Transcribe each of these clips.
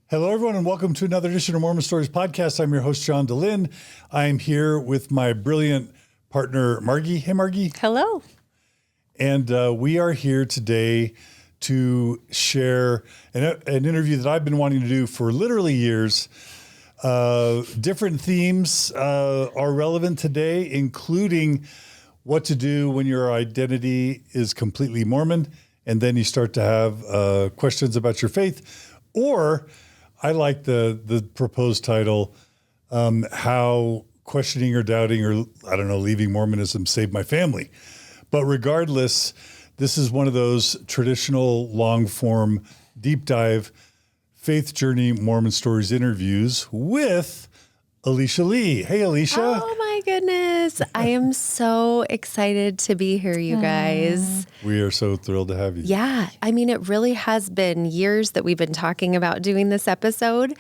Hello, everyone, and welcome to another edition of Mormon Stories podcast. I'm your host, John DeLynn. I'm here with my brilliant partner, Margie. Hey, Margie. Hello. And we are here today to share an interview that I've been wanting to do for literally years. Different themes are relevant today, including what to do when your identity is completely Mormon, and then you start to have questions about your faith, or I like the proposed title, how questioning or doubting or, leaving Mormonism saved my family. But regardless, this is one of those traditional long form, deep dive, faith journey Mormon Stories interviews with Elisha Lee. Hey, Elisha. Oh my goodness. I am so excited to be here, you guys. We are so thrilled to have you. Yeah. I mean, it really has been years that we've been talking about doing this episode.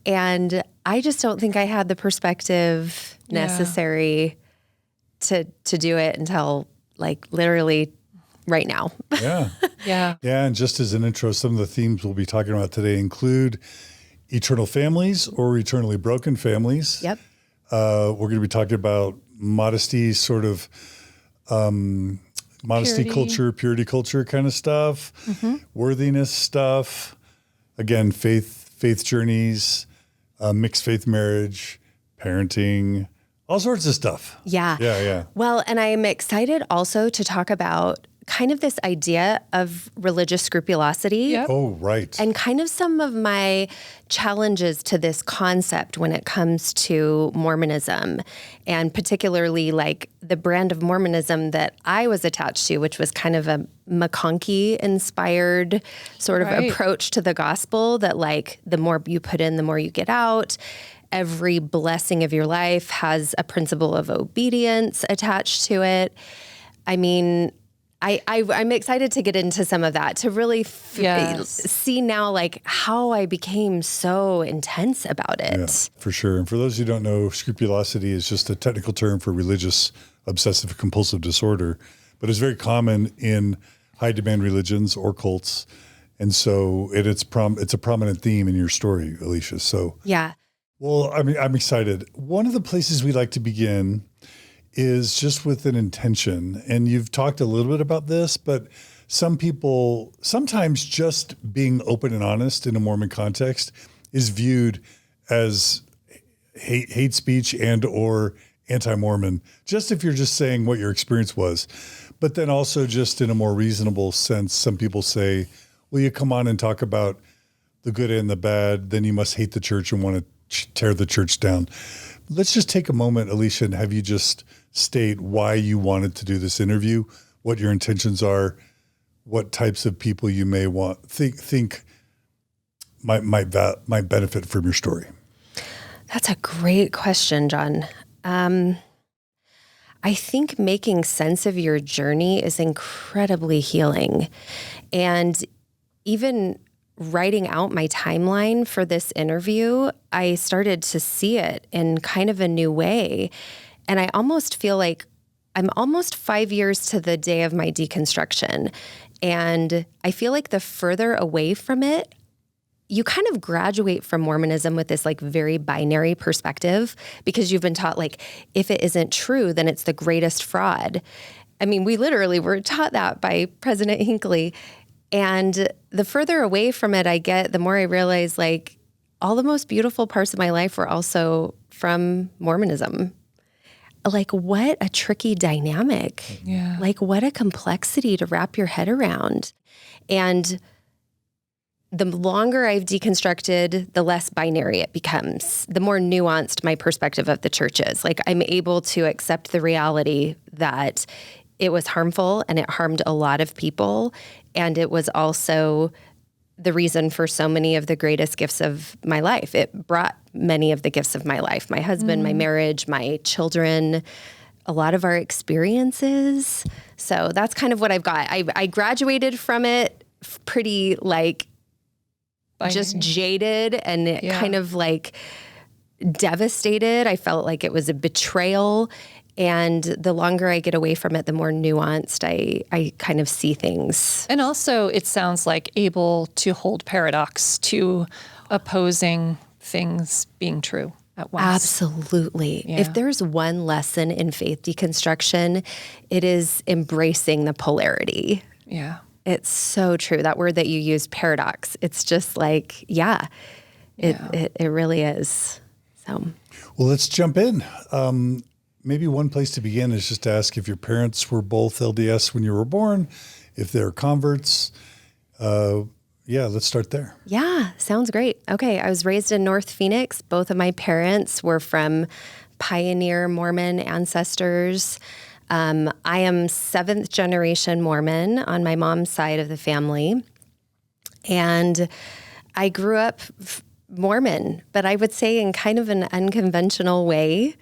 And I just don't think I had the perspective necessary to do it until like literally right now. Yeah. Yeah. Yeah. And just as an intro, some of the themes we'll be talking about today include eternal families or eternally broken families. Yep. We're going to be talking about modesty, sort of modesty culture, purity culture kind of stuff, worthiness stuff. Again, faith journeys, mixed faith marriage, parenting, all sorts of stuff. Yeah. Yeah. Well, and I'm excited also to talk about kind of this idea of religious scrupulosity. Yep. Oh, right. And kind of some of my challenges to this concept when it comes to Mormonism, and particularly like the brand of Mormonism that I was attached to, which was kind of a McConkie-inspired sort of approach to the gospel that like the more you put in, the more you get out. Every blessing of your life has a principle of obedience attached to it. I mean, I'm excited to get into some of that, to really see now like how I became so intense about it. Yeah, for sure. And for those who don't know, scrupulosity is just a technical term for religious obsessive compulsive disorder, but it's very common in high demand religions or cults. And so it's a prominent theme in your story, Elisha. So yeah. Well, I mean, I'm excited. One of the places we like to begin is just with an intention. And you've talked a little bit about this, but some people, sometimes just being open and honest in a Mormon context is viewed as hate speech and or anti-Mormon, just if you're just saying what your experience was. But then also just in a more reasonable sense, some people say, well, you come on and talk about the good and the bad, then you must hate the church and want to tear the church down. Let's just take a moment, Elisha, and have you just state why you wanted to do this interview, what your intentions are, what types of people you may think might benefit from your story. That's a great question, John. I think making sense of your journey is incredibly healing. And even writing out my timeline for this interview, I started to see it in kind of a new way. And I almost feel like I'm almost 5 years to the day of my deconstruction. And I feel like the further away from it, you kind of graduate from Mormonism with this like very binary perspective, because you've been taught like, if it isn't true, then it's the greatest fraud. I mean, we literally were taught that by President Hinckley. And the further away from it I get, the more I realize like all the most beautiful parts of my life were also from Mormonism. Like what a tricky dynamic. Yeah. Like what a complexity to wrap your head around. And the longer I've deconstructed, the less binary it becomes, the more nuanced my perspective of the church is. Like I'm able to accept the reality that it was harmful and it harmed a lot of people. And it was also the reason for so many of the greatest gifts of my life. It brought many of the gifts of my life, my husband, my marriage, my children, a lot of our experiences. So that's kind of what I've got. I graduated from it pretty like just jaded and kind of like devastated. I felt like it was a betrayal. And the longer I get away from it, the more nuanced I kind of see things. And also, it sounds like able to hold paradox to opposing things being true at once. Absolutely. Yeah. If there's one lesson in faith deconstruction, it is embracing the polarity. Yeah. It's so true. That word that you used, paradox, it's just like, it really is. So, Well, let's jump in. Maybe one place to begin is just to ask if your parents were both LDS when you were born, if they're converts. Let's start there. Yeah, sounds great. Okay, I was raised in North Phoenix. Both of my parents were from pioneer Mormon ancestors. I am 7th generation Mormon on my mom's side of the family. And I grew up Mormon, but I would say in kind of an unconventional way.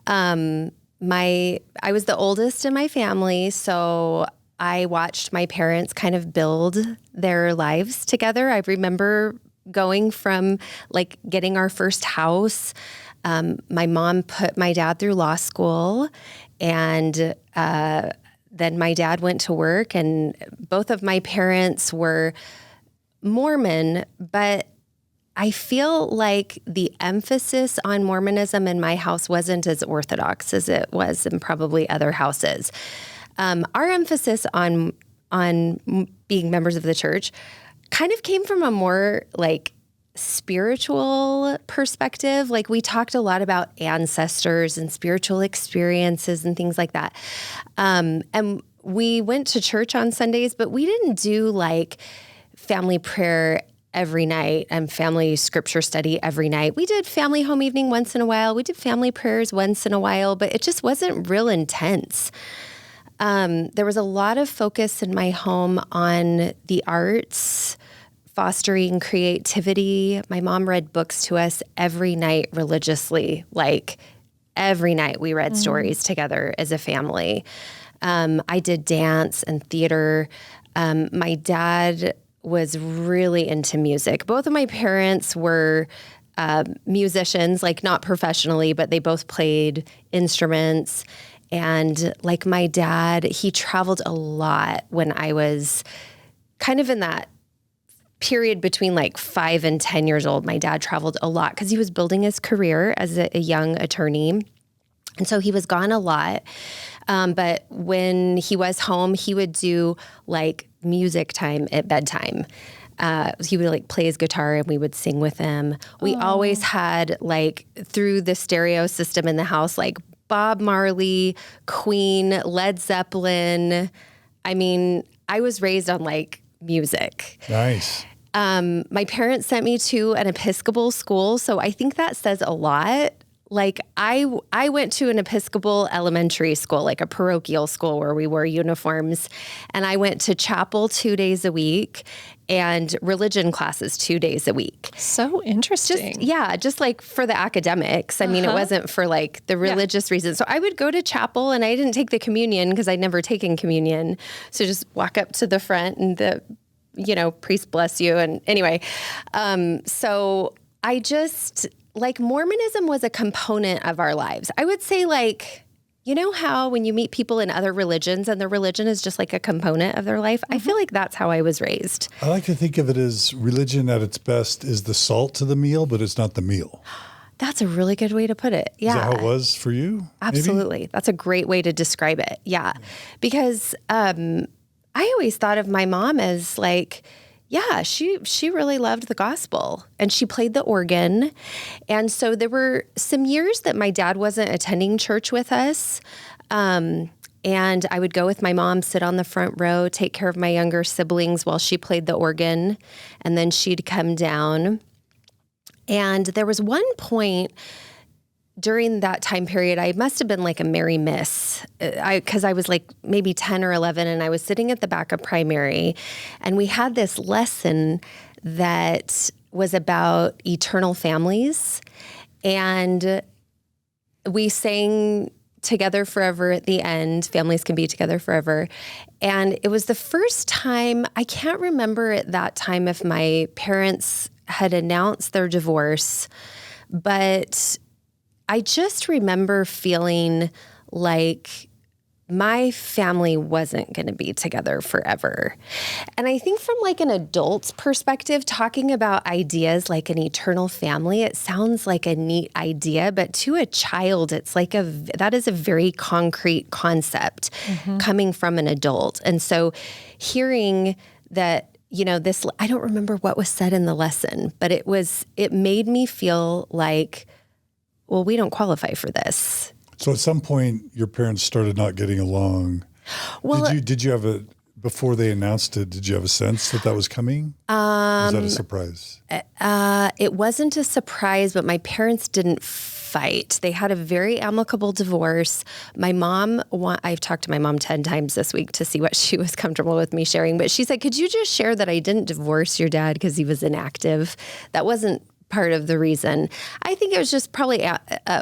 I was the oldest in my family, so I watched my parents kind of build their lives together. I remember going from like getting our first house. My mom put my dad through law school, and then my dad went to work, and both of my parents were Mormon, but I feel like the emphasis on Mormonism in my house wasn't as orthodox as it was in probably other houses. Our emphasis on being members of the church kind of came from a more like spiritual perspective. Like we talked a lot about ancestors and spiritual experiences and things like that. And we went to church on Sundays, but we didn't do like family prayer every night and family scripture study every night. We did family home evening once in a while. We did family prayers once in a while, but it just wasn't real intense. There was a lot of focus in my home on the arts, fostering creativity. My mom read books to us every night religiously. Like every night we read stories together as a family. I did dance and theater. My dad was really into music. Both of my parents were musicians, like not professionally, but they both played instruments. And like my dad, he traveled a lot when I was kind of in that period between like 5 and 10 years old. My dad traveled a lot because he was building his career as a young attorney. And so he was gone a lot. But when he was home, he would do like music time at bedtime. He would like play his guitar and we would sing with him. We always had like through the stereo system in the house, like Bob Marley, Queen, Led Zeppelin. I mean, I was raised on like music. Nice. My parents sent me to an Episcopal school, so I think that says a lot. Like I went to an Episcopal elementary school, like a parochial school where we wore uniforms, and I went to chapel 2 days a week and religion classes 2 days a week. So interesting. Just like for the academics. I mean, it wasn't for like the religious reasons. So I would go to chapel and I didn't take the communion because I'd never taken communion. So just walk up to the front and the, priest bless you. And anyway, so I just... like Mormonism was a component of our lives. I would say like, you know how when you meet people in other religions and their religion is just like a component of their life? I feel like that's how I was raised. I like to think of it as religion at its best is the salt to the meal, but it's not the meal. That's a really good way to put it. Yeah. Is that how it was for you? Absolutely. Maybe? That's a great way to describe it. Yeah. Because I always thought of my mom as like, yeah, she really loved the gospel and she played the organ. And so there were some years that my dad wasn't attending church with us. And I would go with my mom, sit on the front row, take care of my younger siblings while she played the organ. And then she'd come down. And there was one point during that time period, I must have been like a Mary Miss, because I was like maybe 10 or 11, and I was sitting at the back of primary, and we had this lesson that was about eternal families, and we sang Together Forever at the end, families can be together forever. And it was the first time, I can't remember at that time if my parents had announced their divorce, but I just remember feeling like my family wasn't going to be together forever. And I think from like an adult's perspective, talking about ideas like an eternal family, it sounds like a neat idea, but to a child, it's like that is a very concrete concept coming from an adult. And so hearing that, this, I don't remember what was said in the lesson, but it made me feel like, well, we don't qualify for this. So at some point, your parents started not getting along. Well, did you have before they announced it, did you have a sense that was coming? Was that a surprise? It wasn't a surprise, but my parents didn't fight. They had a very amicable divorce. My mom, I've talked to my mom 10 times this week to see what she was comfortable with me sharing, but she said, could you just share that I didn't divorce your dad because he was inactive? That wasn't part of the reason. I think it was just probably,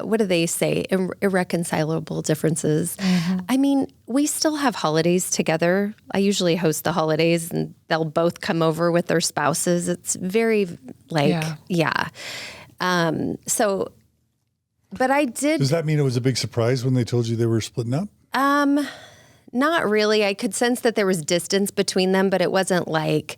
what do they say? Irreconcilable differences. I mean, we still have holidays together. I usually host the holidays and they'll both come over with their spouses. It's very so, but I did. Does that mean it was a big surprise when they told you they were splitting up? Not really. I could sense that there was distance between them, but it wasn't like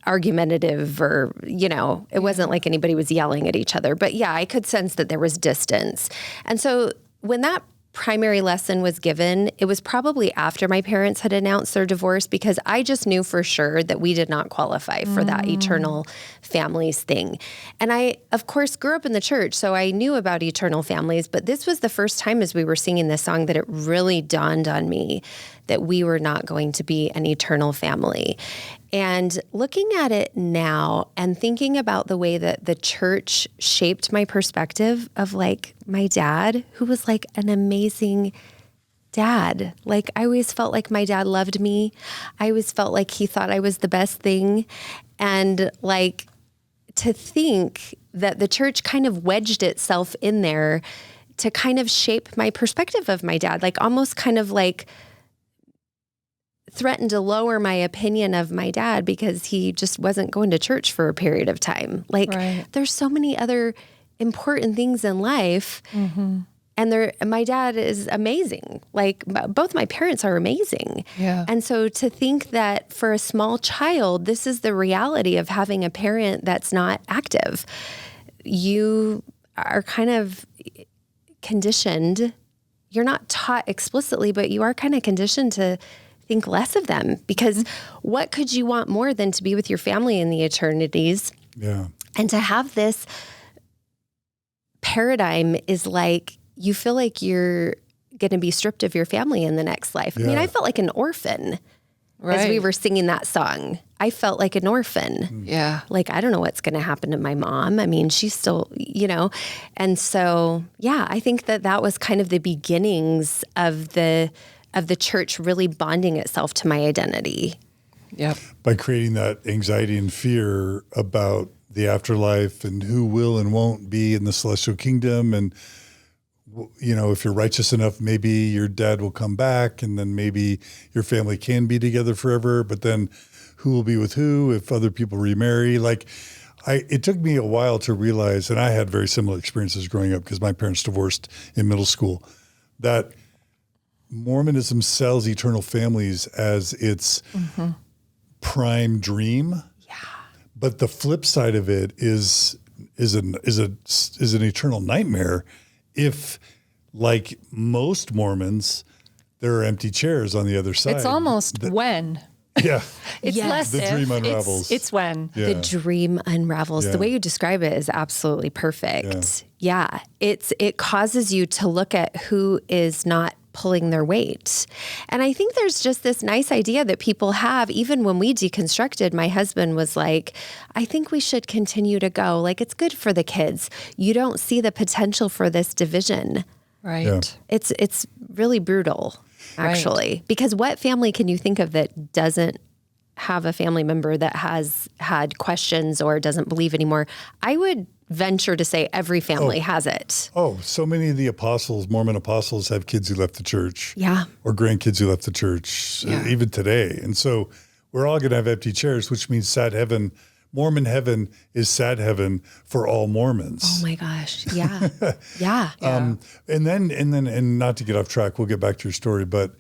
argumentative or, it wasn't like anybody was yelling at each other. But yeah, I could sense that there was distance. And so when that primary lesson was given, it was probably after my parents had announced their divorce, because I just knew for sure that we did not qualify for that eternal families thing. And I, of course, grew up in the church, so I knew about eternal families, but this was the first time as we were singing this song that it really dawned on me that we were not going to be an eternal family. And looking at it now and thinking about the way that the church shaped my perspective of like my dad, who was like an amazing dad. Like I always felt like my dad loved me. I always felt like he thought I was the best thing. And like to think that the church kind of wedged itself in there to kind of shape my perspective of my dad, like almost kind of like threatened to lower my opinion of my dad because he just wasn't going to church for a period of time. Like there's so many other important things in life. And my dad is amazing. Like both my parents are amazing. Yeah. And so to think that for a small child, this is the reality of having a parent that's not active. You are kind of conditioned. You're not taught explicitly, but you are kind of conditioned to think less of them, because what could you want more than to be with your family in the eternities? Yeah. And to have this paradigm is like, you feel like you're going to be stripped of your family in the next life. I mean, I felt like an orphan as we were singing that song. I felt like an orphan. Yeah. Like, I don't know what's going to happen to my mom. I mean, she's still, and so, yeah, I think that was kind of the beginnings of the church really bonding itself to my identity. Yep. By creating that anxiety and fear about the afterlife and who will and won't be in the celestial kingdom. And, if you're righteous enough, maybe your dad will come back and then maybe your family can be together forever, but then who will be with who if other people remarry? Like, it took me a while to realize, and I had very similar experiences growing up because my parents divorced in middle school, that Mormonism sells eternal families as its prime dream. Yeah. But the flip side of it is an eternal nightmare if, like most Mormons, there are empty chairs on the other side. It's almost when. Yeah. It's less the if, dream unravels. It's when. Yeah. The dream unravels. The way you describe it is absolutely perfect. Yeah. It causes you to look at who is not pulling their weight. And I think there's just this nice idea that people have. Even when we deconstructed, my husband was like, I think we should continue to go. Like, it's good for the kids. You don't see the potential for this division. Right. Yeah. It's really brutal, actually. Because what family can you think of that doesn't have a family member that has had questions or doesn't believe anymore? I would venture to say every family has it. Oh, so many of the apostles, Mormon apostles, have kids who left the church. Yeah. Or grandkids who left the church, even today. And so we're all going to have empty chairs, which means sad heaven Mormon heaven is sad heaven for all Mormons. Oh my gosh. Yeah. Yeah. And not to get off track, we'll get back to your story, but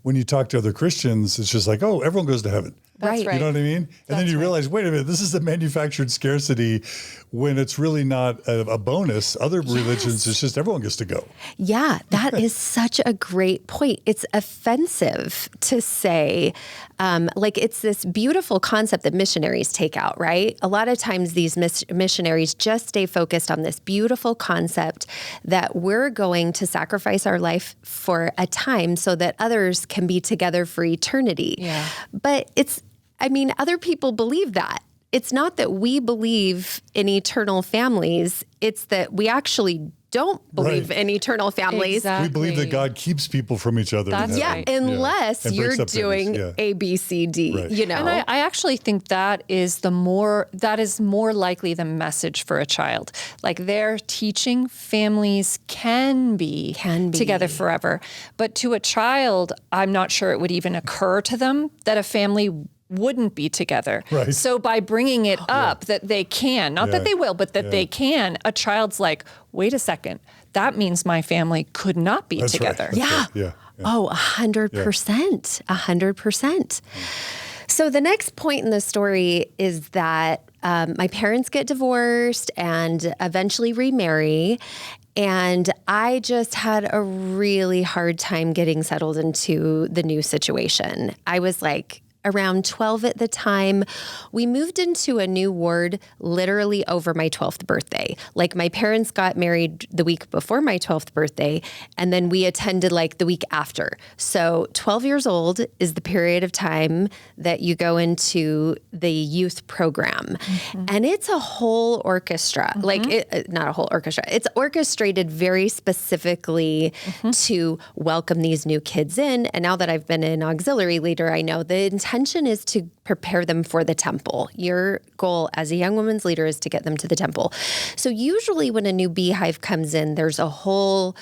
when you talk to other Christians, it's just like, oh, everyone goes to heaven. That's right. You know what I mean? And then you realize, wait a minute, this is the manufactured scarcity when it's really not a bonus. Other religions, it's just everyone gets to go. Yeah, that is such a great point. It's offensive to say, it's this beautiful concept that missionaries take out, right? A lot of times these missionaries just stay focused on this beautiful concept that we're going to sacrifice our life for a time so that others can be together for eternity. Yeah. But other people believe that. It's not that we believe in eternal families. It's that we actually don't believe in eternal families. Exactly. We believe that God keeps people from each other. That's right. Unless you're doing A, B, C, D, Right. And I actually think that is more likely the message for a child. Like they're teaching families can be together forever. But to a child, I'm not sure it would even occur to them that a family wouldn't be together. Right. So by bringing it up that they can, not that they will, but that they can, a child's like, wait a second, that means my family could not be together. Right. Yeah. Yeah. Oh, 100%. 100%. So the next point in the story is that my parents get divorced and eventually remarry. And I just had a really hard time getting settled into the new situation. I was like around 12 at the time. We moved into a new ward literally over my 12th birthday. Like my parents got married the week before my 12th birthday, and then we attended like the week after. So 12 years old is the period of time that you go into the youth program. Mm-hmm. And it's a whole orchestra. Mm-hmm. Not a whole orchestra. It's orchestrated very specifically to welcome these new kids in. And now that I've been an auxiliary leader, I know the intention is to prepare them for the temple. Your goal as a young women's leader is to get them to the temple. So usually when a new beehive comes in, there's a whole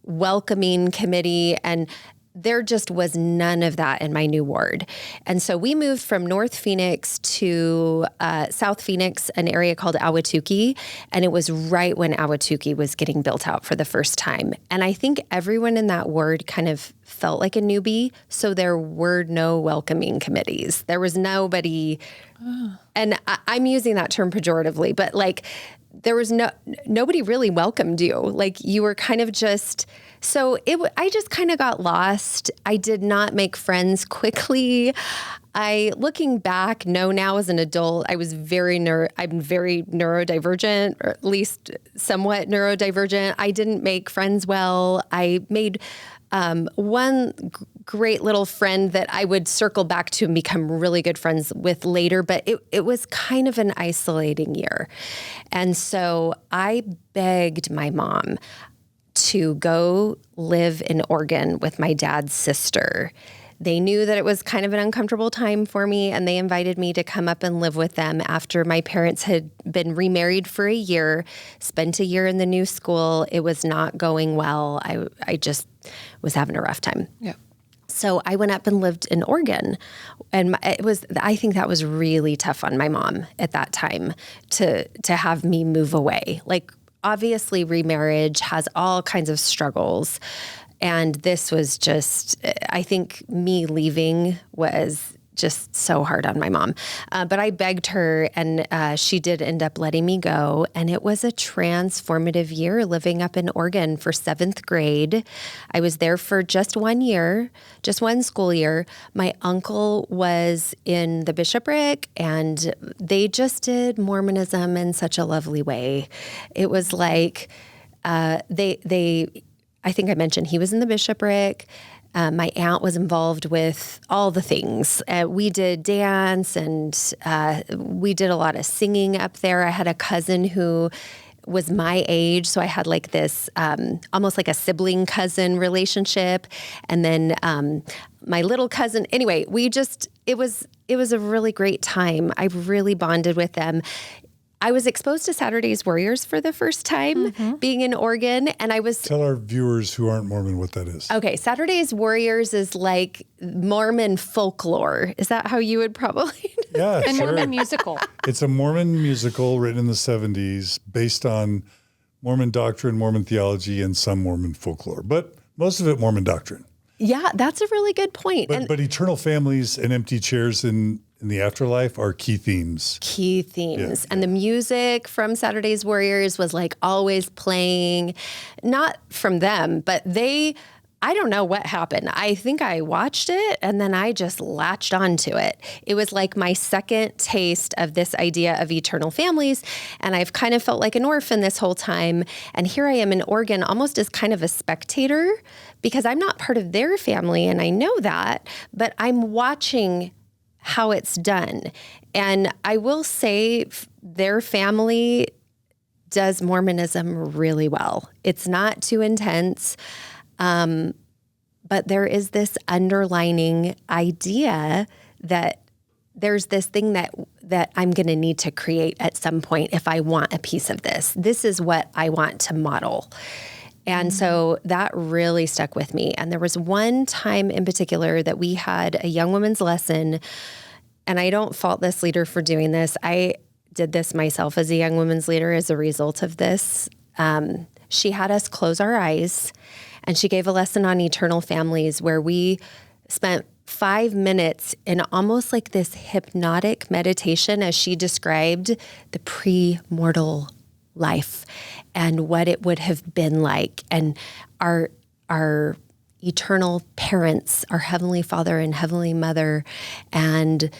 welcoming committee, and there just was none of that in my new ward. And so we moved from North Phoenix to South Phoenix, an area called Ahwatukee. And it was right when Ahwatukee was getting built out for the first time. And I think everyone in that ward kind of felt like a newbie. So there were no welcoming committees. There was nobody, and I'm using that term pejoratively, but like there was nobody really welcomed you. Like you were kind of just, so I just kind of got lost. I did not make friends quickly. Looking back, now as an adult, I'm very neurodivergent, or at least somewhat neurodivergent. I didn't make friends well. I made one great little friend that I would circle back to and become really good friends with later, but it was kind of an isolating year. And so I begged my mom to go live in Oregon with my dad's sister. They knew that it was kind of an uncomfortable time for me, and they invited me to come up and live with them after my parents had been remarried for a year, spent a year in the new school. It was not going well. I just was having a rough time. Yeah. So I went up and lived in Oregon, and I think that was really tough on my mom at that time to have me move away. Like, obviously remarriage has all kinds of struggles. And this was just, I think me leaving was just so hard on my mom. But I begged her, and she did end up letting me go. And it was a transformative year living up in Oregon for 7th grade. I was there for just 1 year, just one school year. My uncle was in the bishopric, and they just did Mormonism in such a lovely way. It was like I think I mentioned he was in the bishopric. My aunt was involved with all the things. We did dance, and we did a lot of singing up there. I had a cousin who was my age, so I had like this almost like a sibling cousin relationship. And then my little cousin. Anyway, it was a really great time. I really bonded with them. I was exposed to Saturday's Warriors for the first time being in Oregon. And I was... Tell our viewers who aren't Mormon what that is. Okay. Saturday's Warriors is like Mormon folklore. Is that how you would probably... Yeah, And sure. Mormon musical. It's a Mormon musical written in the 70s based on Mormon doctrine, Mormon theology, and some Mormon folklore. But most of it Mormon doctrine. Yeah, that's a really good point. But eternal families and empty chairs in the afterlife are key themes. Key themes. Yeah, and the music from Saturday's Warriors was like always playing, not from them, but I don't know what happened. I think I watched it and then I just latched onto it. It was like my second taste of this idea of eternal families. And I've kind of felt like an orphan this whole time. And here I am in Oregon almost as kind of a spectator because I'm not part of their family and I know that, but I'm watching how it's done. And I will say their family does Mormonism really well. It's not too intense. But there is this underlining idea that there's this thing that I'm going to need to create at some point if I want a piece of this. This is what I want to model. And so that really stuck with me. And there was one time in particular that we had a young woman's lesson, and I don't fault this leader for doing this. I did this myself as a young women's leader as a result of this. She had us close our eyes, and she gave a lesson on eternal families where we spent 5 minutes in almost like this hypnotic meditation as she described the pre-mortal life and what it would have been like. And our eternal parents, our Heavenly Father and Heavenly Mother, and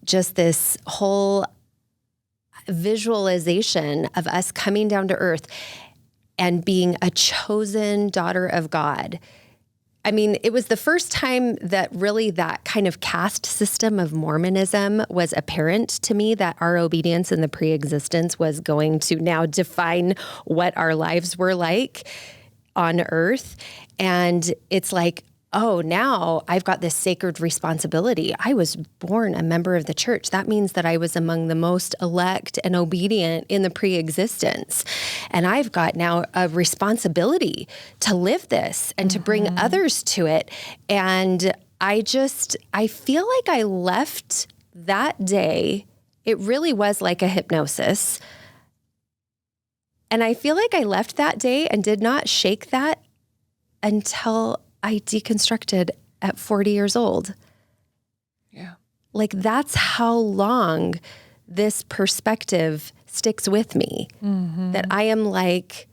just this whole visualization of us coming down to earth and being a chosen daughter of God. I mean, it was the first time that really that kind of caste system of Mormonism was apparent to me, that our obedience in the pre-existence was going to now define what our lives were like on earth. And it's like, oh, now I've got this sacred responsibility. I was born a member of the church. That means that I was among the most elect and obedient in the pre-existence. And I've got now a responsibility to live this and to bring others to it. And I feel like I left that day. It really was like a hypnosis. And I feel like I left that day and did not shake that until I deconstructed at 40 years old. Yeah. Like that's how long this perspective sticks with me, that I am like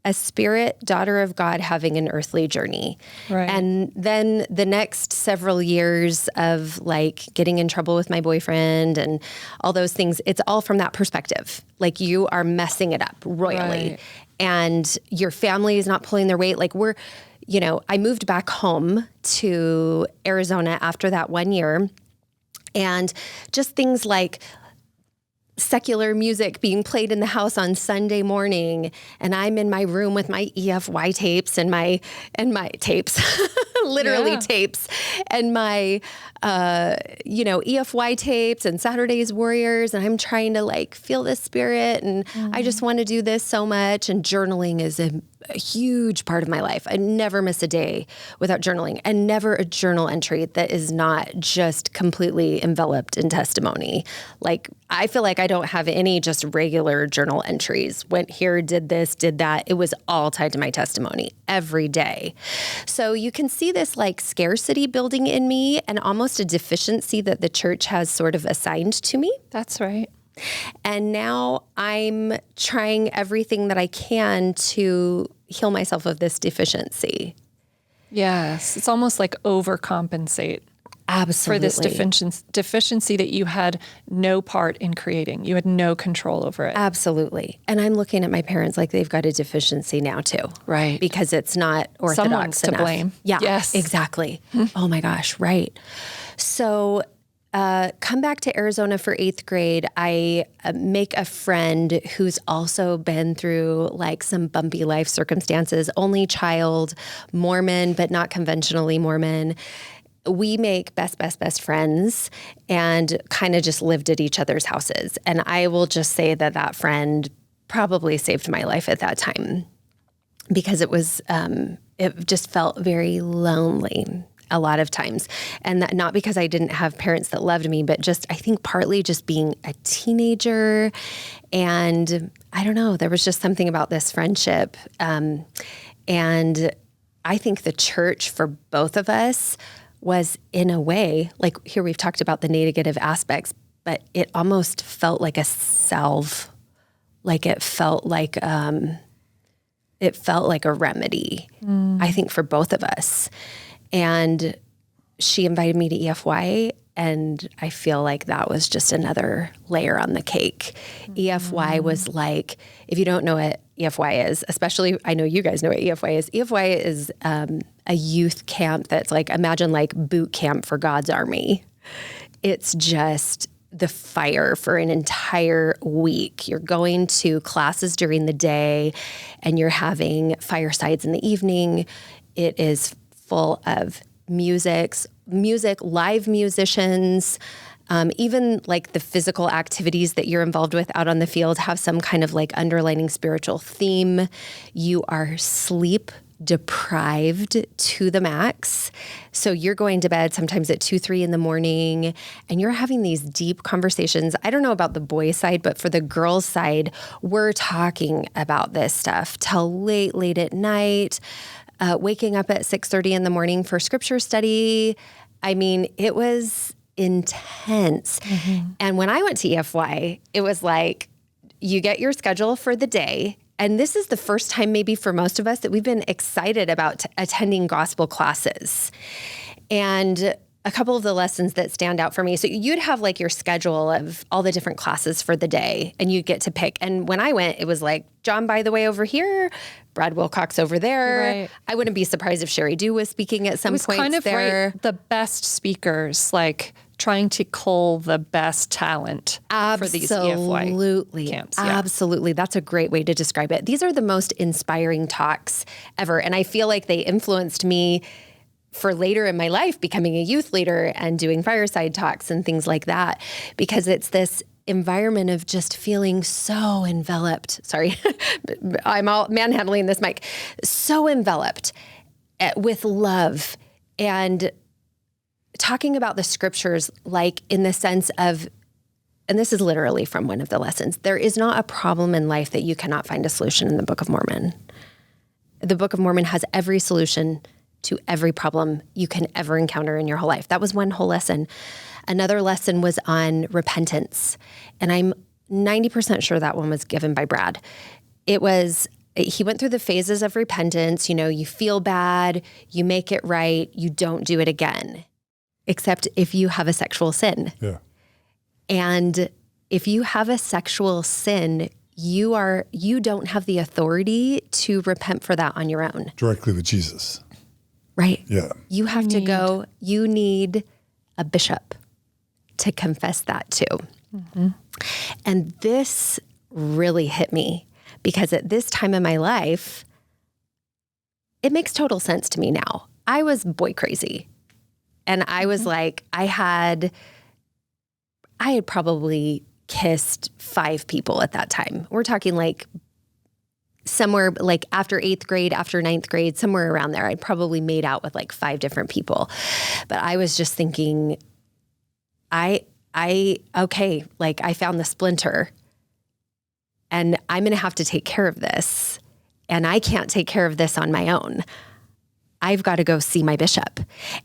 a spirit daughter of God having an earthly journey. Right. And then the next several years of like getting in trouble with my boyfriend and all those things, it's all from that perspective. Like you are messing it up royally. Right. And your family is not pulling their weight. Like I moved back home to Arizona after that 1 year, and just things like secular music being played in the house on Sunday morning, and I'm in my room with my EFY tapes and my tapes, literally tapes, and my EFY tapes and Saturday's Warriors, and I'm trying to like feel the spirit, and I just want to do this so much. And journaling is a huge part of my life. I never miss a day without journaling, and never a journal entry that is not just completely enveloped in testimony. Like I feel like I don't have any just regular journal entries. Went here, did this, did that. It was all tied to my testimony every day. So you can see this like scarcity building in me and almost a deficiency that the church has sort of assigned to me. That's right. And now I'm trying everything that I can to heal myself of this deficiency. Yes. It's almost like overcompensate. Absolutely. For this deficiency that you had no part in creating. You had no control over it. Absolutely. And I'm looking at my parents like they've got a deficiency now too. Right. Because it's not orthodox Someone's enough. to blame. Yeah. Yes. Exactly. Oh my gosh. Right. So come back to Arizona for 8th grade. I make a friend who's also been through like some bumpy life circumstances, only child, Mormon, but not conventionally Mormon. we make best friends and kind of just lived at each other's houses. And I will just say that friend probably saved my life at that time, because it just felt very lonely a lot of times. And that, not because I didn't have parents that loved me, but just, I think partly just being a teenager. And I don't know, there was just something about this friendship. And I think the church for both of us was, in a way, like here we've talked about the negative aspects, but it almost felt like a salve. Like it felt like a remedy, I think, for both of us. And she invited me to EFY, and I feel like that was just another layer on the cake. EFY was like, if you don't know what EFY is, especially, I know you guys know what EFY is. EFY is a youth camp that's like, imagine like boot camp for God's army. It's just the fire for an entire week. You're going to classes during the day and you're having firesides in the evening. It is full of music, live musicians, even like the physical activities that you're involved with out on the field have some kind of like underlining spiritual theme. You are sleep deprived to the max. So you're going to bed sometimes at 2, 3 in the morning, and you're having these deep conversations. I don't know about the boys' side, but for the girls' side, we're talking about this stuff till late at night, waking up at 6:30 in the morning for scripture study. I mean, it was intense. Mm-hmm. And when I went to EFY, it was like, you get your schedule for the day. And this is the first time maybe for most of us that we've been excited about attending gospel classes. And a couple of the lessons that stand out for me. So you'd have like your schedule of all the different classes for the day, and you get to pick. And when I went, it was like, John, by the way, over here, Brad Wilcox over there. Right. I wouldn't be surprised if Sherry Dew was speaking at some point there. It was kind of there. Right, the best speakers, like trying to cull the best talent for these EFY camps. Yeah. Absolutely. That's a great way to describe it. These are the most inspiring talks ever. And I feel like they influenced me for later in my life, becoming a youth leader and doing fireside talks and things like that, because it's this environment of just feeling so enveloped. Sorry, I'm all manhandling this mic. So enveloped with love and talking about the scriptures, like in the sense of, and this is literally from one of the lessons, there is not a problem in life that you cannot find a solution in the Book of Mormon. The Book of Mormon has every solution to every problem you can ever encounter in your whole life. That was one whole lesson. Another lesson was on repentance. And I'm 90% sure that one was given by Brad. He went through the phases of repentance. You know, you feel bad, you make it right, you don't do it again. Except if you have a sexual sin. Yeah. And if you have a sexual sin, you don't have the authority to repent for that on your own. Directly with Jesus. Right. Yeah. You have to go, you need a bishop to confess that to. Mm-hmm. And this really hit me because at this time in my life, it makes total sense to me now. I was boy crazy. And I was like, I had probably kissed 5 people at that time. We're talking like somewhere like after 8th grade, after 9th grade, somewhere around there. I'd probably made out with like 5 different people. But I was just thinking, okay, like I found the splinter and I'm going to have to take care of this. And I can't take care of this on my own. I've got to go see my bishop.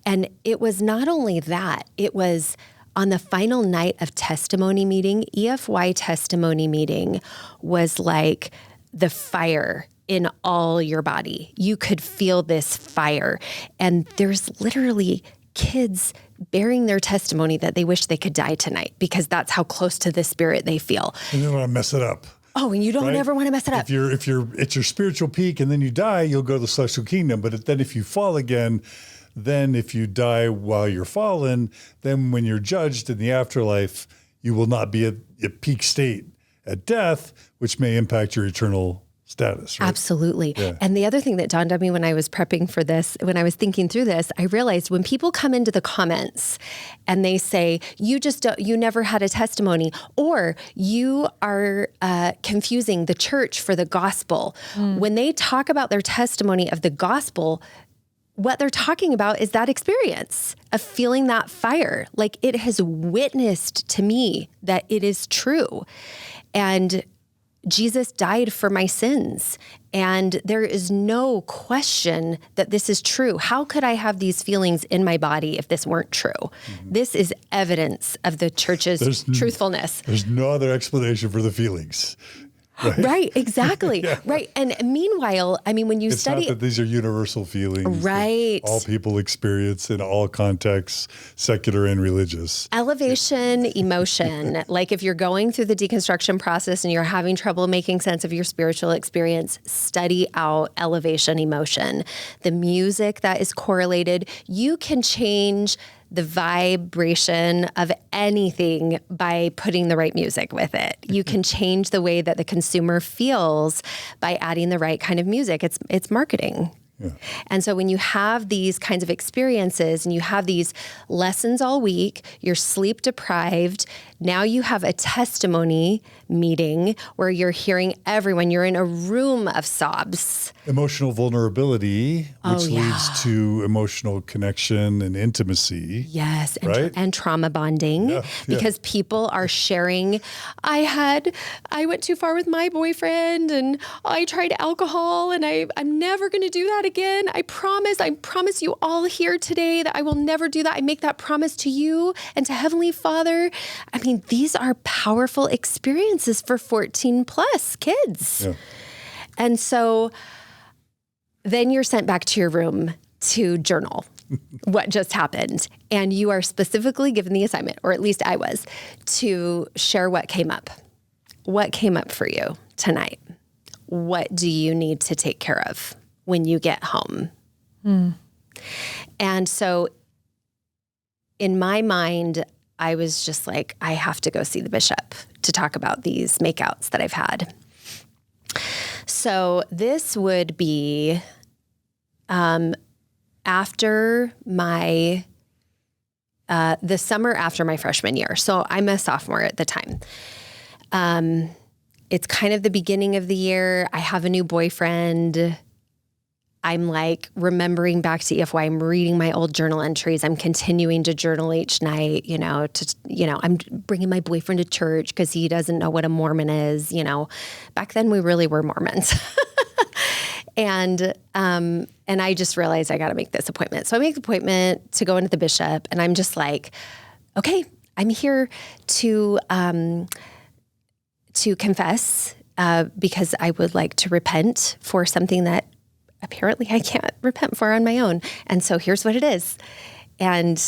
And it was not only that, it was on the final night of testimony meeting. EFY testimony meeting was like the fire in all your body. You could feel this fire. And there's literally kids bearing their testimony that they wish they could die tonight because that's how close to the Spirit they feel. And they don't want to mess it up. Oh, and you don't ever want to mess it up. If you're at your spiritual peak and then you die, you'll go to the celestial kingdom. But then if you fall again, then if you die while you're fallen, then when you're judged in the afterlife, you will not be at peak state at death, which may impact your eternal status, right? Absolutely. Yeah. And the other thing that dawned on me when I was prepping for this, when I was thinking through this, I realized when people come into the comments and they say, you never had a testimony, or you are confusing the church for the gospel. When they talk about their testimony of the gospel, what they're talking about is that experience of feeling that fire. Like, it has witnessed to me that it is true. And Jesus died for my sins, and there is no question that this is true. How could I have these feelings in my body if this weren't true? This is evidence of the church's truthfulness. There's no other explanation for the feelings. Right, exactly. Right. And meanwhile, I mean, when you It's study, not that these are universal feelings right, that all people experience in all contexts, secular and religious. elevation, emotion, like if you're going through the deconstruction process and you're having trouble making sense of your spiritual experience, study out elevation, emotion, the music that is correlated. You can change the vibration of anything by putting the right music with it. You can change the way that the consumer feels by adding the right kind of music. It's marketing. Yeah. And so when you have these kinds of experiences and you have these lessons all week, you're sleep deprived, now you have a testimony meeting where you're hearing everyone, you're in a room of sobs. Emotional vulnerability, which leads to emotional connection and intimacy. Yes, and, right? and trauma bonding, because people are sharing, I went too far with my boyfriend and I tried alcohol and I'm never going to do that again. I promise you all here today that I will never do that. I make that promise to you and to Heavenly Father. I mean, these are powerful experiences for 14 plus kids. Yeah. And so then you're sent back to your room to journal what just happened. And you are specifically given the assignment, or at least I was, to share what came up. What came up for you tonight? What do you need to take care of when you get home? And so in my mind, I was just like, I have to go see the bishop to talk about these makeouts that I've had. So this would be after my, the summer after my freshman year. So I'm a sophomore at the time. It's kind of the beginning of the year. I have a new boyfriend. I'm like remembering back to EFY. I'm reading my old journal entries. I'm continuing to journal each night, I'm bringing my boyfriend to church because he doesn't know what a Mormon is, Back then we really were Mormons. And I just realized I got to make this appointment. So I make the appointment to go into the bishop, and I'm just like, okay, I'm here to confess, because I would like to repent for something that apparently I can't repent for on my own. And so here's what it is. And,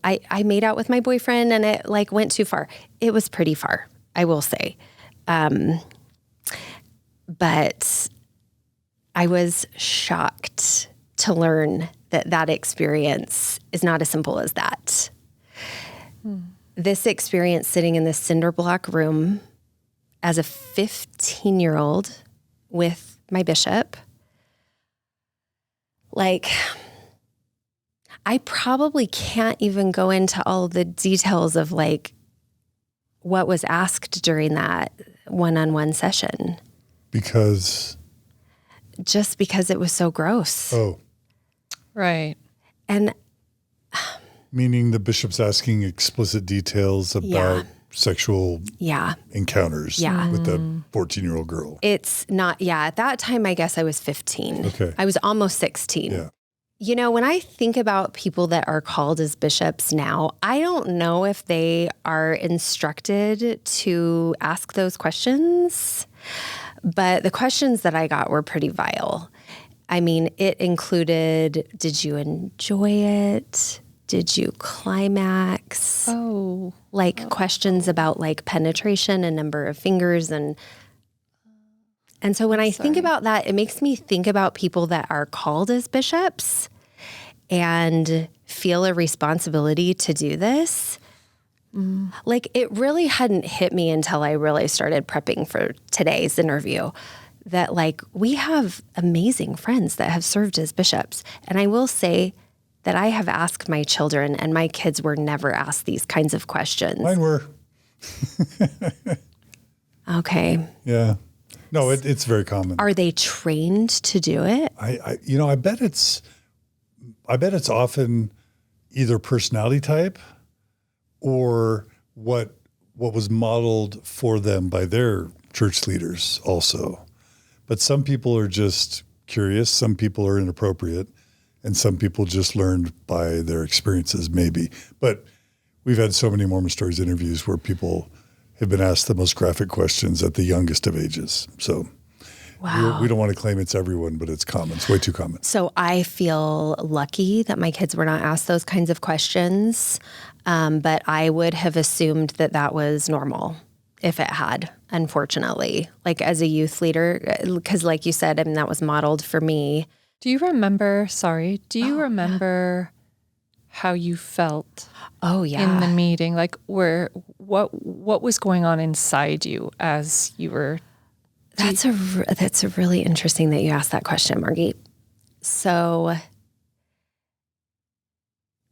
I made out with my boyfriend and it went too far. It was pretty far, I will say. But I was shocked to learn that experience is not as simple as that. This experience sitting in this cinder block room as a 15-year-old with my bishop, I probably can't even go into all the details of what was asked during that one-on-one session. Just because it was so gross. Oh. Right. And meaning the bishop's asking explicit details about sexual encounters with that 14-year-old girl. It's not, at that time, I guess I was 15. Okay. I was almost 16. Yeah. When I think about people that are called as bishops now, I don't know if they are instructed to ask those questions, but the questions that I got were pretty vile. I mean, it included, did you enjoy it? Did you climax? Oh. Questions about penetration and number of fingers. And so when I think about that, it makes me think about people that are called as bishops and feel a responsibility to do this. It really hadn't hit me until I really started prepping for today's interview that like we have amazing friends that have served as bishops. And I will say that I have asked my children, and my kids were never asked these kinds of questions. Mine were. Okay. Yeah. No, it's very common. Are they trained to do it? I bet it's often either personality type or what was modeled for them by their church leaders also. But some people are just curious, some people are inappropriate, and some people just learned by their experiences maybe. But we've had so many Mormon Stories interviews where people have been asked the most graphic questions at the youngest of ages. So wow. We don't want to claim it's everyone, but it's common. It's way too common. So I feel lucky that my kids were not asked those kinds of questions. But I would have assumed that was normal if it had, unfortunately, like as a youth leader, because like you said, I mean, that was modeled for me. Do you remember how you felt? Oh yeah. In the meeting, like what was going on inside you as you were? That's a really interesting that you asked that question, Margie. So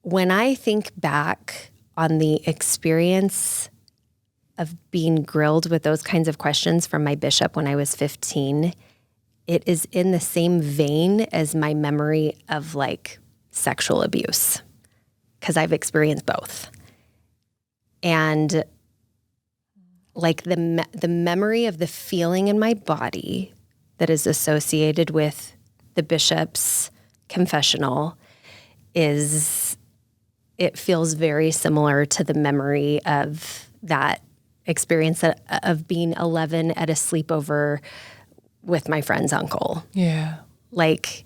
when I think back on the experience of being grilled with those kinds of questions from my bishop when I was 15, it is in the same vein as my memory of like sexual abuse, because I've experienced both. And like the memory of the feeling in my body that is associated with the bishop's confessional it feels very similar to the memory of that experience of being 11 at a sleepover with my friend's uncle. Yeah. Like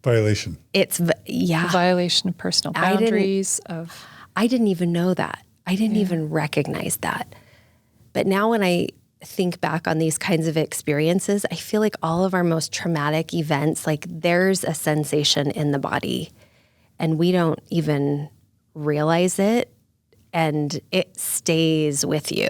violation. It's violation of personal boundaries. I didn't even know that. I didn't even recognize that. But now when I think back on these kinds of experiences, I feel like all of our most traumatic events, like there's a sensation in the body and we don't even realize it and it stays with you.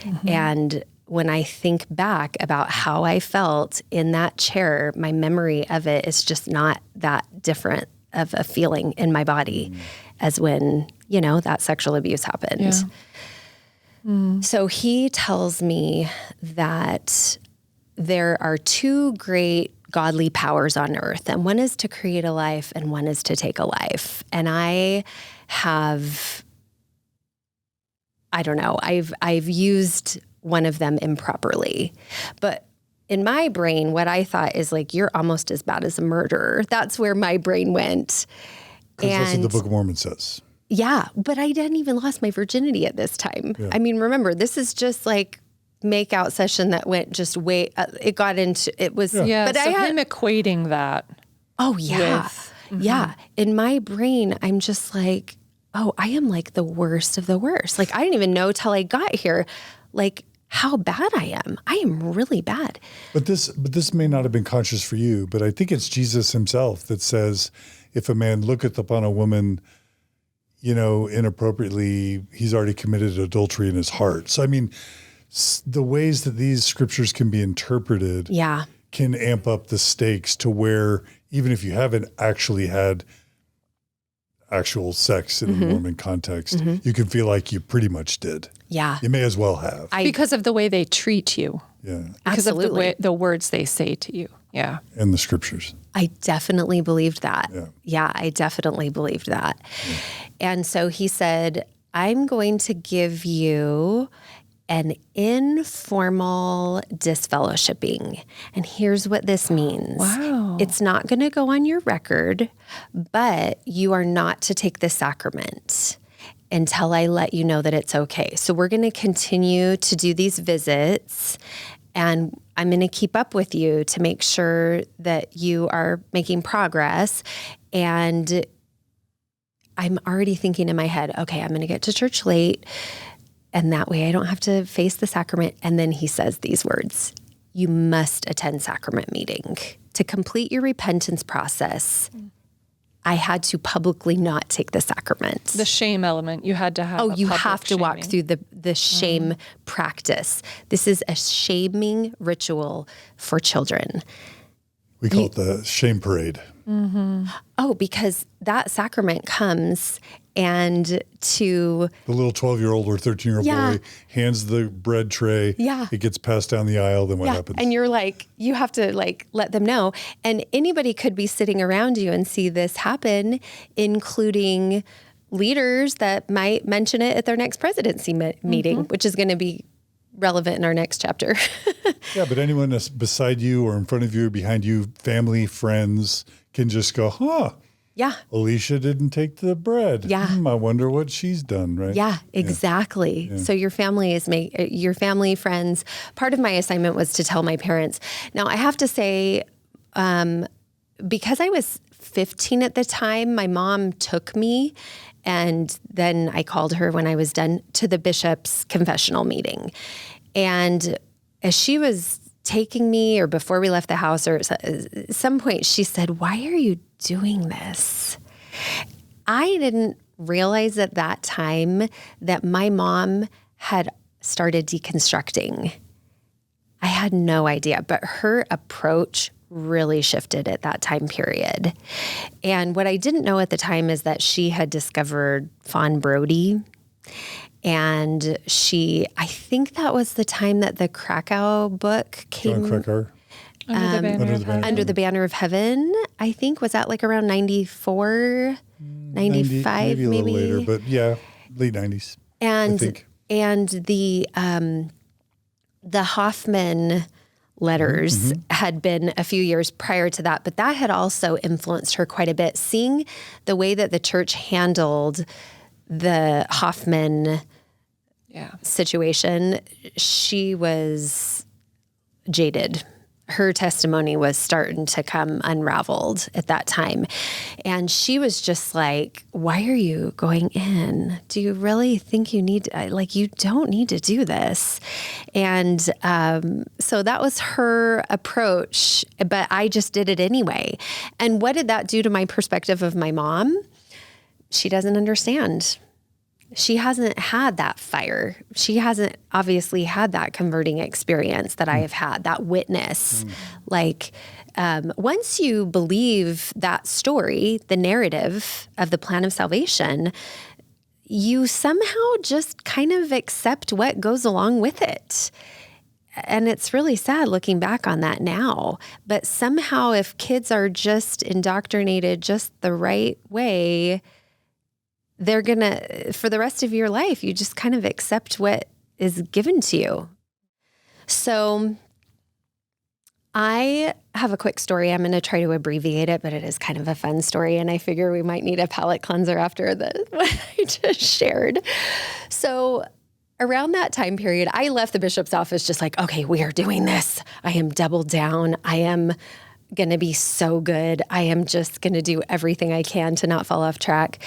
Mm-hmm. And when I think back about how I felt in that chair, my memory of it is just not that different of a feeling in my body as when, that sexual abuse happened. Yeah. So he tells me that there are two great godly powers on earth, and one is to create a life and one is to take a life. And I've used one of them improperly. But in my brain, what I thought is like, you're almost as bad as a murderer. That's where my brain went. Because that's what the Book of Mormon says. Yeah, but I hadn't even lost my virginity at this time. Yeah. I mean, remember, this is just like make-out session that went just way, it got into, it was. Yeah, but so him equating that. Oh, yeah. Yeah. In my brain, I'm just like, oh, I am like the worst of the worst. Like, I didn't even know till I got here, like, how bad I am. I am really bad. But this may not have been conscious for you, but I think it's Jesus himself that says, if a man looketh upon a woman, inappropriately, he's already committed adultery in his heart. So, I mean, the ways that these scriptures can be interpreted can amp up the stakes to where even if you haven't actually had actual sex in a Mormon context, you can feel like you pretty much did. Yeah. You may as well have. Because of the way they treat you. Yeah. Because of the words they say to you. Yeah. And the scriptures. I definitely believed that. Yeah, I definitely believed that. Yeah. And so he said, I'm going to give you an informal disfellowshipping. And here's what this means. Wow. It's not going to go on your record, but you are not to take the sacrament until I let you know that it's okay. So we're going to continue to do these visits, and I'm going to keep up with you to make sure that you are making progress. And I'm already thinking in my head, okay, I'm going to get to church late, and that way I don't have to face the sacrament. And then he says these words, you must attend sacrament meeting. To complete your repentance process, I had to publicly not take the sacrament. The shame element, you had to have. Oh, you have to walk through the shame practice. This is a shaming ritual for children. We call it the shame parade. Oh, because that sacrament comes and to... The little 12-year-old or 13-year-old boy hands the bread tray. Yeah. It gets passed down the aisle. Then what happens? And you're like, you have to like let them know. And anybody could be sitting around you and see this happen, including leaders that might mention it at their next presidency meeting, which is going to be relevant in our next chapter. Yeah, but anyone that's beside you or in front of you or behind you, family, friends, can just go, Yeah. Elisha didn't take the bread. Yeah. I wonder what she's done, right? Yeah, exactly. Yeah. So your family your family, friends. Part of my assignment was to tell my parents. Now I have to say, because I was 15 at the time, my mom took me, and then I called her when I was done to the bishop's confessional meeting. And as she was taking me, or before we left the house, or at some point, she said, "Why are you doing this?" I didn't realize at that time that my mom had started deconstructing. I had no idea, but her approach really shifted at that time period. And what I didn't know at the time is that she had discovered Fawn Brody. And I think that was the time that the Krakow book came. John Krakauer. Under the Banner of Heaven. Heaven. I think, was that like around 94, 95, maybe a little later, but yeah, late 90s. I think. And the Hoffman letters had been a few years prior to that, but that had also influenced her quite a bit. Seeing the way that the church handled the Hoffman situation, she was jaded. Her testimony was starting to come unraveled at that time. And she was just like, "Why are you going in? Do you really think you need you don't need to do this?" And so that was her approach, but I just did it anyway. And what did that do to my perspective of my mom? She doesn't understand. She hasn't had that fire. She hasn't obviously had that converting experience that I have had, that witness. Once you believe that story, the narrative of the plan of salvation, you somehow just kind of accept what goes along with it. And it's really sad looking back on that now. But somehow if kids are just indoctrinated just the right way, they're going to, for the rest of your life, you just kind of accept what is given to you. So I have a quick story. I'm going to try to abbreviate it, but it is kind of a fun story. And I figure we might need a palate cleanser after what I just shared. So around that time period, I left the bishop's office just like, okay, we are doing this. I am doubled down. I am going to be so good. I am just going to do everything I can to not fall off track.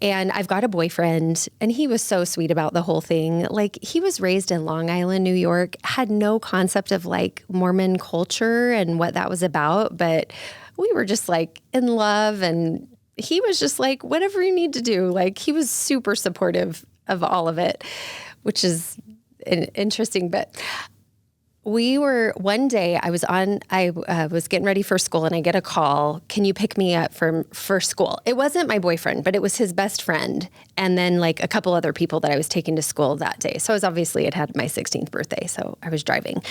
And I've got a boyfriend, and he was so sweet about the whole thing. Like, he was raised in Long Island, New York, had no concept of like Mormon culture and what that was about, but we were just like in love, and he was just like, whatever you need to do. Like, he was super supportive of all of it, which is interesting. But one day I was getting ready for school, and I get a call, "Can you pick me up for school?" It wasn't my boyfriend, but it was his best friend. And then like a couple other people that I was taking to school that day. So it had my 16th birthday. So I was driving,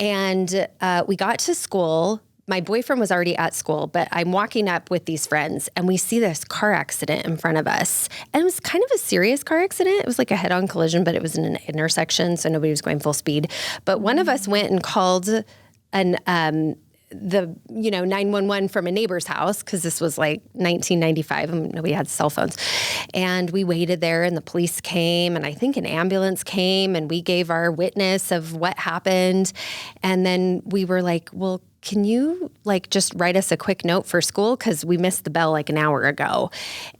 and we got to school. My boyfriend was already at school, but I'm walking up with these friends, and we see this car accident in front of us. And it was kind of a serious car accident. It was like a head-on collision, but it was in an intersection, so nobody was going full speed. But one of us went and called the 911 from a neighbor's house, because this was like 1995 and nobody had cell phones. And we waited there, and the police came, and I think an ambulance came, and we gave our witness of what happened. And then we were like, "Well, can you like just write us a quick note for school? Because we missed the bell like an hour ago."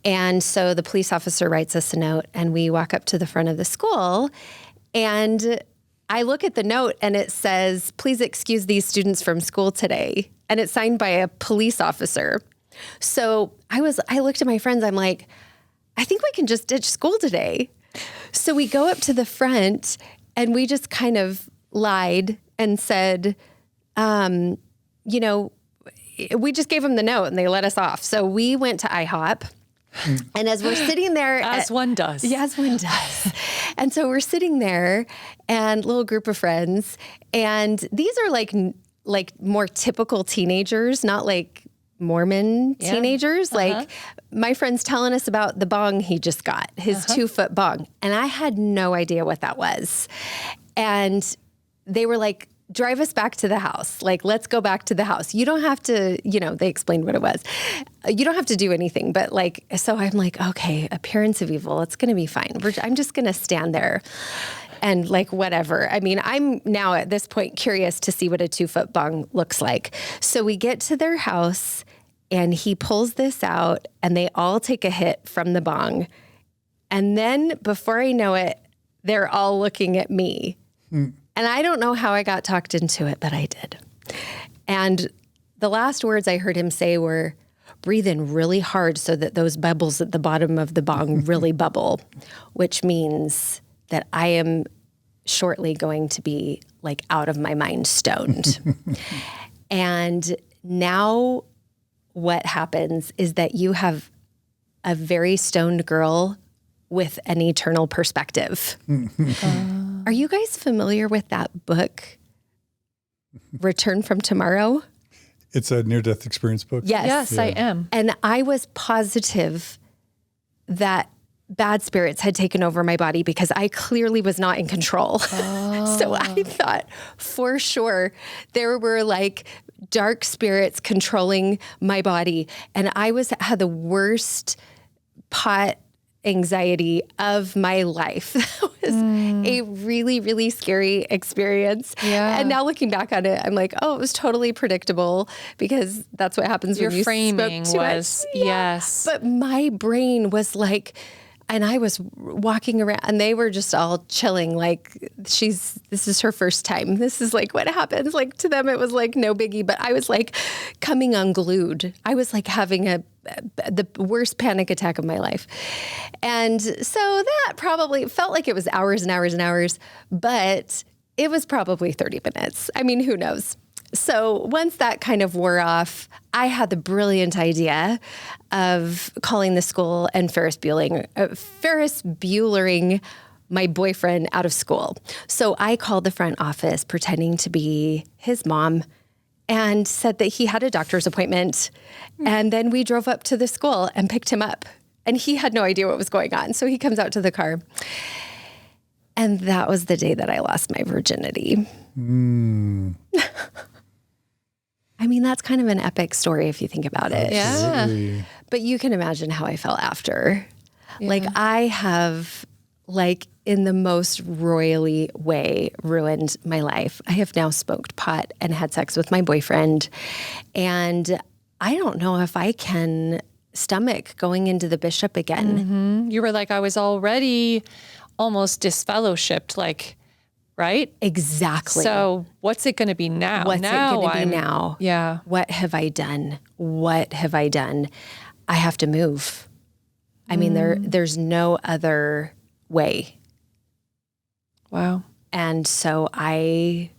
And so the police officer writes us a note, and we walk up to the front of the school, and I look at the note, and it says, "Please excuse these students from school today." And it's signed by a police officer. So I looked at my friends. I'm like, I think we can just ditch school today. So we go up to the front and we just kind of lied and said, we just gave them the note and they let us off. So we went to IHOP. And as we're sitting there, as one does. Yeah, as one does. And so we're sitting there and little group of friends. And these are like more typical teenagers, not like Mormon teenagers. Like my friend's telling us about the bong he just got, his 2-foot bong. And I had no idea what that was. And they were like, drive us back to the house. Like, let's go back to the house. You don't have to, they explained what it was. You don't have to do anything. But so I'm like, okay, appearance of evil. It's going to be fine. I'm just going to stand there and whatever. I mean, I'm now at this point curious to see what a 2-foot bong looks like. So we get to their house and he pulls this out and they all take a hit from the bong. And then before I know it, they're all looking at me. And I don't know how I got talked into it, but I did. And the last words I heard him say were, breathe in really hard so that those bubbles at the bottom of the bong really bubble, which means that I am shortly going to be out of my mind stoned. And now what happens is that you have a very stoned girl with an eternal perspective. Are you guys familiar with that book, Return from Tomorrow? It's a near-death experience book? Yes, I am. And I was positive that bad spirits had taken over my body because I clearly was not in control. So I thought for sure there were dark spirits controlling my body. And I had the worst pot anxiety of my life. That was a really, really scary experience. Yeah. And now looking back on it, I'm like, oh, it was totally predictable because that's what happens when you framing spoke to was, it. yes. But my brain was and I was walking around and they were just all chilling. This is her first time. This is what happens. To them, it was no biggie, but I was coming unglued. I was having the worst panic attack of my life. And so that probably felt like it was hours and hours and hours, but it was probably 30 minutes. I mean, who knows? So once that kind of wore off, I had the brilliant idea of calling the school and Ferris Buellering my boyfriend out of school. So I called the front office pretending to be his mom and said that he had a doctor's appointment. And then we drove up to the school and picked him up. And he had no idea what was going on. So he comes out to the car. And that was the day that I lost my virginity. I mean, that's kind of an epic story if you think about it. Absolutely. Yeah. But you can imagine how I felt after. Yeah. I have, in the most royally way, ruined my life. I have now smoked pot and had sex with my boyfriend. And I don't know if I can stomach going into the bishop again. Mm-hmm. You were I was already almost disfellowshipped, right? Exactly. So what's it going to be now? What's it going to be now? Yeah. What have I done? What have I done? I have to move. I mean, there's no other way. Wow. And so I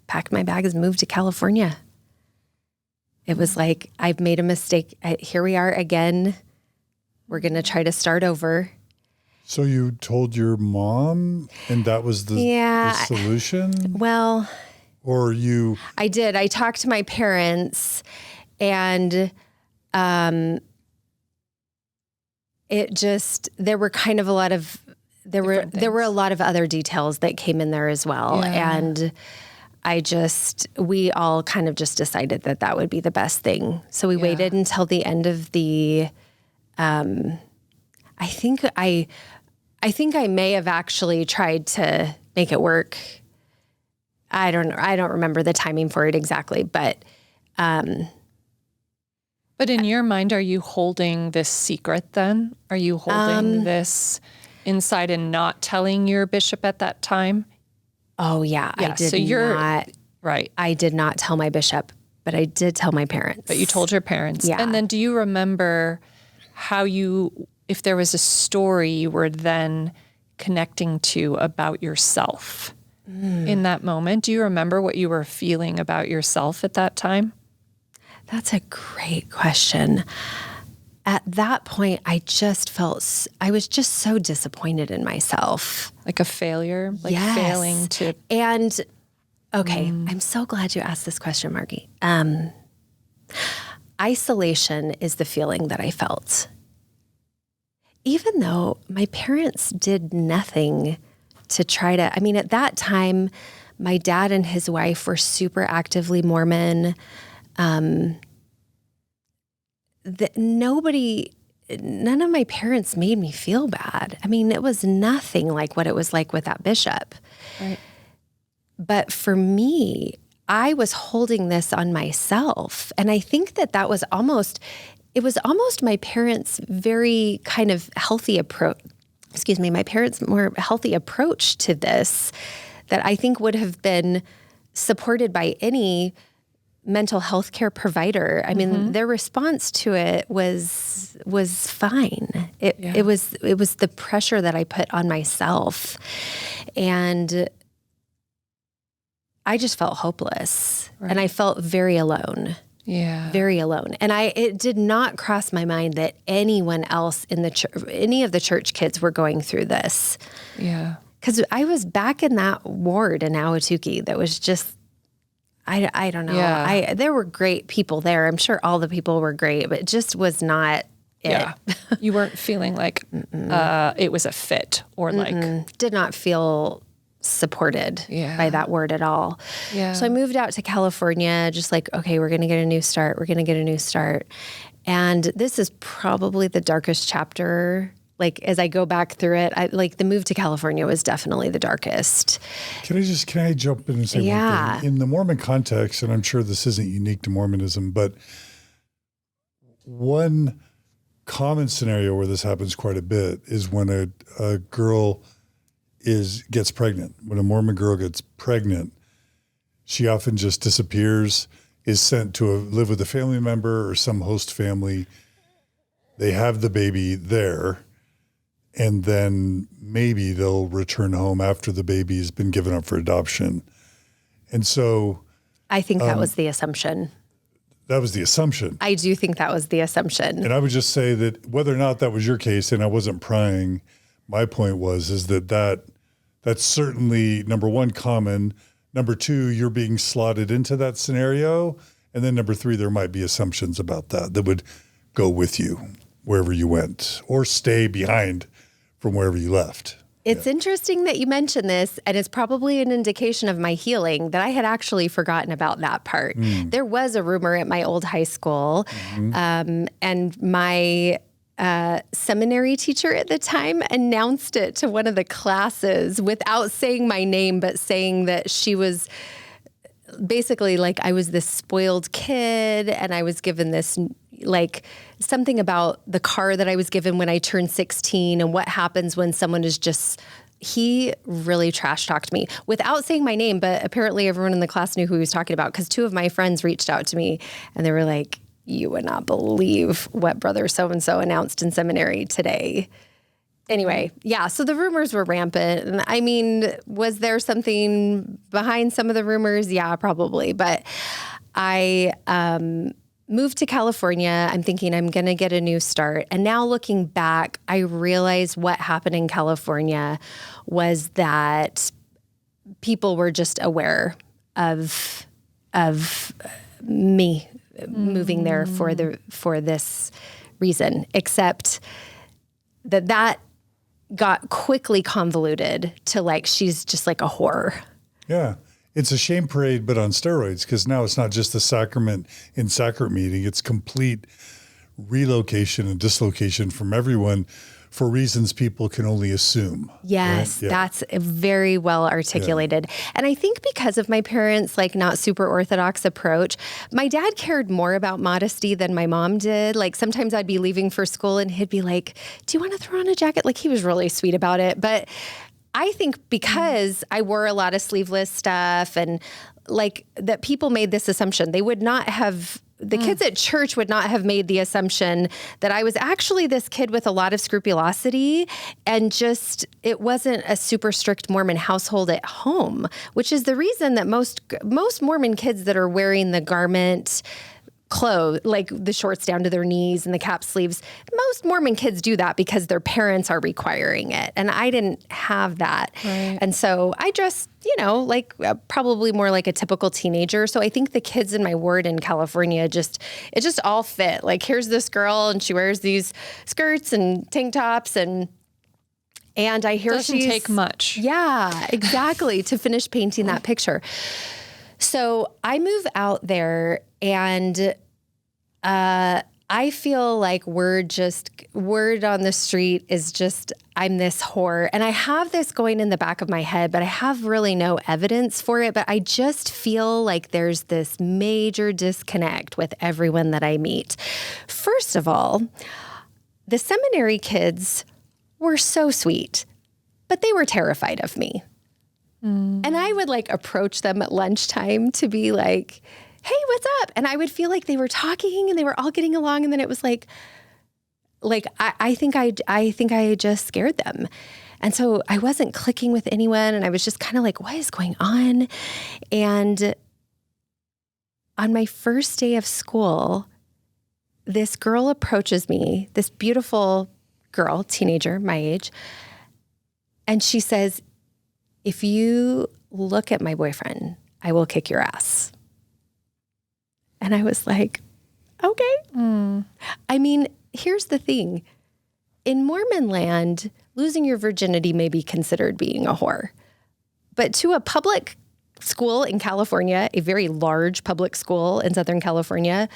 packed my bags and moved to California. It was I've made a mistake. Here we are again. We're going to try to start over. So you told your mom and that was the solution? Well, or you... I did. I talked to my parents and there were kind of a lot of, there were a lot of other details that came in there as well. Yeah. And we all kind of just decided that would be the best thing. So we waited until the end of the, I think I may have actually tried to make it work. I don't remember the timing for it exactly, but in your mind, are you holding this secret then? Are you holding this inside and not telling your bishop at that time? Oh yeah, I did so you're not. Right. I did not tell my bishop. but I did tell my parents. But you told your parents. Yeah. And then do you remember if there was a story you were then connecting to about yourself in that moment? Do you remember what you were feeling about yourself at that time? That's a great question. At that point, I was just so disappointed in myself. Like a failure? Like Yes. failing to... And, okay, I'm so glad you asked this question, Margie. Isolation is the feeling that I felt. Even though my parents did nothing to try to, at that time, my dad and his wife were super actively Mormon. None of my parents made me feel bad. It was nothing like what it was like with that bishop. Right. But for me, I was holding this on myself. And I think that was almost my parents' very kind of healthy approach. My parents' more healthy approach to this that I think would have been supported by any mental health care provider. Their response to it was fine. It was the pressure that I put on myself. And I just felt hopeless. Right. And I felt very alone. Yeah. Very alone. And it did not cross my mind that anyone else in the church, any of the church kids were going through this. Yeah. Because I was back in that ward in Ahwatukee that was just, I don't know. Yeah. There were great people there. I'm sure all the people were great, but it just was not it. Yeah. You weren't feeling like it was a fit or like... Did not feel supported by that word at all. Yeah. So I moved out to California, just like, okay, we're going to get a new start. We're going to get a new start. And this is probably the darkest chapter. Like, as I go back through it, the move to California was definitely the darkest. Can I jump in and say one thing? In the Mormon context, and I'm sure this isn't unique to Mormonism, but one common scenario where this happens quite a bit is when a girl gets pregnant. When a Mormon girl gets pregnant, she often just disappears, is sent to live with a family member or some host family. They have the baby there, and then maybe they'll return home after the baby has been given up for adoption. And so... I think that was the assumption. That was the assumption. I do think that was the assumption. And I would just say that whether or not that was your case, and I wasn't prying, my point is that's certainly, number one, common. Number two, you're being slotted into that scenario. And then number three, there might be assumptions about that would go with you wherever you went or stay behind from wherever you left. It's interesting that you mentioned this, and it's probably an indication of my healing that I had actually forgotten about that part. There was a rumor at my old high school, and my seminary teacher at the time announced it to one of the classes without saying my name, but saying that she was basically like I was this spoiled kid, and I was given this something about the car that I was given when I turned 16 and what happens when someone is just... He really trash talked me without saying my name, but apparently everyone in the class knew who he was talking about because two of my friends reached out to me and they were like, "You would not believe what brother so-and-so announced in seminary today." Anyway, so the rumors were rampant. And was there something behind some of the rumors? Yeah, probably. But I moved to California. I'm thinking I'm going to get a new start. And now looking back, I realize what happened in California was that people were just aware of me moving there for this reason, except that got quickly convoluted to she's just like a whore. Yeah. It's a shame parade, but on steroids, because now it's not just the sacrament in sacrament meeting. It's complete relocation and dislocation from everyone for reasons people can only assume. Yes, right? That's very well articulated. Yeah. And I think because of my parents' not super orthodox approach, my dad cared more about modesty than my mom did. Sometimes I'd be leaving for school and he'd be like, "Do you want to throw on a jacket?" He was really sweet about it. But I think because I wore a lot of sleeveless stuff and like that people made this assumption. They would not have, the kids at church would not have made the assumption that I was actually this kid with a lot of scrupulosity, and just, it wasn't a super strict Mormon household at home, which is the reason that most Mormon kids that are wearing the garment clothes, like the shorts down to their knees and the cap sleeves, most Mormon kids do that because their parents are requiring it. And I didn't have that. Right. And so I dressed, like probably more like a typical teenager. So I think the kids in my ward in California it just all fit. Like, here's this girl and she wears these skirts and tank tops and I hear doesn't take much. Yeah, exactly. to finish painting that picture. So I move out there and I feel like word on the street is just, I'm this whore. And I have this going in the back of my head, but I have really no evidence for it. But I just feel like there's this major disconnect with everyone that I meet. First of all, the seminary kids were so sweet, but they were terrified of me. And I would like approach them at lunchtime to be like, hey, what's up? And I would feel like they were talking and they were all getting along. And then it was like I think I just scared them. And so I wasn't clicking with anyone. And I was just kind of like, what is going on? And on my first day of school, this girl approaches me, this beautiful girl, teenager, my age. And she says, if you look at my boyfriend, I will kick your ass. And I was like, okay. I mean, here's the thing. In Mormon land, losing your virginity may be considered being a whore. But to a public school in California, a very large public school in Southern California,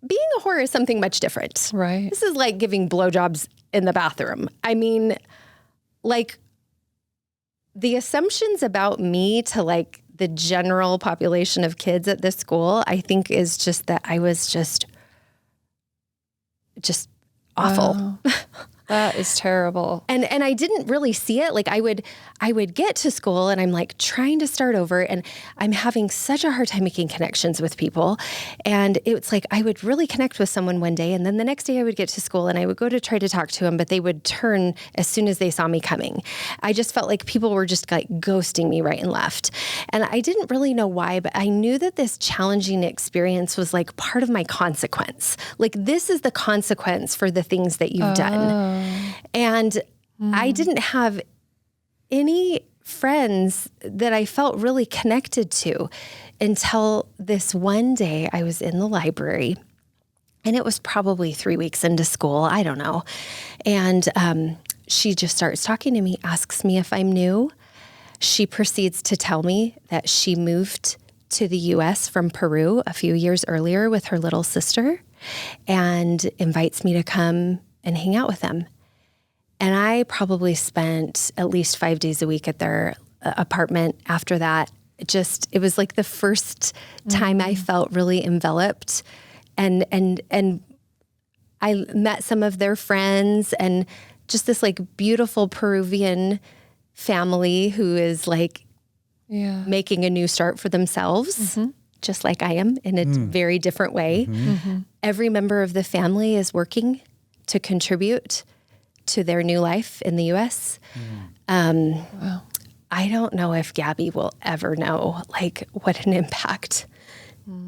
being a whore is something much different. Right. This is like giving blowjobs in the bathroom. I mean, like, the assumptions about me to like the general population of kids at this school, I think is just that I was just awful. Wow. That is terrible. And I didn't really see it. Like I would get to school and I'm like trying to start over and I'm having such a hard time making connections with people. And it's like I would really connect with someone one day and then the next day I would get to school and I would go to try to talk to them, but they would turn as soon as they saw me coming. I just felt like people were just like ghosting me right and left. And I didn't really know why, but I knew that this challenging experience was like part of my consequence. Like this is the consequence for the things that you've done. And I didn't have any friends that I felt really connected to until this one day I was in the library and it was probably 3 weeks into school. I don't know. And she just starts talking to me, asks me if I'm new. She proceeds to tell me that she moved to the US from Peru a few years earlier with her little sister and invites me to come and hang out with them. And I probably spent at least 5 days a week at their apartment after that. It was like the first time I felt really enveloped and I met some of their friends and just this like beautiful Peruvian family who is like making a new start for themselves, just like I am in a very different way. Every member of the family is working to contribute to their new life in the U.S. Wow. I don't know if Gabby will ever know like what an impact.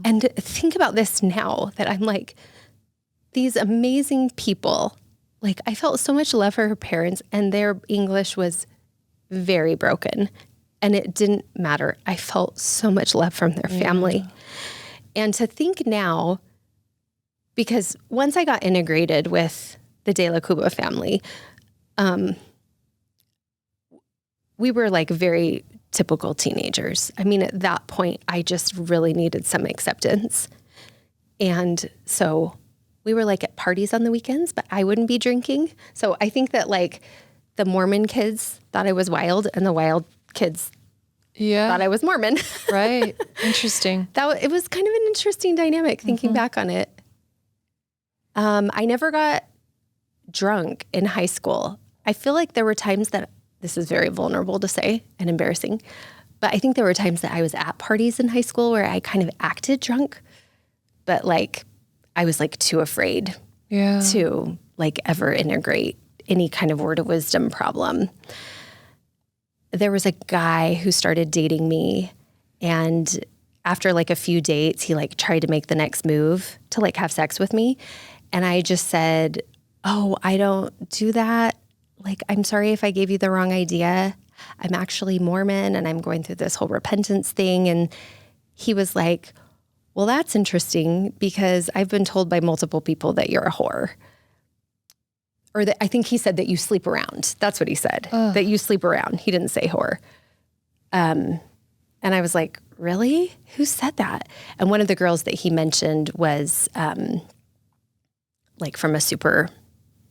And think about this now that I'm like, these amazing people, like I felt so much love for her parents and their English was very broken and it didn't matter. I felt so much love from their family. And to think now, because once I got integrated with the De La Cuba family, we were like very typical teenagers. I mean, at that point, I just really needed some acceptance. And so we were like at parties on the weekends, but I wouldn't be drinking. So I think that like the Mormon kids thought I was wild and the wild kids thought I was Mormon. Right. Interesting. It was kind of an interesting dynamic thinking back on it. I never got drunk in high school. I feel like there were times that, this is very vulnerable to say and embarrassing, But I think there were times that I was at parties in high school where I kind of acted drunk, but like I was like too afraid to like ever integrate any kind of word of wisdom problem. There was a guy who started dating me, and after like a few dates, he like tried to make the next move to like have sex with me. And I just said, "Oh, I don't do that. Like, I'm sorry if I gave you the wrong idea. I'm actually Mormon and I'm going through this whole repentance thing." And he was like, "Well, that's interesting because I've been told by multiple people that you're a whore." Or that I think he said that you sleep around. That's what he said, that you sleep around. He didn't say whore. And I was like, really? Who said that? And one of the girls that he mentioned was like from a super,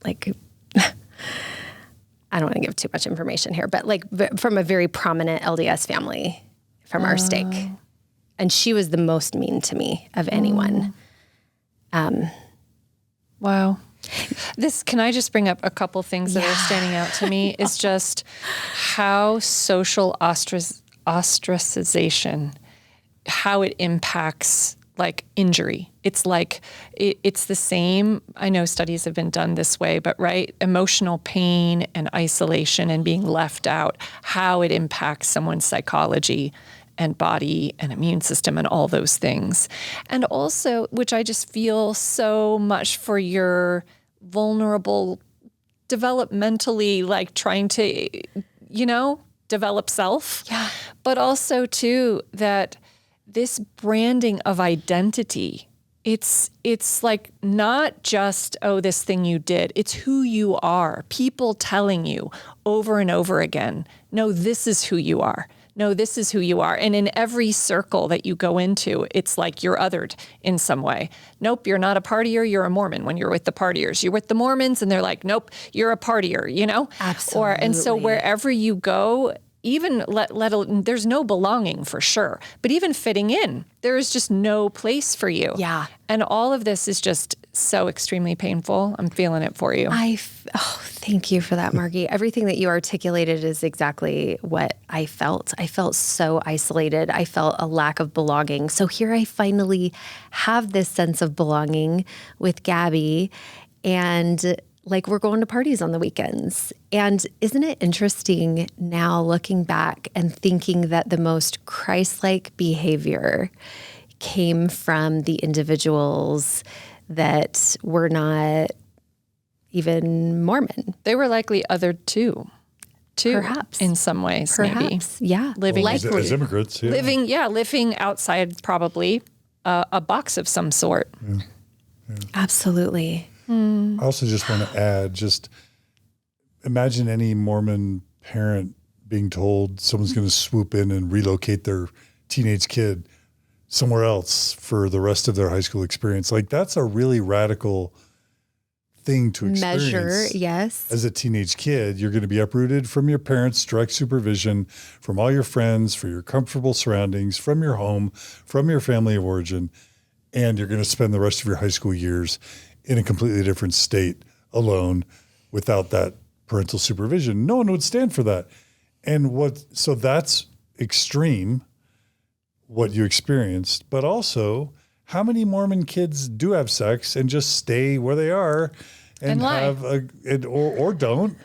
like, I don't want to give too much information here, but like from a very prominent LDS family from our stake. And she was the most mean to me of anyone. Wow. Can I just bring up a couple things that are standing out to me is just how social ostracization, how it impacts like injury. It's like, it's the same. I know studies have been done this way, but right, emotional pain and isolation and being left out, how it impacts someone's psychology and body and immune system and all those things. And also, which I just feel so much for your vulnerable, developmentally, like trying to, develop self. Yeah. But also too, that this branding of identity, it's like not just, oh, this thing you did, it's who you are. People telling you over and over again, no, this is who you are. No, this is who you are. And in every circle that you go into, it's like you're othered in some way. Nope, you're not a partier, you're a Mormon when you're with the partiers. You're with the Mormons and they're like, nope, you're a partier, Absolutely. And so wherever you go, even there's no belonging for sure, but even fitting in, there is just no place for you. Yeah. And all of this is just so extremely painful. I'm feeling it for you. Thank you for that, Margie. Everything that you articulated is exactly what I felt. I felt so isolated. I felt a lack of belonging. So here I finally have this sense of belonging with Gabby, and like we're going to parties on the weekends. And isn't it interesting now looking back and thinking that the most Christ-like behavior came from the individuals that were not even Mormon? They were likely othered too. Perhaps. In some ways, Perhaps, maybe. yeah. Living as immigrants, living outside probably a box of some sort. Yeah. Absolutely. I also just want to add, just imagine any Mormon parent being told someone's going to swoop in and relocate their teenage kid somewhere else for the rest of their high school experience. Like, that's a really radical thing to experience. Measure, yes. As a teenage kid, you're going to be uprooted from your parents' direct supervision, from all your friends, for your comfortable surroundings, from your home, from your family of origin, and you're going to spend the rest of your high school years in a completely different state, alone, without that parental supervision. No one would stand for that. So that's extreme, what you experienced, but also how many Mormon kids do have sex and just stay where they are and have or don't.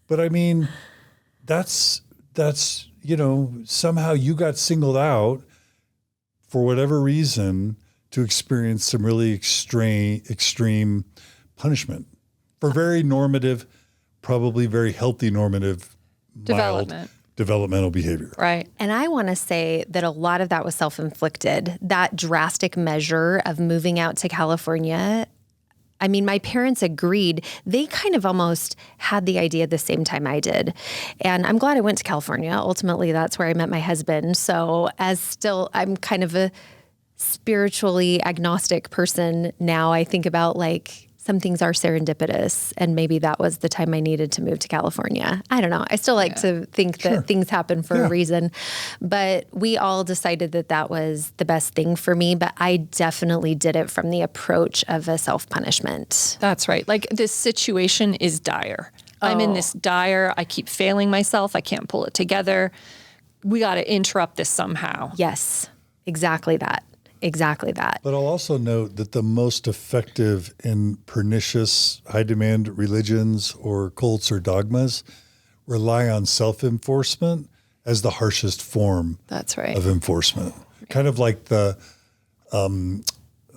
But I mean, that's somehow you got singled out for whatever reason to experience some really extreme punishment for very normative, probably very healthy normative, mild developmental behavior. Right. And I want to say that a lot of that was self-inflicted. That drastic measure of moving out to California, I mean, my parents agreed. They kind of almost had the idea at the same time I did. And I'm glad I went to California. Ultimately, that's where I met my husband. So I'm kind of a spiritually agnostic person now. I think about like some things are serendipitous, and maybe that was the time I needed to move to California. I don't know. I still like to think that things happen for a reason, but we all decided that that was the best thing for me. But I definitely did it from the approach of a self-punishment. That's right. Like, this situation is dire. I'm in this dire, I keep failing myself. I can't pull it together. we got to interrupt this somehow. Yes, exactly that. Exactly that. But I'll also note that the most effective and pernicious high-demand religions or cults or dogmas rely on self-enforcement as the harshest form That's right. of enforcement. Kind of like the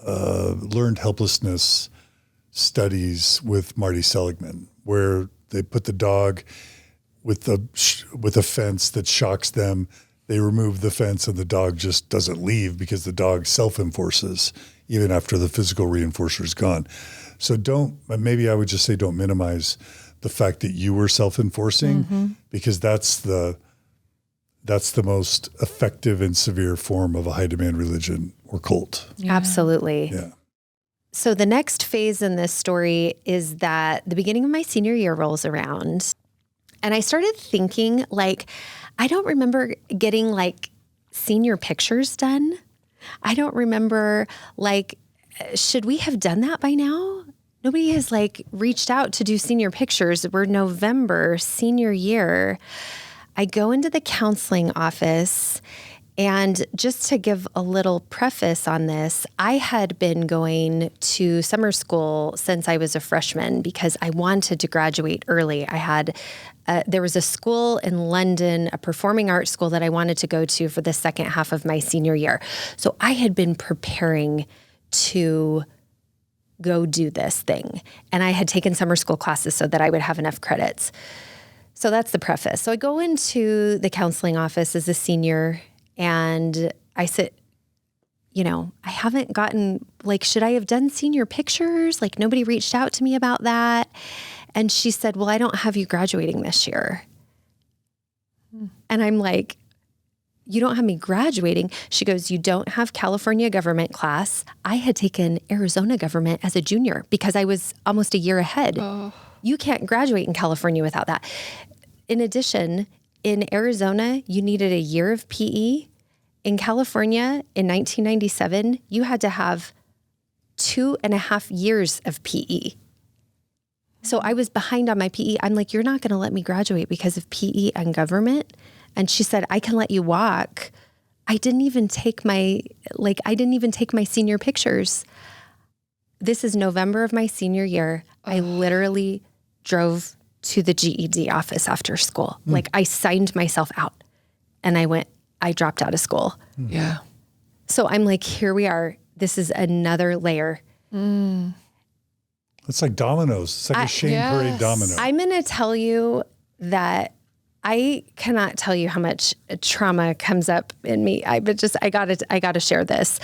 learned helplessness studies with Marty Seligman, where they put the dog with a fence that shocks them. They remove the fence and the dog just doesn't leave because the dog self-enforces even after the physical reinforcer is gone. So maybe I would just say don't minimize the fact that you were self-enforcing, because that's the most effective and severe form of a high-demand religion or cult. Yeah. Absolutely. Yeah. So the next phase in this story is that the beginning of my senior year rolls around, and I started thinking, like, I don't remember getting like senior pictures done. I don't remember, like, should we have done that by now? Nobody has like reached out to do senior pictures. We're November, senior year. I go into the counseling office, and just to give a little preface on this, I had been going to summer school since I was a freshman because I wanted to graduate early. There was a school in London, a performing arts school that I wanted to go to for the second half of my senior year. So I had been preparing to go do this thing. And I had taken summer school classes so that I would have enough credits. So that's the preface. So I go into the counseling office as a senior, and I sit, I haven't gotten, like, should I have done senior pictures? Like, nobody reached out to me about that. And she said, well, I don't have you graduating this year. And I'm like, you don't have me graduating? She goes, you don't have California government class. I had taken Arizona government as a junior because I was almost a year ahead. Oh. You can't graduate in California without that. In addition, in Arizona, you needed a year of PE. In California, in 1997, you had to have 2.5 years of PE. So I was behind on my PE. I'm like, you're not going to let me graduate because of PE and government? And she said, I can let you walk. I didn't even take my senior pictures. This is November of my senior year. I literally drove to the GED office after school. Like, I signed myself out and I dropped out of school. Yeah. So I'm like, here we are. This is another layer. It's like dominoes. It's like a shame parade domino. I'm going to tell you that I cannot tell you how much trauma comes up in me. I got to share this.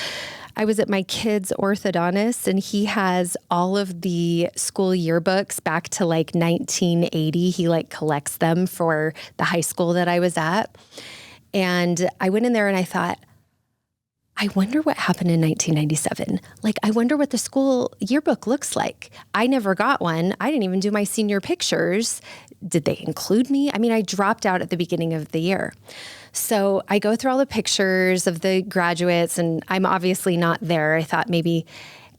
I was at my kid's orthodontist, and he has all of the school yearbooks back to like 1980. He like collects them for the high school that I was at. And I went in there and I thought, I wonder what happened in 1997. Like, I wonder what the school yearbook looks like. I never got one. I didn't even do my senior pictures. Did they include me? I mean, I dropped out at the beginning of the year. So I go through all the pictures of the graduates, and I'm obviously not there. I thought maybe.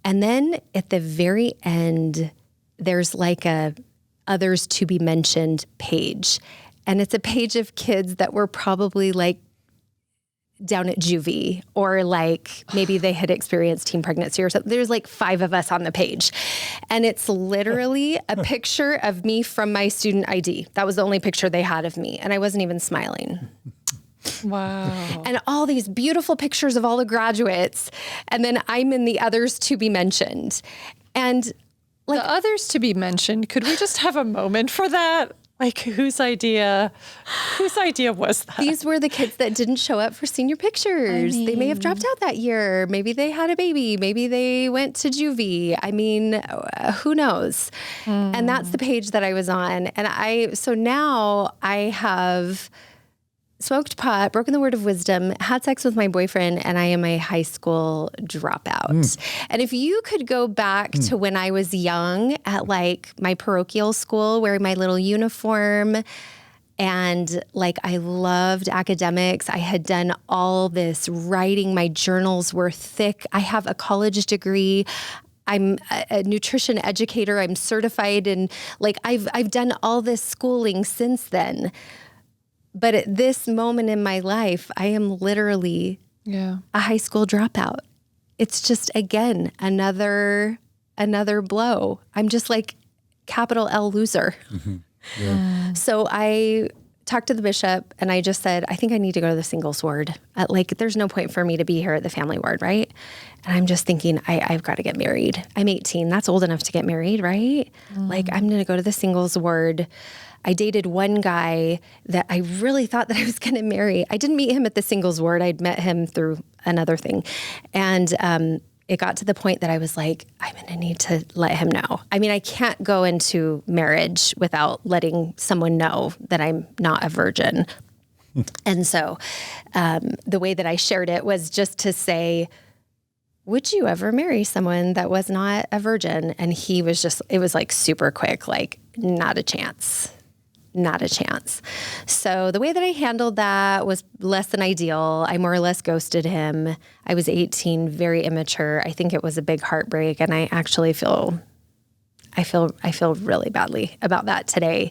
And then at the very end, there's like a others to be mentioned page. And it's a page of kids that were probably like down at juvie, or like maybe they had experienced teen pregnancy or something. There's like 5 of us on the page. And it's literally a picture of me from my student ID. That was the only picture they had of me. And I wasn't even smiling. Wow. And all these beautiful pictures of all the graduates. And then I'm in the others to be mentioned. And like, the others to be mentioned, could we just have a moment for that? Like, whose idea was that? These were the kids that didn't show up for senior pictures. They may have dropped out that year. Maybe they had a baby. Maybe they went to juvie. I mean, who knows? And that's the page that I was on. And so now I have smoked pot, broken the word of wisdom, had sex with my boyfriend, and I am a high school dropout. And if you could go back to when I was young at like my parochial school, wearing my little uniform, and like I loved academics. I had done all this writing. My journals were thick. I have a college degree. I'm a nutrition educator. I'm certified, and like I've done all this schooling since then. But at this moment in my life, I am literally a high school dropout. It's just, again, another blow. I'm just like capital L loser. Mm-hmm. Yeah. So I talked to the bishop and I just said, I think I need to go to the singles ward. There's no point for me to be here at the family ward, right? And I'm just thinking, I've got to get married. I'm 18. That's old enough to get married, right? Like, I'm going to go to the singles ward. I dated one guy that I really thought that I was going to marry. I didn't meet him at the singles ward. I'd met him through another thing. And it got to the point that I was like, I'm going to need to let him know. I mean, I can't go into marriage without letting someone know that I'm not a virgin. And so the way that I shared it was just to say, would you ever marry someone that was not a virgin? And he was just, it was like super quick, like not a chance. Not a chance. So the way that I handled that was less than ideal. I more or less ghosted him. I was 18, very immature. I think it was a big heartbreak, and I actually feel really badly about that today.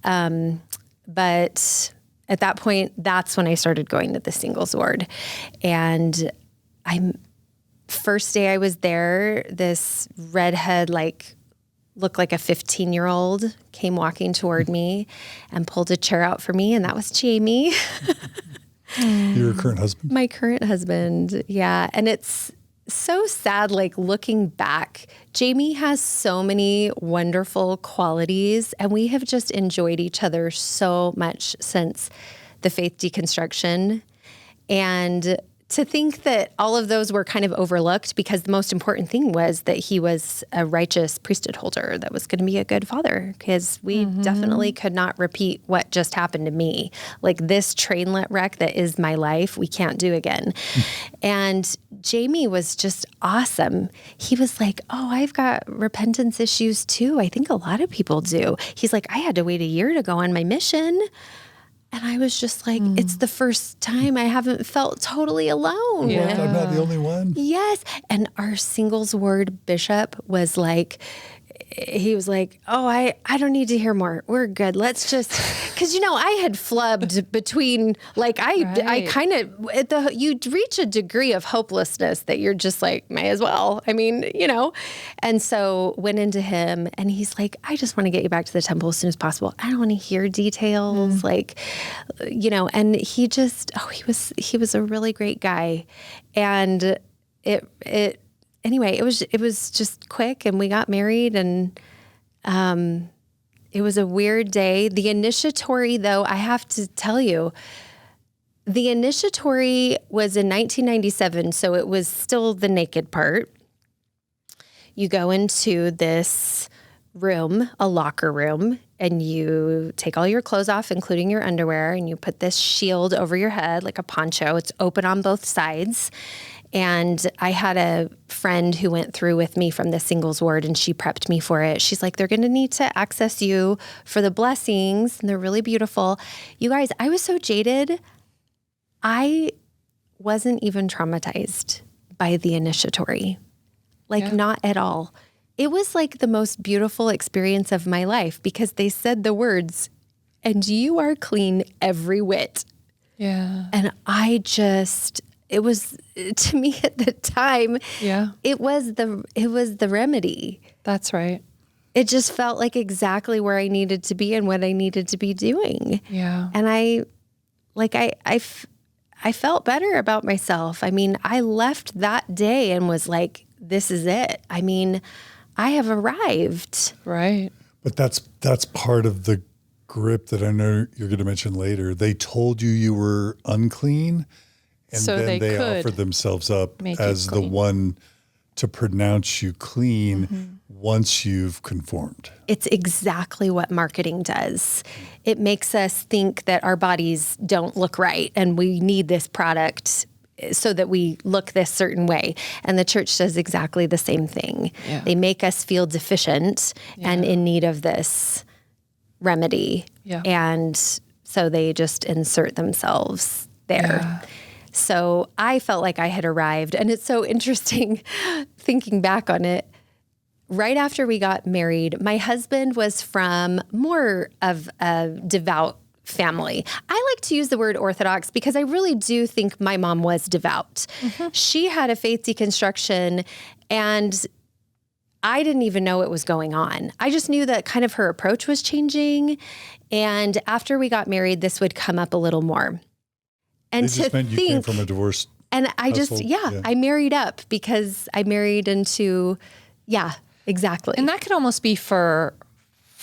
But at that point, that's when I started going to the singles ward. And first day I was there, this redhead, looked like a 15-year-old came walking toward me and pulled a chair out for me. And that was Jamie. Your current husband? My current husband. Yeah. And it's so sad, looking back. Jamie has so many wonderful qualities, and we have just enjoyed each other so much since the faith deconstruction. And to think that all of those were kind of overlooked because the most important thing was that he was a righteous priesthood holder that was going to be a good father, because we definitely could not repeat what just happened to me. Like this trainlet wreck that is my life, we can't do again. And Jamie was just awesome. He was like, oh, I've got repentance issues too. I think a lot of people do. He's like, I had to wait a year to go on my mission. And I was just like, it's the first time I haven't felt totally alone. Yeah. I'm not the only one. Yes. And our singles ward bishop was like, he was like, oh, I don't need to hear more. We're good. Let's just, because, I had flubbed between, I kind of, you'd reach a degree of hopelessness that you're just like, may as well. I mean, and so went into him and he's like, I just want to get you back to the temple as soon as possible. I don't want to hear details, and he just, he was a really great guy. And anyway, it was just quick, and we got married, and it was a weird day. The initiatory, though, I have to tell you, the initiatory was in 1997, so it was still the naked part. You go into this room, a locker room, and you take all your clothes off, including your underwear, and you put this shield over your head like a poncho. It's open on both sides. And I had a friend who went through with me from the singles ward, and she prepped me for it. She's like, they're going to need to access you for the blessings, and they're really beautiful. You guys, I was so jaded. I wasn't even traumatized by the initiatory. Not at all. It was like the most beautiful experience of my life because they said the words, and you are clean every whit. Yeah. And it was, to me at the time, it was the remedy. That's right. It just felt like exactly where I needed to be and what I needed to be doing. Yeah. And I felt better about myself. I mean, I left that day and was like, this is it. I mean, I have arrived. Right. But that's part of the grip that I know you're going to mention later. They told you were unclean. And so then they offered themselves up as the one to pronounce you clean once you've conformed. It's exactly what marketing does. It makes us think that our bodies don't look right and we need this product so that we look this certain way. And the church does exactly the same thing. Yeah. They make us feel deficient and in need of this remedy. Yeah. And so they just insert themselves there. Yeah. So I felt like I had arrived. And it's so interesting thinking back on it. Right after we got married, my husband was from more of a devout family. I like to use the word Orthodox because I really do think my mom was devout. She had a faith deconstruction, and I didn't even know it was going on. I just knew that kind of her approach was changing. And after we got married, this would come up a little more. And They just meant you came from a divorced and I household. just, I married up because I married into, exactly. And that could almost be for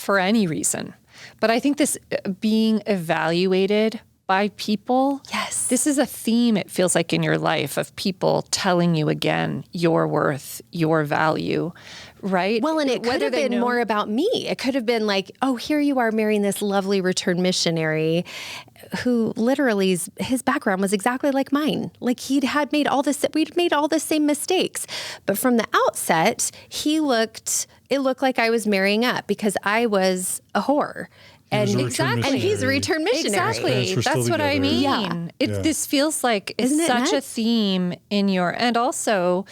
any reason. But I think this being evaluated by people, Yes. this is a theme, it feels like, in your life of people telling you again your worth, your value, right? Well, and it could have been more about me. It could have been like, oh, here you are marrying this lovely returned missionary who literally his background was exactly like mine. Like we'd made all the same mistakes. But from the outset, it looked like I was marrying up because I was a whore. And he's a return missionary. Exactly. That's what I mean. Yeah. This feels like it's such a theme in and also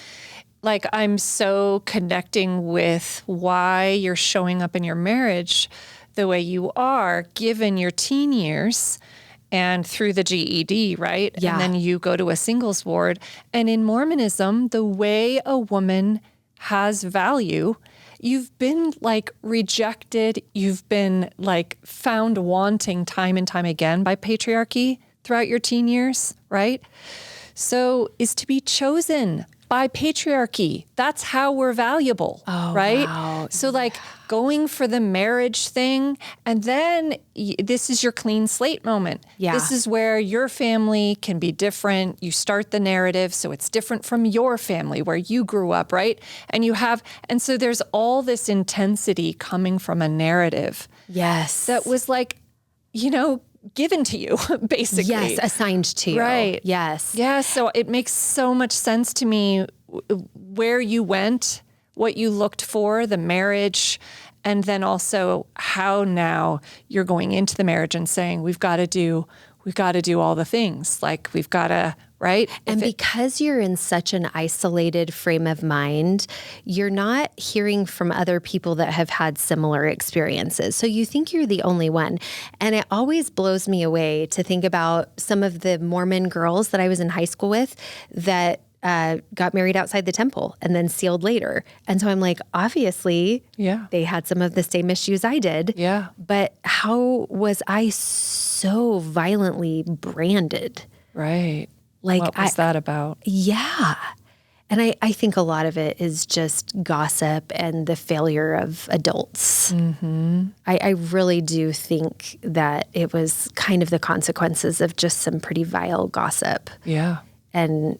like I'm so connecting with why you're showing up in your marriage the way you are, given your teen years and through the GED, right? Yeah. And then you go to a singles ward. And in Mormonism, the way a woman has value, you've been like rejected, you've been like found wanting time and time again by patriarchy throughout your teen years, right? So is to be chosen by patriarchy. That's how we're valuable, right? Wow. So like going for the marriage thing, and then this is your clean slate moment. Yeah. This is where your family can be different. You start the narrative, so it's different from your family where you grew up, right? And so there's all this intensity coming from a narrative. Yes. That was like, given to you, basically. Yes, assigned to you. Right. Yes. Yeah, so it makes so much sense to me where you went, what you looked for, the marriage, and then also how now you're going into the marriage and saying, we've got to do all the things. Like we've got to, right? And because you're in such an isolated frame of mind, you're not hearing from other people that have had similar experiences. So you think you're the only one. And it always blows me away to think about some of the Mormon girls that I was in high school with that got married outside the temple and then sealed later. And so I'm like, obviously, they had some of the same issues I did. Yeah. But how was I so violently branded? Right. Like, what was that about? Yeah. And I think a lot of it is just gossip and the failure of adults. Mm-hmm. I really do think that it was kind of the consequences of just some pretty vile gossip. Yeah. And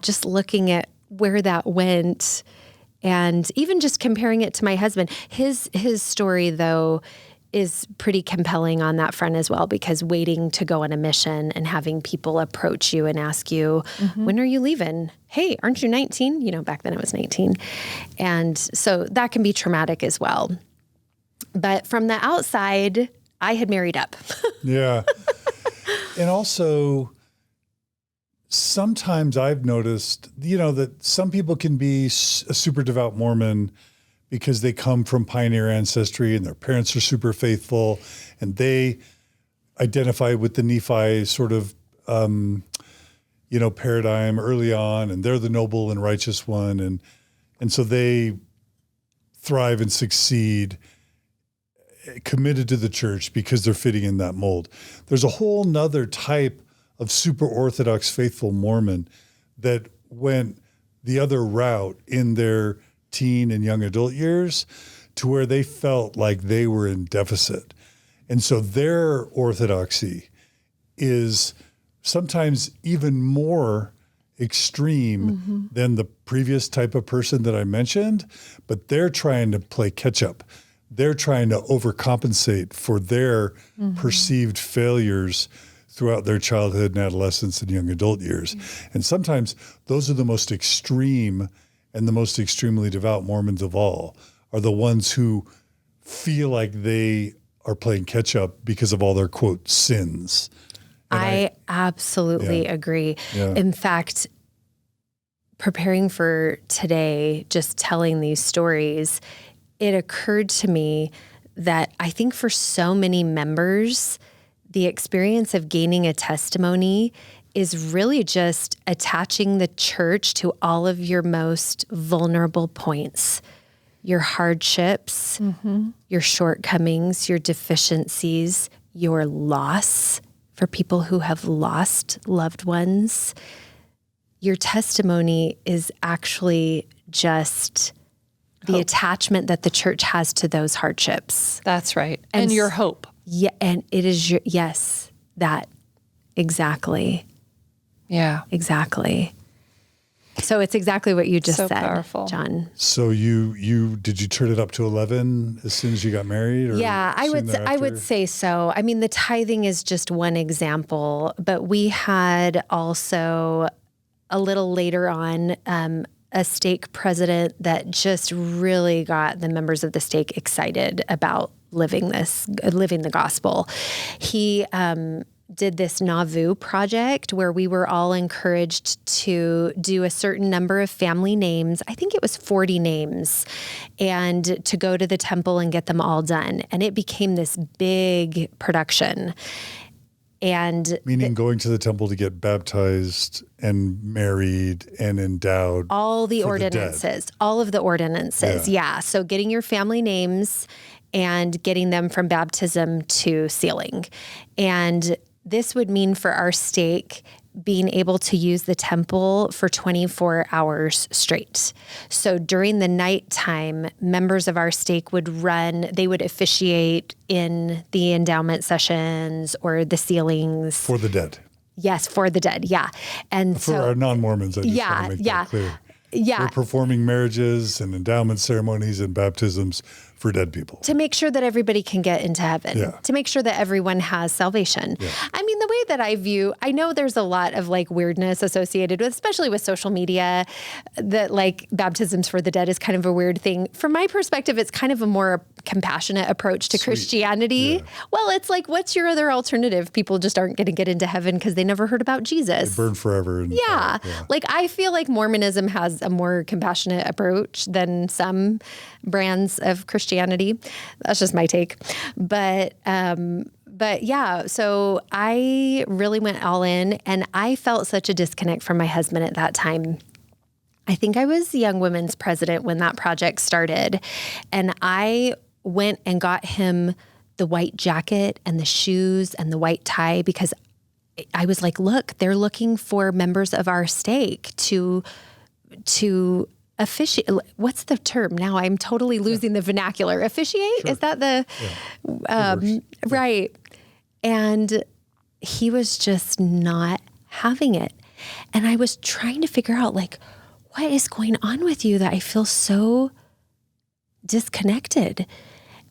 just looking at where that went and even just comparing it to my husband, his story though is pretty compelling on that front as well, because waiting to go on a mission and having people approach you and ask you, when are you leaving? Hey, aren't you 19? Back then I was 19. And so that can be traumatic as well. But from the outside, I had married up. Yeah. And also, sometimes I've noticed, that some people can be a super devout Mormon because they come from pioneer ancestry and their parents are super faithful and they identify with the Nephi sort of, paradigm early on, and they're the noble and righteous one. And so they thrive and succeed, committed to the church because they're fitting in that mold. There's a whole nother type of super Orthodox faithful Mormon that went the other route in their teen and young adult years to where they felt like they were in deficit. And so their orthodoxy is sometimes even more extreme than the previous type of person that I mentioned, but they're trying to play catch up. They're trying to overcompensate for their perceived failures throughout their childhood and adolescence and young adult years. And sometimes those are the most extreme and the most extremely devout Mormons of all are the ones who feel like they are playing catch up because of all their, quote, sins. And I absolutely agree. Yeah. In fact, preparing for today, just telling these stories, it occurred to me that I think for so many members, the experience of gaining a testimony is really just attaching the church to all of your most vulnerable points, your hardships, your shortcomings, your deficiencies, your loss for people who have lost loved ones. Your testimony is actually just the attachment that the church has to those hardships. That's right. And your hope. Yeah. And it is yes, that exactly. Yeah. Exactly. So it's exactly what you just said, powerful. John. So did you turn it up to 11 as soon as you got married? Or yeah, I would say so. I mean, the tithing is just one example, but we had also a little later on a stake president that just really got the members of the stake excited about living the gospel. He did this Nauvoo Project where we were all encouraged to do a certain number of family names. I think it was 40 names, and to go to the temple and get them all done. And it became this big production. And meaning going to the temple to get baptized and married and endowed. All the ordinances, all of the ordinances. Yeah. So getting your family names and getting them from baptism to sealing. And this would mean for our stake being able to use the temple for 24 hours straight. So during the nighttime, members of our stake would officiate in the endowment sessions or the sealings. For the dead. Yes, for the dead, yeah. And for our non-Mormons, I just want to make that clear. Yeah. We're performing marriages and endowment ceremonies and baptisms for dead people. To make sure that everybody can get into heaven. Yeah. To make sure that everyone has salvation. Yeah. I mean, the way that I know there's a lot of like weirdness associated with, especially with social media, that like baptisms for the dead is kind of a weird thing. From my perspective, it's kind of a more compassionate approach to Christianity. Yeah. Well, it's like, what's your other alternative? People just aren't going to get into heaven because they never heard about Jesus. They burn forever. Yeah. Like, I feel like Mormonism has a more compassionate approach than some brands of Christianity. That's just my take. But yeah, so I really went all in, and I felt such a disconnect from my husband at that time. I think I was Young Women's president when that project started, and I went and got him the white jacket and the shoes and the white tie because I was like, look, they're looking for members of our stake to officiate. What's the term now? I'm totally losing the vernacular. Officiate? Sure. Is that the right? And he was just not having it. And I was trying to figure out, like, what is going on with you that I feel so disconnected?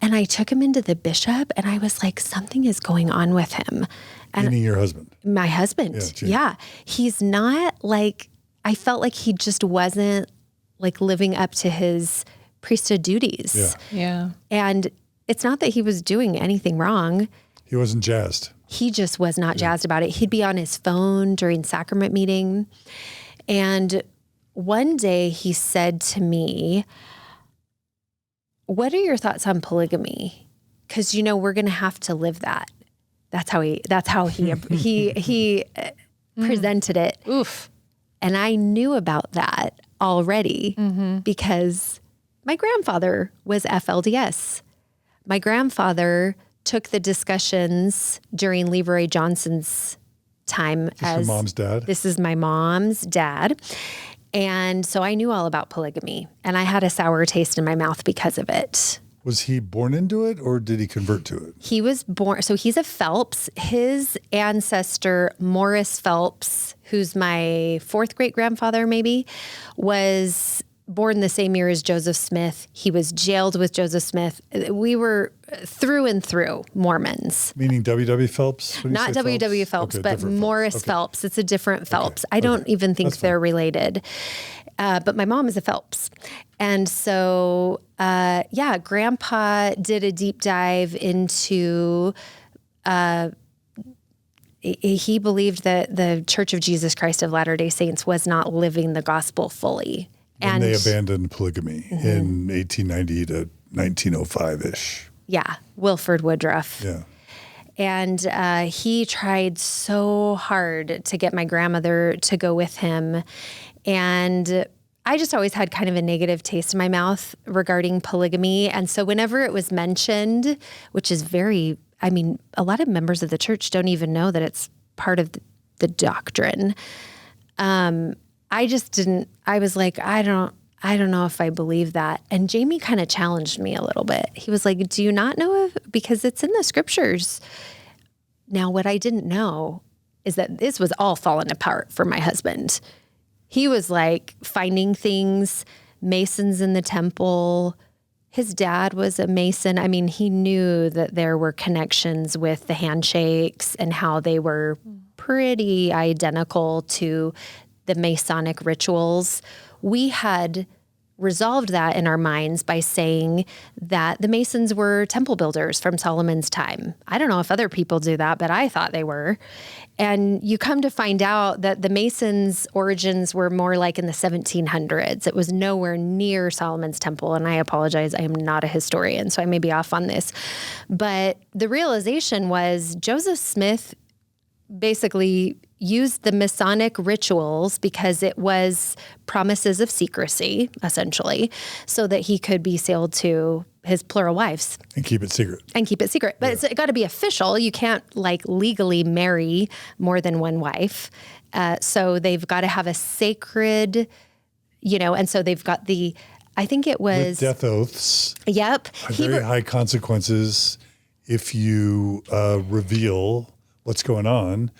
And I took him into the bishop, and I was like, something is going on with him. And meaning your husband? My husband. Yeah. He's not like, I felt like he just wasn't like living up to his priesthood duties. Yeah. And it's not that he was doing anything wrong. He wasn't jazzed. He just was not jazzed about it. He'd be on his phone during sacrament meeting. And one day he said to me, what are your thoughts on polygamy? Because, we're going to have to live that. That's how he presented it. Oof. And I knew about that already because my grandfather was FLDS. My grandfather took the discussions during Leroy Johnson's time Your mom's dad? This is my mom's dad. And so I knew all about polygamy, and I had a sour taste in my mouth because of it. Was he born into it, or did he convert to it? He was born, so he's a Phelps. His ancestor, Morris Phelps, who's my fourth great grandfather maybe, was born the same year as Joseph Smith. He was jailed with Joseph Smith. We were through and through Mormons. Meaning W.W. Phelps? Not W.W. Phelps, but Morris Phelps. It's a different Phelps. I don't even think they're related. But my mom is a Phelps. And so, Grandpa did a deep dive into, he believed that the Church of Jesus Christ of Latter-day Saints was not living the gospel fully. And they abandoned polygamy in 1890 to 1905-ish. Yeah, Wilford Woodruff. Yeah. And he tried so hard to get my grandmother to go with him. And I just always had kind of a negative taste in my mouth regarding polygamy. And so whenever it was mentioned, which is a lot of members of the church don't even know that it's part of the doctrine. I was like, I don't know if I believe that. And Jamie kind of challenged me a little bit. He was like, do you not know because it's in the scriptures. Now, what I didn't know is that this was all falling apart for my husband. He was like finding things, masons in the temple. His dad was a mason. I mean, he knew that there were connections with the handshakes and how they were pretty identical to the Masonic rituals. We had resolved that in our minds by saying that the Masons were temple builders from Solomon's time. I don't know if other people do that, but I thought they were. And you come to find out that the Masons' origins were more like in the 1700s. It was nowhere near Solomon's temple. And I apologize, I am not a historian, so I may be off on this. But the realization was Joseph Smith basically used the Masonic rituals because it was promises of secrecy, essentially, so that he could be sealed to his plural wives. And keep it secret. But it's got to be official. You can't legally marry more than one wife. So they've got to have a sacred, and so they've got I think it was... With death oaths. Yep. Very high consequences if you reveal what's going on,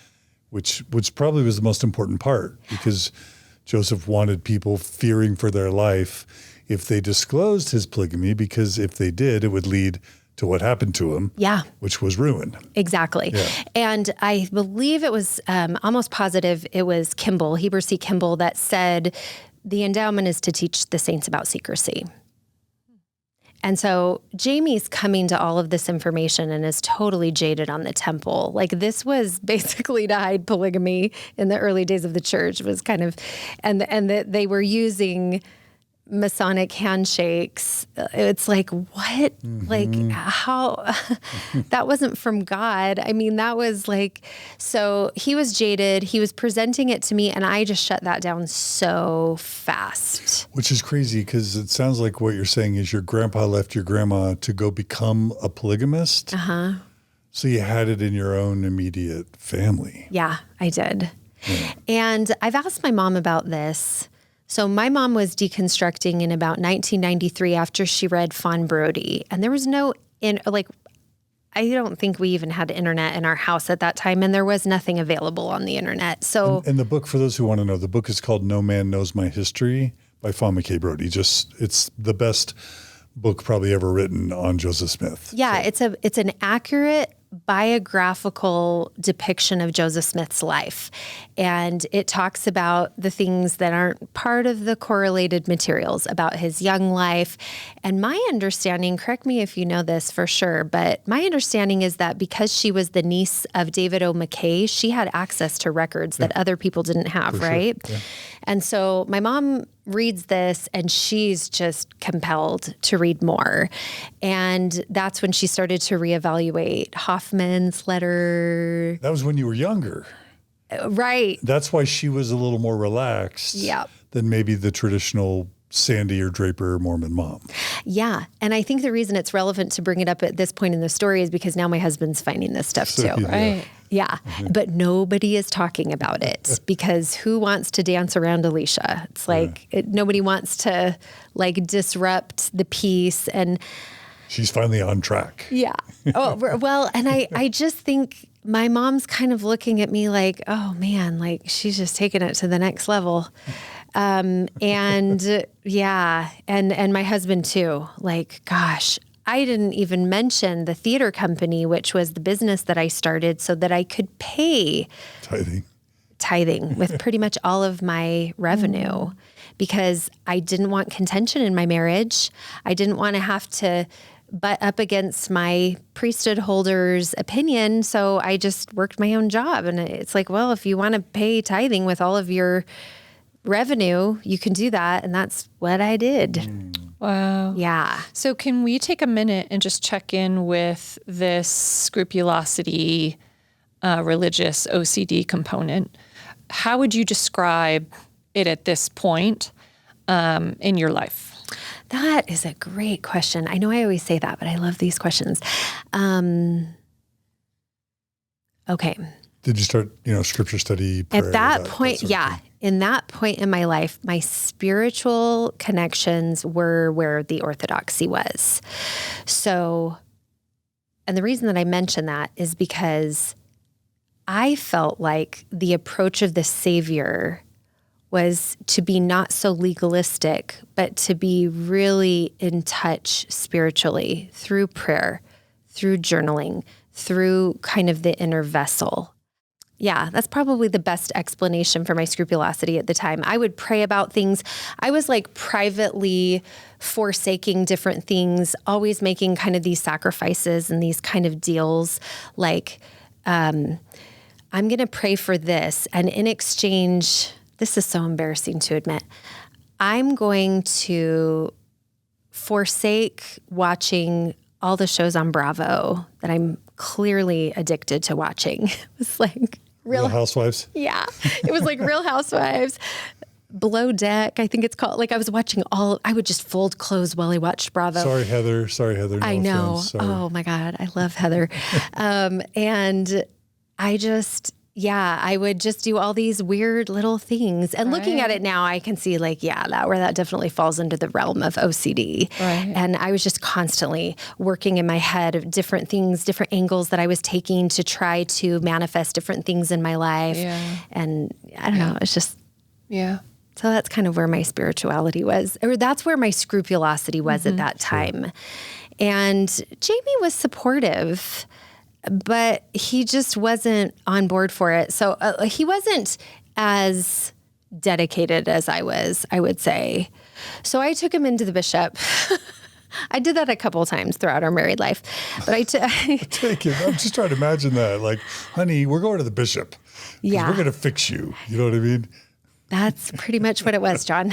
which probably was the most important part because Joseph wanted people fearing for their life if they disclosed his polygamy, because if they did, it would lead to what happened to him, which was ruin. Exactly. Yeah. And I believe it was almost positive it was Kimball, Heber C. Kimball, that said the endowment is to teach the saints about secrecy. And so Jamie's coming to all of this information and is totally jaded on the temple. Like this was basically to hide polygamy in the early days of the church. It was kind of, and that they were using Masonic handshakes. It's like, what? Mm-hmm. Like how? That wasn't from God. I mean, that was like, so he was jaded. He was presenting it to me and I just shut that down so fast. Which is crazy because it sounds like what you're saying is your grandpa left your grandma to go become a polygamist. Uh-huh. So you had it in your own immediate family. Yeah, I did. Yeah. And I've asked my mom about this. So my mom was deconstructing in about 1993 after she read Fawn Brody. And there was I don't think we even had internet in our house at that time, and there was nothing available on the internet. So, and the book, for those who want to know, the book is called No Man Knows My History by Fawn McKay Brody. It's the best book probably ever written on Joseph Smith. Yeah, so. It's an accurate biographical depiction of Joseph Smith's life. And it talks about the things that aren't part of the correlated materials about his young life. And my understanding, correct me if you know this for sure, but my understanding is that because she was the niece of David O. McKay, she had access to records that other people didn't have, right? Sure. Yeah. And so my mom reads this and she's just compelled to read more. And that's when she started to reevaluate Hoffman's letter. That was when you were younger. Right. That's why she was a little more relaxed than maybe the traditional Sandy or Draper Mormon mom. Yeah. And I think the reason it's relevant to bring it up at this point in the story is because now my husband's finding this stuff too. Right. Yeah. Mm-hmm. But nobody is talking about it because who wants to dance around Elisha? It's like nobody wants to disrupt the peace. And she's finally on track. Yeah. Oh, well, and I just think my mom's kind of looking at me like, oh man, she's just taking it to the next level. And my husband too, gosh, I didn't even mention the theater company, which was the business that I started so that I could pay tithing with pretty much all of my revenue because I didn't want contention in my marriage. I didn't want to have to butt up against my priesthood holder's opinion. So I just worked my own job. And it's like, well, if you want to pay tithing with all of your revenue, you can do that. And that's what I did. Wow. Yeah. So can we take a minute and just check in with this scrupulosity, religious OCD component? How would you describe it at this point in your life? That is a great question. I know I always say that, but I love these questions. Okay. Did you start, scripture study, prayer? At that point, yeah. In that point in my life, my spiritual connections were where the orthodoxy was. So, and the reason that I mention that is because I felt like the approach of the Savior was to be not so legalistic, but to be really in touch spiritually through prayer, through journaling, through kind of the inner vessel. Yeah, that's probably the best explanation for my scrupulosity at the time. I would pray about things. I was like privately forsaking different things, always making kind of these sacrifices and these kind of deals like, I'm going to pray for this. And in exchange, this is so embarrassing to admit, I'm going to forsake watching all the shows on Bravo that I'm clearly addicted to watching. It's like Real Housewives. Yeah. It was like Real Housewives, Below Deck, I think it's called. Like I was watching I would just fold clothes while I watched Bravo. Sorry, Heather. No I know. offense. Sorry. Oh my God. I love Heather. And I would just do all these weird little things. And looking at it now, I can see like, that definitely falls into the realm of OCD. Right. And I was just constantly working in my head of different things, different angles that I was taking to try to manifest different things in my life. Yeah. And I don't know, it's just, Yeah. so that's kind of where my spirituality was, or that's where my scrupulosity was at that time. And Jamie was supportive, but he just wasn't on board for it. So he wasn't as dedicated as I was, I would say. So I took him into the bishop. I did that a couple of times throughout our married life. But Take it. I'm just trying to imagine that. Like, honey, we're going to the bishop. Yeah. We're going to fix you. You know what I mean? That's pretty much what it was, John.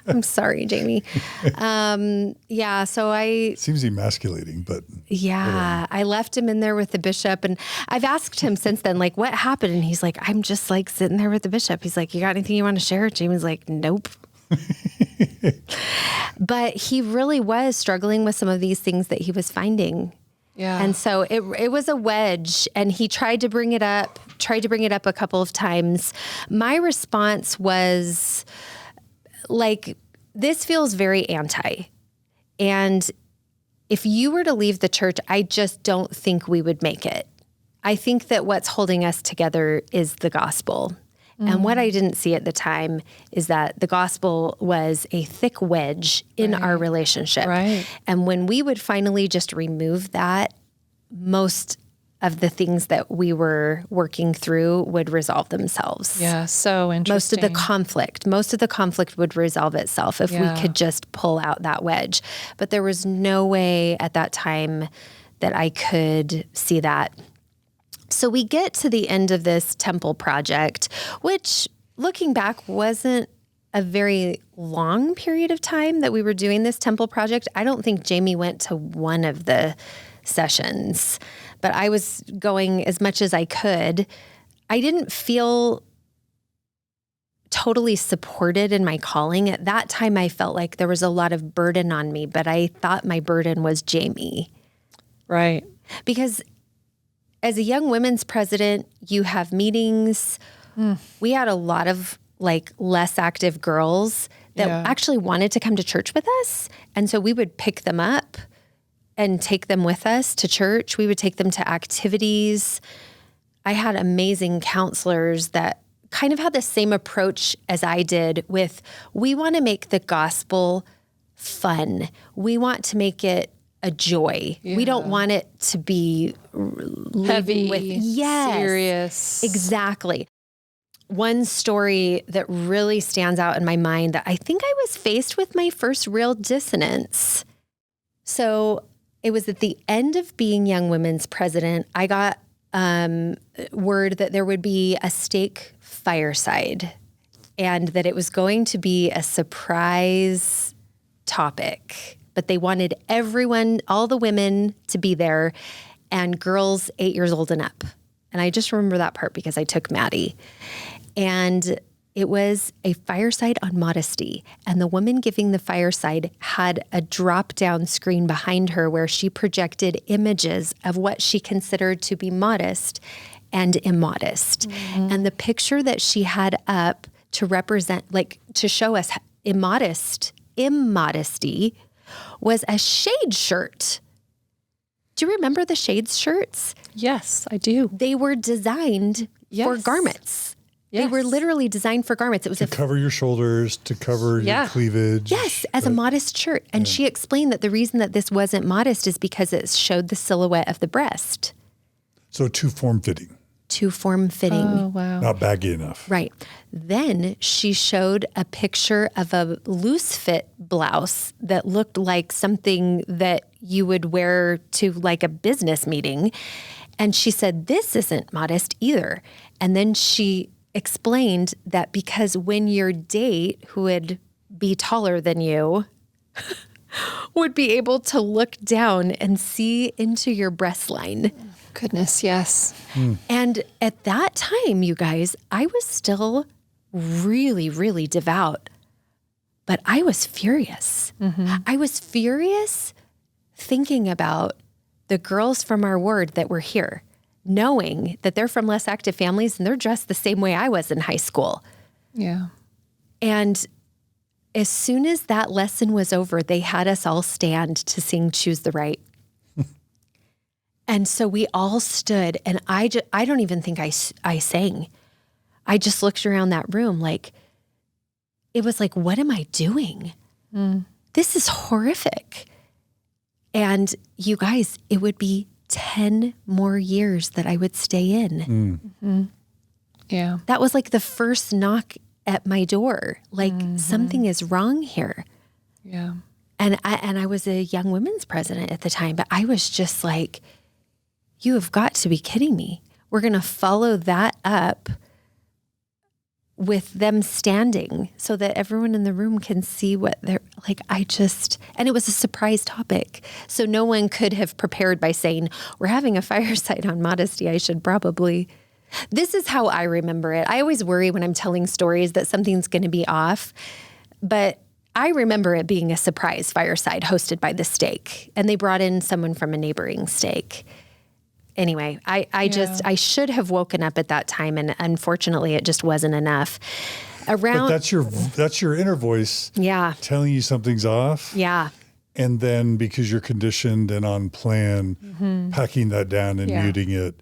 I'm sorry, Jamie. So Seems emasculating, but. Yeah, I left him in there with the bishop, and I've asked him since then, like, what happened? And he's like, I'm just like sitting there with the bishop. He's like, you got anything you want to share? Jamie's like, nope. But he really was struggling with some of these things that he was finding. Yeah. And so it was a wedge, and he tried to bring it up a couple of times. My response was like, this feels very anti. And if you were to leave the church, I just don't think we would make it. I think that what's holding us together is the gospel. And what I didn't see at the time is that the gospel was a thick wedge in our relationship. Right. And when we would finally just remove that, most of the things that we were working through would resolve themselves. Yeah, so interesting. Most of the conflict would resolve itself if we could just pull out that wedge. But there was no way at that time that I could see that. So we get to the end of this temple project, which looking back wasn't a very long period of time that we were doing this temple project. I don't think Jamie went to one of the sessions, but I was going as much as I could. I didn't feel totally supported in my calling. At that time, I felt like there was a lot of burden on me, but I thought my burden was Jamie. Right. Because as a young women's president, you have meetings. We had a lot of like less active girls that actually wanted to come to church with us. And so we would pick them up and take them with us to church. We would take them to activities. I had amazing counselors that kind of had the same approach as I did with, we want to make the gospel fun. We want to make it a joy. We don't want it to be heavy, with serious. Exactly. One story that really stands out in my mind that I think I was faced with my first real dissonance. So it was at the end of being Young Women's President, I got word that there would be a steak fireside and that it was going to be a surprise topic, but they wanted everyone, all the women to be there and girls 8 years old and up. And I just remember that part because I took Maddie. And it was a fireside on modesty. And the woman giving the fireside had a drop-down screen behind her where she projected images of what she considered to be modest and immodest. Mm-hmm. And the picture that she had up to represent, like to show us immodesty was a shade shirt. Do you remember the shades shirts? Yes, I do. They were designed for garments. Yes. They were literally designed for garments. It was to cover your shoulders, to cover your cleavage. Yes, as a modest shirt. And she explained that the reason that this wasn't modest is because it showed the silhouette of the breast. So too form-fitting. Too form-fitting. Oh, wow. Not baggy enough. Right. Then she showed a picture of a loose-fit blouse that looked like something that you would wear to like a business meeting. And she said, this isn't modest either. And then she explained that because when your date, who would be taller than you, would be able to look down and see into your breast line. Goodness, yes. And at that time, you guys, I was still really, really devout, but I was furious. Mm-hmm. I was furious thinking about the girls from our ward that were here, knowing that they're from less active families and they're dressed the same way I was in high school. Yeah. And as soon as that lesson was over, they had us all stand to sing Choose the Right. And so we all stood, and I don't even think I sang. I just looked around that room like, it was like, what am I doing? This is horrific. And you guys, it would be 10 more years that I would stay in. Mm-hmm. Yeah. That was like the first knock at my door. Like something is wrong here. Yeah. And I was a young women's president at the time, but I was just like, you have got to be kidding me. We're going to follow that up with them standing so that everyone in the room can see what they're like. And it was a surprise topic. So no one could have prepared by saying, we're having a fireside on modesty. I should probably, this is how I remember it. I always worry when I'm telling stories that something's going to be off, but I remember it being a surprise fireside hosted by the stake, and they brought in someone from a neighboring stake. Anyway, I should have woken up at that time, and unfortunately it just wasn't enough. But that's your inner voice telling you something's off. Yeah. And then because you're conditioned and on plan, packing that down and muting it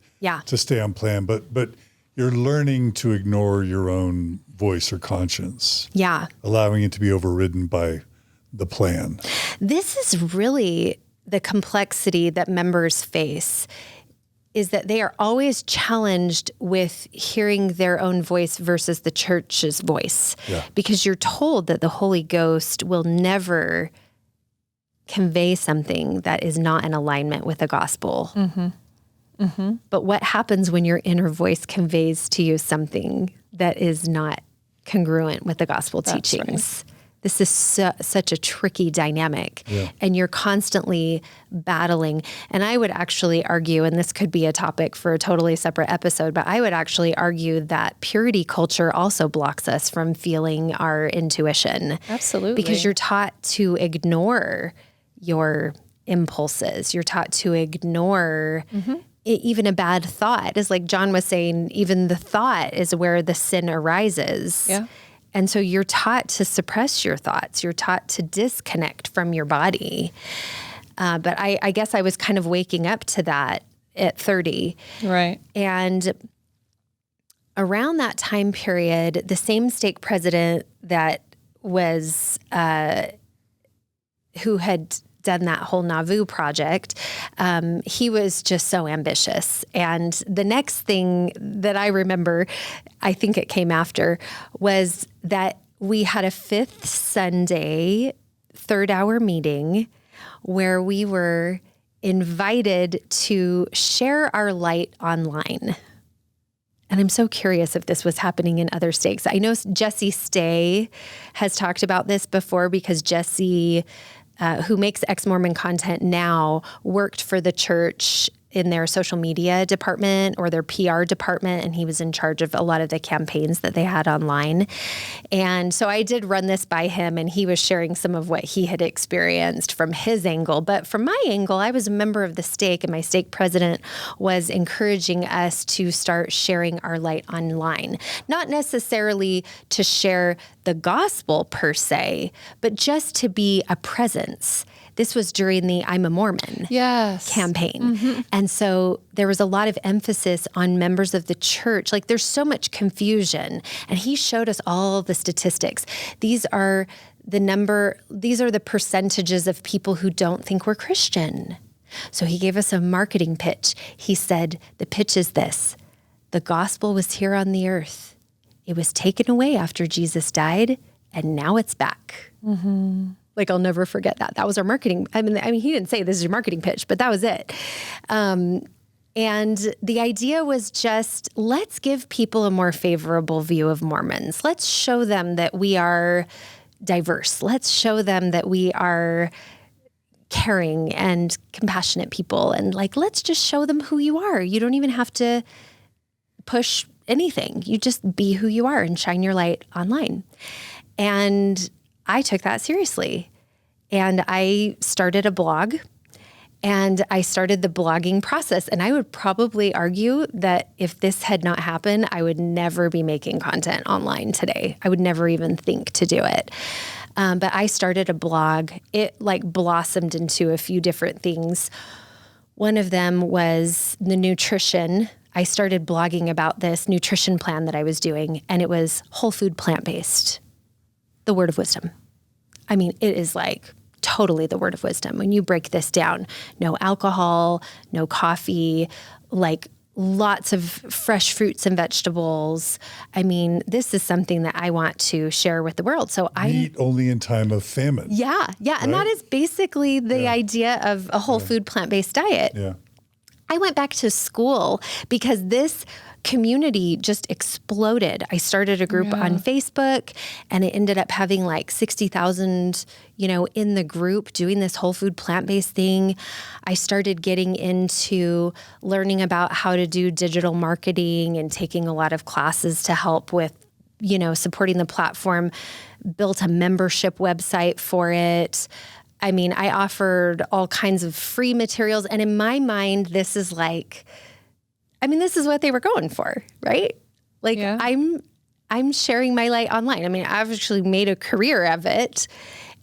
to stay on plan. But you're learning to ignore your own voice or conscience. Yeah. Allowing it to be overridden by the plan. This is really the complexity that members face, is that they are always challenged with hearing their own voice versus the church's voice. Yeah. Because you're told that the Holy Ghost will never convey something that is not in alignment with the gospel. Mm-hmm. Mm-hmm. But what happens when your inner voice conveys to you something that is not congruent with the gospel teachings? Right. This is such a tricky dynamic, and you're constantly battling. And I would actually argue, and this could be a topic for a totally separate episode, but I would actually argue that purity culture also blocks us from feeling our intuition. Absolutely. Because you're taught to ignore your impulses. You're taught to ignore even a bad thought. It's like John was saying, even the thought is where the sin arises. Yeah. And so you're taught to suppress your thoughts. You're taught to disconnect from your body. But I guess I was kind of waking up to that at 30. Right. And around that time period, the same stake president that was, who had done that whole Nauvoo project, he was just so ambitious. And the next thing that I remember, I think it came after, was that we had a fifth Sunday, third-hour meeting where we were invited to share our light online. And I'm so curious if this was happening in other states. I know Jesse Stay has talked about this before because Jesse, who makes ex-Mormon content now, worked for the church in their social media department or their PR department, and he was in charge of a lot of the campaigns that they had online. And so I did run this by him, and he was sharing some of what he had experienced from his angle. But from my angle, I was a member of the stake, and my stake president was encouraging us to start sharing our light online. Not necessarily to share the gospel per se, but just to be a presence. This was during the I'm a Mormon campaign. And so there was a lot of emphasis on members of the church. Like there's so much confusion. And he showed us all the statistics. These are the percentages of people who don't think we're Christian. So he gave us a marketing pitch. He said, the pitch is this: the gospel was here on the earth. It was taken away after Jesus died, and now it's back. Like, I'll never forget that. That was our marketing. I mean, he didn't say this is your marketing pitch, but that was it. And the idea was just, let's give people a more favorable view of Mormons. Let's show them that we are diverse. Let's show them that we are caring and compassionate people. And like, let's just show them who you are. You don't even have to push anything. You just be who you are and shine your light online. And I took that seriously, and I started a blog, and I started the blogging process. And I would probably argue that if this had not happened, I would never be making content online today. I would never even think to do it. But I started a blog. It like blossomed into a few different things. One of them was the nutrition. I started blogging about this nutrition plan that I was doing, and it was whole food, plant-based. The word of wisdom. I mean, it is like totally the word of wisdom. When you break this down, no alcohol, no coffee, like lots of fresh fruits and vegetables. I mean, this is something that I want to share with the world. So I eat only in time of famine. Yeah. Right? And that is basically the idea of a whole food, plant-based diet. Yeah. I went back to school because this community just exploded. I started a group on Facebook, and it ended up having like 60,000, in the group doing this whole food plant-based thing. I started getting into learning about how to do digital marketing and taking a lot of classes to help with, supporting the platform, built a membership website for it. I mean, I offered all kinds of free materials. And in my mind, this is this is what they were going for, right? Like I'm sharing my light online. I mean, I've actually made a career of it.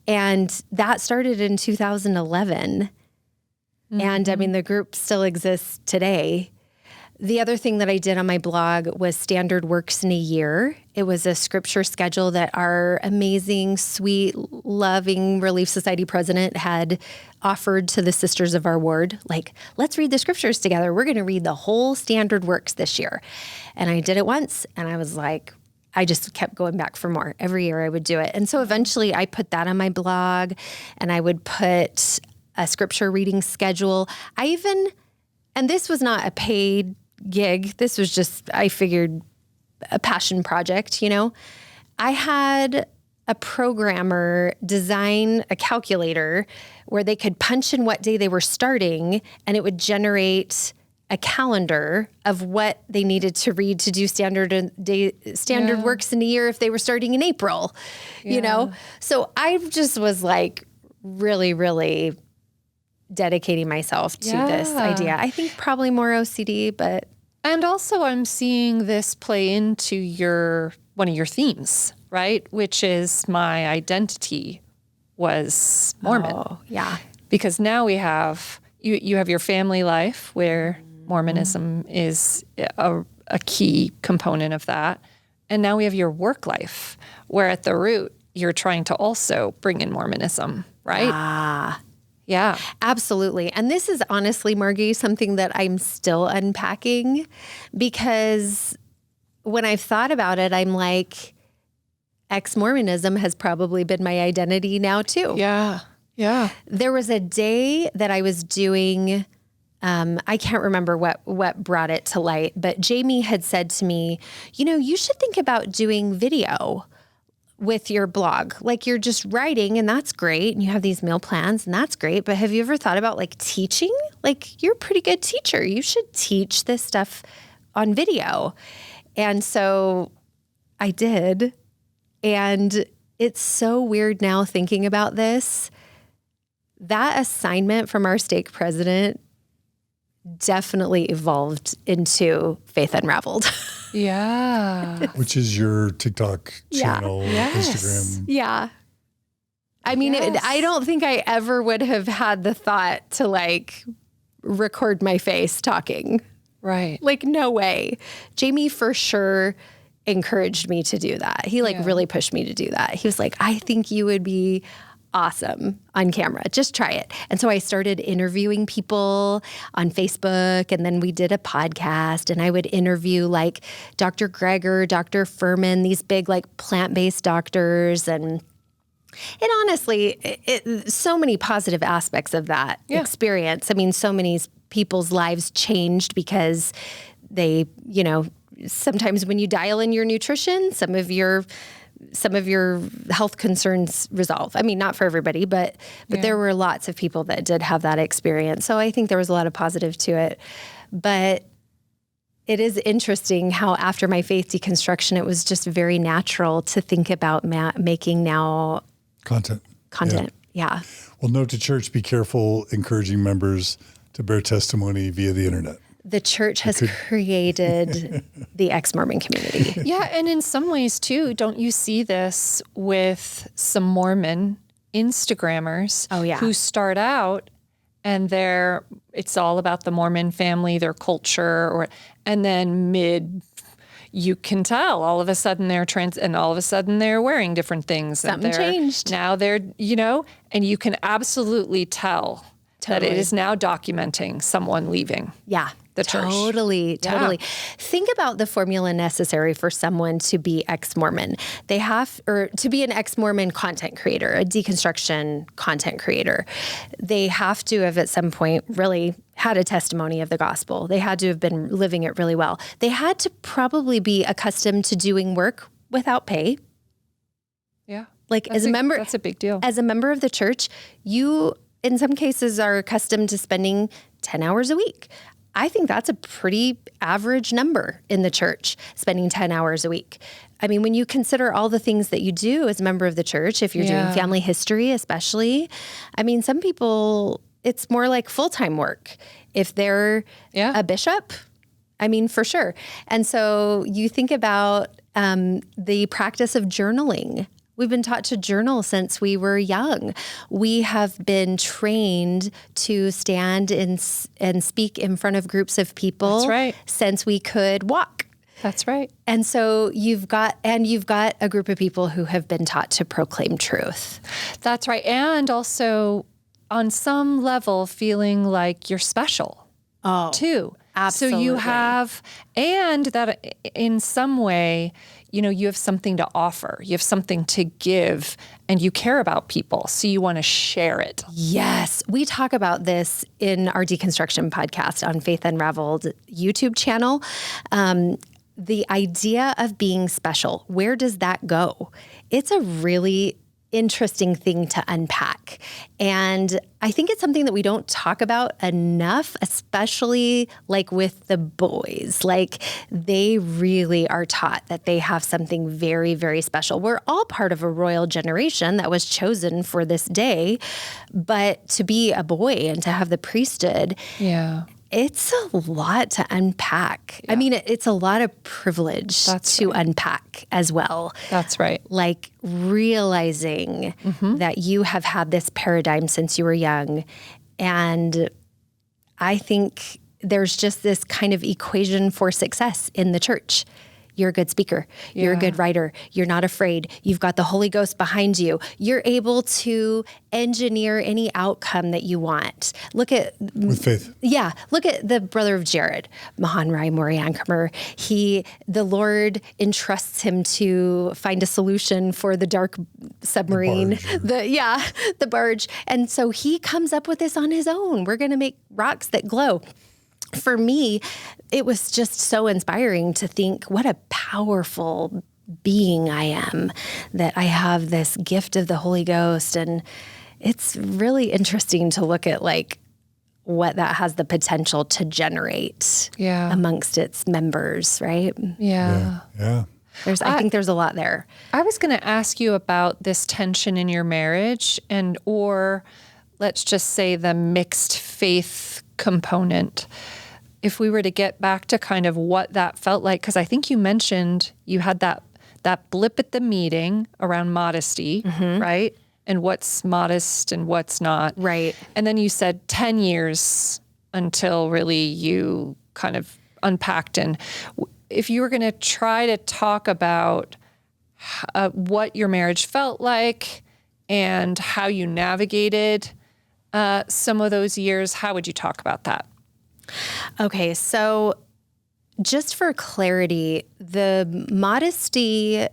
And that started in 2011. And I mean, the group still exists today. The other thing that I did on my blog was standard works in a year. It was a scripture schedule that our amazing, sweet, loving Relief Society president had offered to the sisters of our ward. Like, let's read the scriptures together. We're going to read the whole standard works this year. And I did it once, and I was like, I just kept going back for more. Every year I would do it. And so eventually I put that on my blog, and I would put a scripture reading schedule. And this was not a paid gig. This was just, I figured, a passion project, I had a programmer design a calculator where they could punch in what day they were starting, and it would generate a calendar of what they needed to read to do standard works in a year if they were starting in April, So I just was like really, really dedicating myself to this idea. I think probably more OCD, but. And also I'm seeing this play into one of your themes, right? Which is my identity was Mormon. Oh, yeah. Because now we have, you have your family life where Mormonism is a key component of that. And now we have your work life where at the root, you're trying to also bring in Mormonism, right? Yeah, absolutely. And this is honestly, Margie, something that I'm still unpacking, because when I've thought about it, I'm like, ex-Mormonism has probably been my identity now too. Yeah. There was a day that I was doing I can't remember what brought it to light, but Jamie had said to me, you should think about doing video with your blog. Like, you're just writing and that's great. And you have these meal plans and that's great. But have you ever thought about like teaching? Like, you're a pretty good teacher. You should teach this stuff on video. And so I did. And it's so weird now thinking about this. That assignment from our stake president definitely evolved into Faith Unraveled. Yeah. Which is your TikTok channel, Instagram. Yeah. I mean, I don't think I ever would have had the thought to like record my face talking. Right. Like, no way. Jamie for sure encouraged me to do that. He really pushed me to do that. He was like, I think you would be awesome on camera. Just try it. And so I started interviewing people on Facebook, and then we did a podcast, and I would interview like Dr. Greger, Dr. Furman, these big like plant-based doctors. And honestly, so many positive aspects of that experience. I mean, so many people's lives changed because they, sometimes when you dial in your nutrition, some of your health concerns resolve. I mean, not for everybody, but there were lots of people that did have that experience. So I think there was a lot of positive to it. But it is interesting how after my faith deconstruction, it was just very natural to think about making now Content. Yeah. Well, note to church, be careful encouraging members to bear testimony via the internet. The church has created the ex-Mormon community. Yeah, and in some ways too, don't you see this with some Mormon Instagrammers who start out and it's all about the Mormon family, their culture, and then you can tell all of a sudden they're trans, and all of a sudden they're wearing different things. Something changed. Now they're, and you can absolutely tell that it is now documenting someone leaving. Yeah. The church. Totally. Think about the formula necessary for someone to be ex-Mormon. Or to be an ex-Mormon content creator, a deconstruction content creator. They have to have at some point really had a testimony of the gospel. They had to have been living it really well. They had to probably be accustomed to doing work without pay. Yeah. Like as a member, that's a big deal. As a member of the church, you in some cases are accustomed to spending 10 hours a week. I think that's a pretty average number in the church, spending 10 hours a week. I mean, when you consider all the things that you do as a member of the church, if you're doing family history especially, I mean, some people, it's more like full-time work. If they're a bishop, I mean, for sure. And so you think about the practice of journaling. We've been taught to journal since we were young. We have been trained to stand and speak in front of groups of people since we could walk. That's right. And so you've got a group of people who have been taught to proclaim truth. That's right. And also on some level feeling like you're special too. Absolutely. So you have, and that in some way, you have something to offer, you have something to give, and you care about people. So you want to share it. Yes. We talk about this in our deconstruction podcast on Faith Unraveled YouTube channel. The idea of being special, where does that go? It's a really interesting thing to unpack. And I think it's something that we don't talk about enough, especially like with the boys. Like they really are taught that they have something very, very special. We're all part of a royal generation that was chosen for this day, but to be a boy and to have the priesthood, it's a lot to unpack. I mean, it's a lot of privilege to unpack as well. That's right. Like realizing that you have had this paradigm since you were young. And I think there's just this kind of equation for success in the church. You're a good speaker. You're a good writer. You're not afraid. You've got the Holy Ghost behind you. You're able to engineer any outcome that you want. Look at... With faith. Yeah. Look at the brother of Jared, Mahanrai Moriankamer. The Lord entrusts him to find a solution for the dark submarine. The barge. And so he comes up with this on his own. We're going to make rocks that glow. For me, it was just so inspiring to think what a powerful being I am, that I have this gift of the Holy Ghost. And it's really interesting to look at like what that has the potential to generate amongst its members, right? Yeah. I think there's a lot there. I was going to ask you about this tension in your marriage or let's just say the mixed faith component. If we were to get back to kind of what that felt like, because I think you mentioned you had that blip at the meeting around modesty, right? And what's modest and what's not. Right. And then you said 10 years until really you kind of unpacked. And if you were going to try to talk about what your marriage felt like and how you navigated some of those years, how would you talk about that? Okay, so just for clarity, the modesty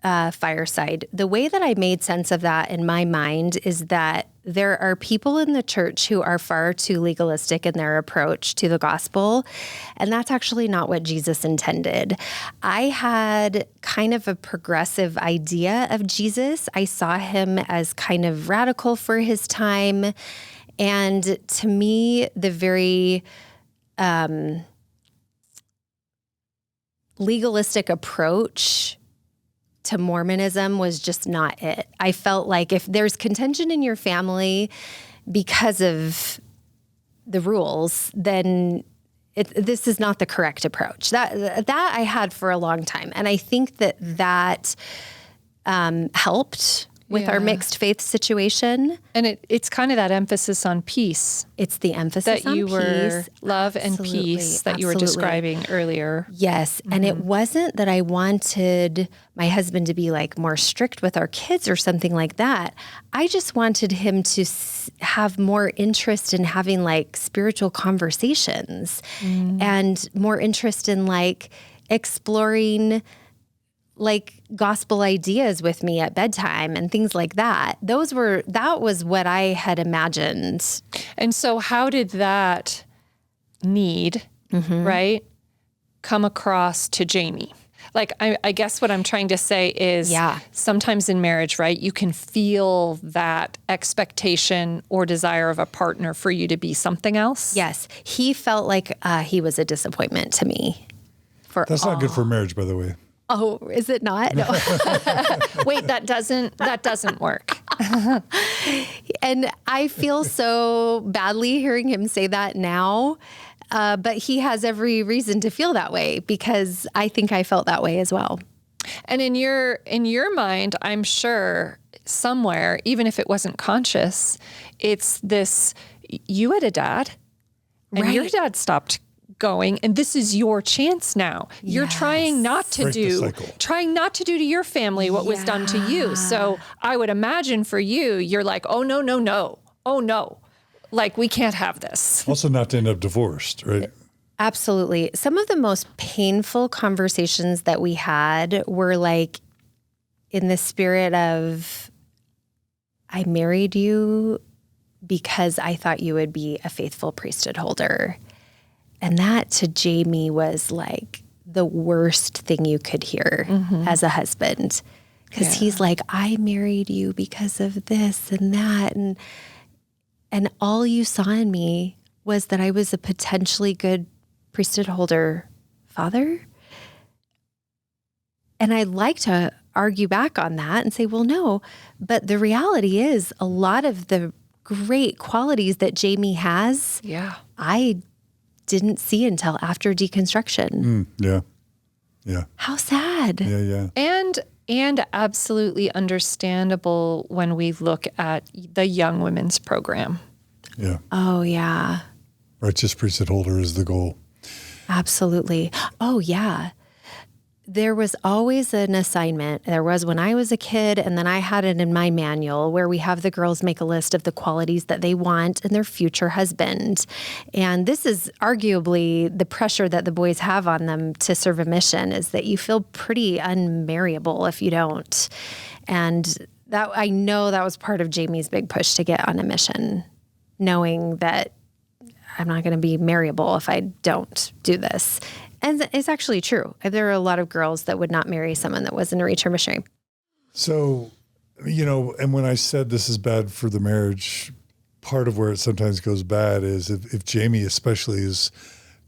fireside, the way that I made sense of that in my mind is that there are people in the church who are far too legalistic in their approach to the gospel, and that's actually not what Jesus intended. I had kind of a progressive idea of Jesus. I saw him as kind of radical for his time, and to me, the very legalistic approach to Mormonism was just not it. I felt like if there's contention in your family because of the rules, then this is not the correct approach. That I had for a long time. And I think that helped with our mixed faith situation. And it's kind of that emphasis on peace. It's the emphasis that on you peace. were love and peace that you were describing earlier. Yes. And it wasn't that I wanted my husband to be like more strict with our kids or something like that. I just wanted him to have more interest in having like spiritual conversations and more interest in like exploring like gospel ideas with me at bedtime and things like that. That was what I had imagined. And so how did that need, right, come across to Jamie? Like, I guess what I'm trying to say is sometimes in marriage, right, you can feel that expectation or desire of a partner for you to be something else. Yes. He felt like he was a disappointment to me. That's not good for marriage, by the way. Oh, is it not? No. Wait, that doesn't work. And I feel so badly hearing him say that now. But he has every reason to feel that way because I think I felt that way as well. And in your mind, I'm sure somewhere, even if it wasn't conscious, it's this, you had a dad and your dad stopped going, and this is your chance now. You're trying not to do to your family what was done to you. So I would imagine for you, you're like, oh, no. Oh, no. Like, we can't have this. Also not to end up divorced, right? Absolutely. Some of the most painful conversations that we had were like in the spirit of, I married you because I thought you would be a faithful priesthood holder. And that to Jamie was like the worst thing you could hear as a husband. Because he's like, I married you because of this and that. And all you saw in me was that I was a potentially good priesthood holder father. And I'd like to argue back on that and say, well, no. But the reality is a lot of the great qualities that Jamie has, I didn't see until after deconstruction. Yeah. How sad. Yeah. And absolutely understandable when we look at the Young Women's Program. Yeah. Oh, yeah. Righteous priesthood holder is the goal. Absolutely. Oh, yeah. there was always an assignment. There was when I was a kid, and then I had it in my manual where we have the girls make a list of the qualities that they want in their future husband. And this is arguably the pressure that the boys have on them to serve a mission, is that you feel pretty unmarriable if you don't. And that, I know that was part of Jamie's big push to get on a mission, knowing that I'm not going to be marriable if I don't do this. And it's actually true. There are a lot of girls that would not marry someone that wasn't a reacher missionary. So, and when I said this is bad for the marriage, part of where it sometimes goes bad is if Jamie especially is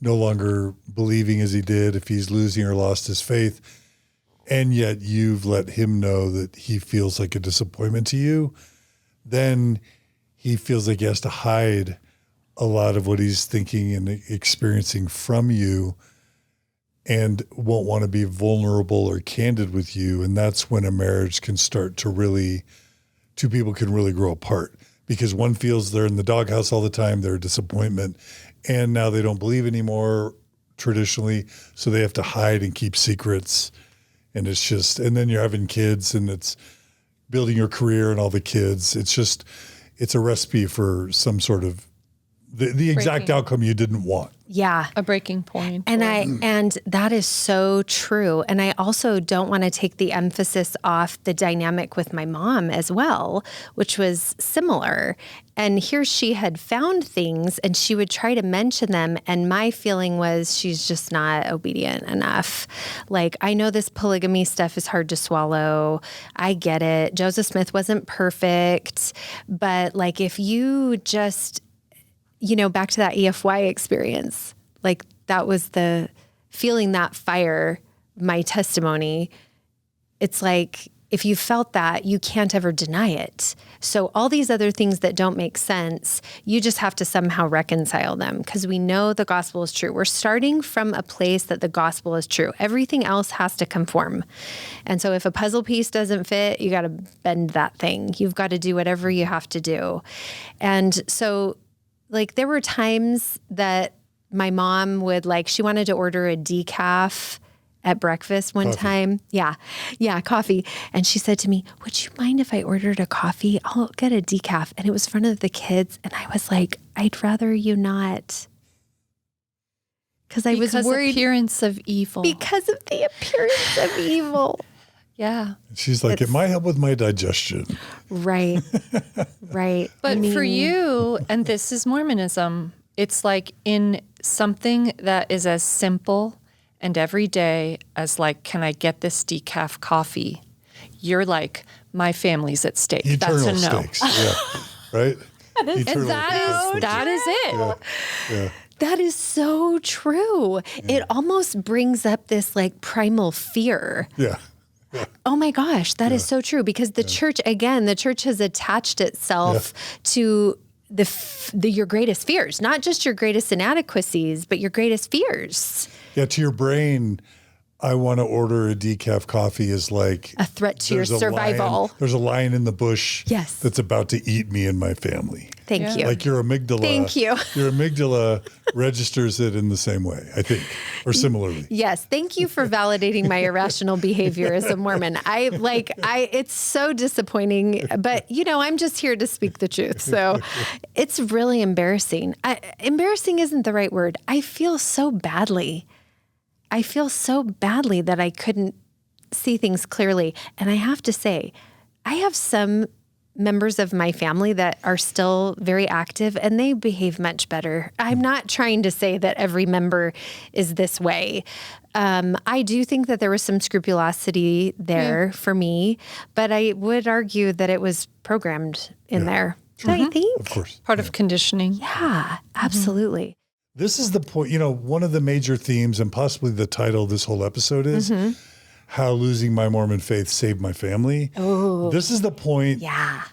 no longer believing as he did, if he's losing or lost his faith, and yet you've let him know that he feels like a disappointment to you, then he feels like he has to hide a lot of what he's thinking and experiencing from you, and won't want to be vulnerable or candid with you. And that's when a marriage can start to really, two people can really grow apart, because one feels they're in the doghouse all the time, they're a disappointment, and now they don't believe anymore traditionally, so they have to hide and keep secrets. And it's just, and then you're having kids and it's building your career and all the kids. It's a recipe for some sort of the exact outcome you didn't want. Yeah. A breaking point. And that is so true. And I also don't want to take the emphasis off the dynamic with my mom as well, which was similar. And here she had found things and she would try to mention them. And my feeling was she's just not obedient enough. Like, I know this polygamy stuff is hard to swallow. I get it. Joseph Smith wasn't perfect. But like, if you just, back to that EFY experience, like that was the feeling that fire, my testimony. It's like, if you felt that, you can't ever deny it. So all these other things that don't make sense, you just have to somehow reconcile them, because we know the gospel is true. We're starting from a place that the gospel is true. Everything else has to conform. And so if a puzzle piece doesn't fit, you got to bend that thing. You've got to do whatever you have to do. And so like there were times that my mom would she wanted to order a decaf at breakfast one time. Yeah, coffee. And she said to me, "Would you mind if I ordered a coffee? I'll get a decaf." And it was in front of the kids. And I was like, "I'd rather you not." Because I was worried. Appearance of evil. Because of the appearance of evil. Yeah. She's like, it might help with my digestion. Right. Right. But for you, and this is Mormonism, it's like in something that is as simple and everyday as like, can I get this decaf coffee? You're like, my family's at stake. Eternal That's a no. stakes. Yeah. Right? That is it. Yeah. That is so true. Yeah. It almost brings up this like primal fear. Yeah. Oh my gosh, that is so true, because the church, again, the church has attached itself to your greatest fears, not just your greatest inadequacies, but your greatest fears. Yeah, to your brain, I want to order a decaf coffee is like a threat to your survival. There's a lion in the bush that's about to eat me and my family. Thank you. Like your amygdala. Thank you. Your amygdala registers it in the same way, I think, or similarly. Yes. Thank you for validating my irrational behavior as a Mormon. It's so disappointing, but I'm just here to speak the truth. So it's really embarrassing. Embarrassing isn't the right word. I feel so badly that I couldn't see things clearly. And I have to say, I have some members of my family that are still very active and they behave much better. I'm not trying to say that every member is this way. I do think that there was some scrupulosity there for me, but I would argue that it was programmed in there. I think. Of course. Part of conditioning. Yeah, absolutely. This is the point, one of the major themes and possibly the title of this whole episode is how losing my Mormon faith saved my family. Oh, this is the point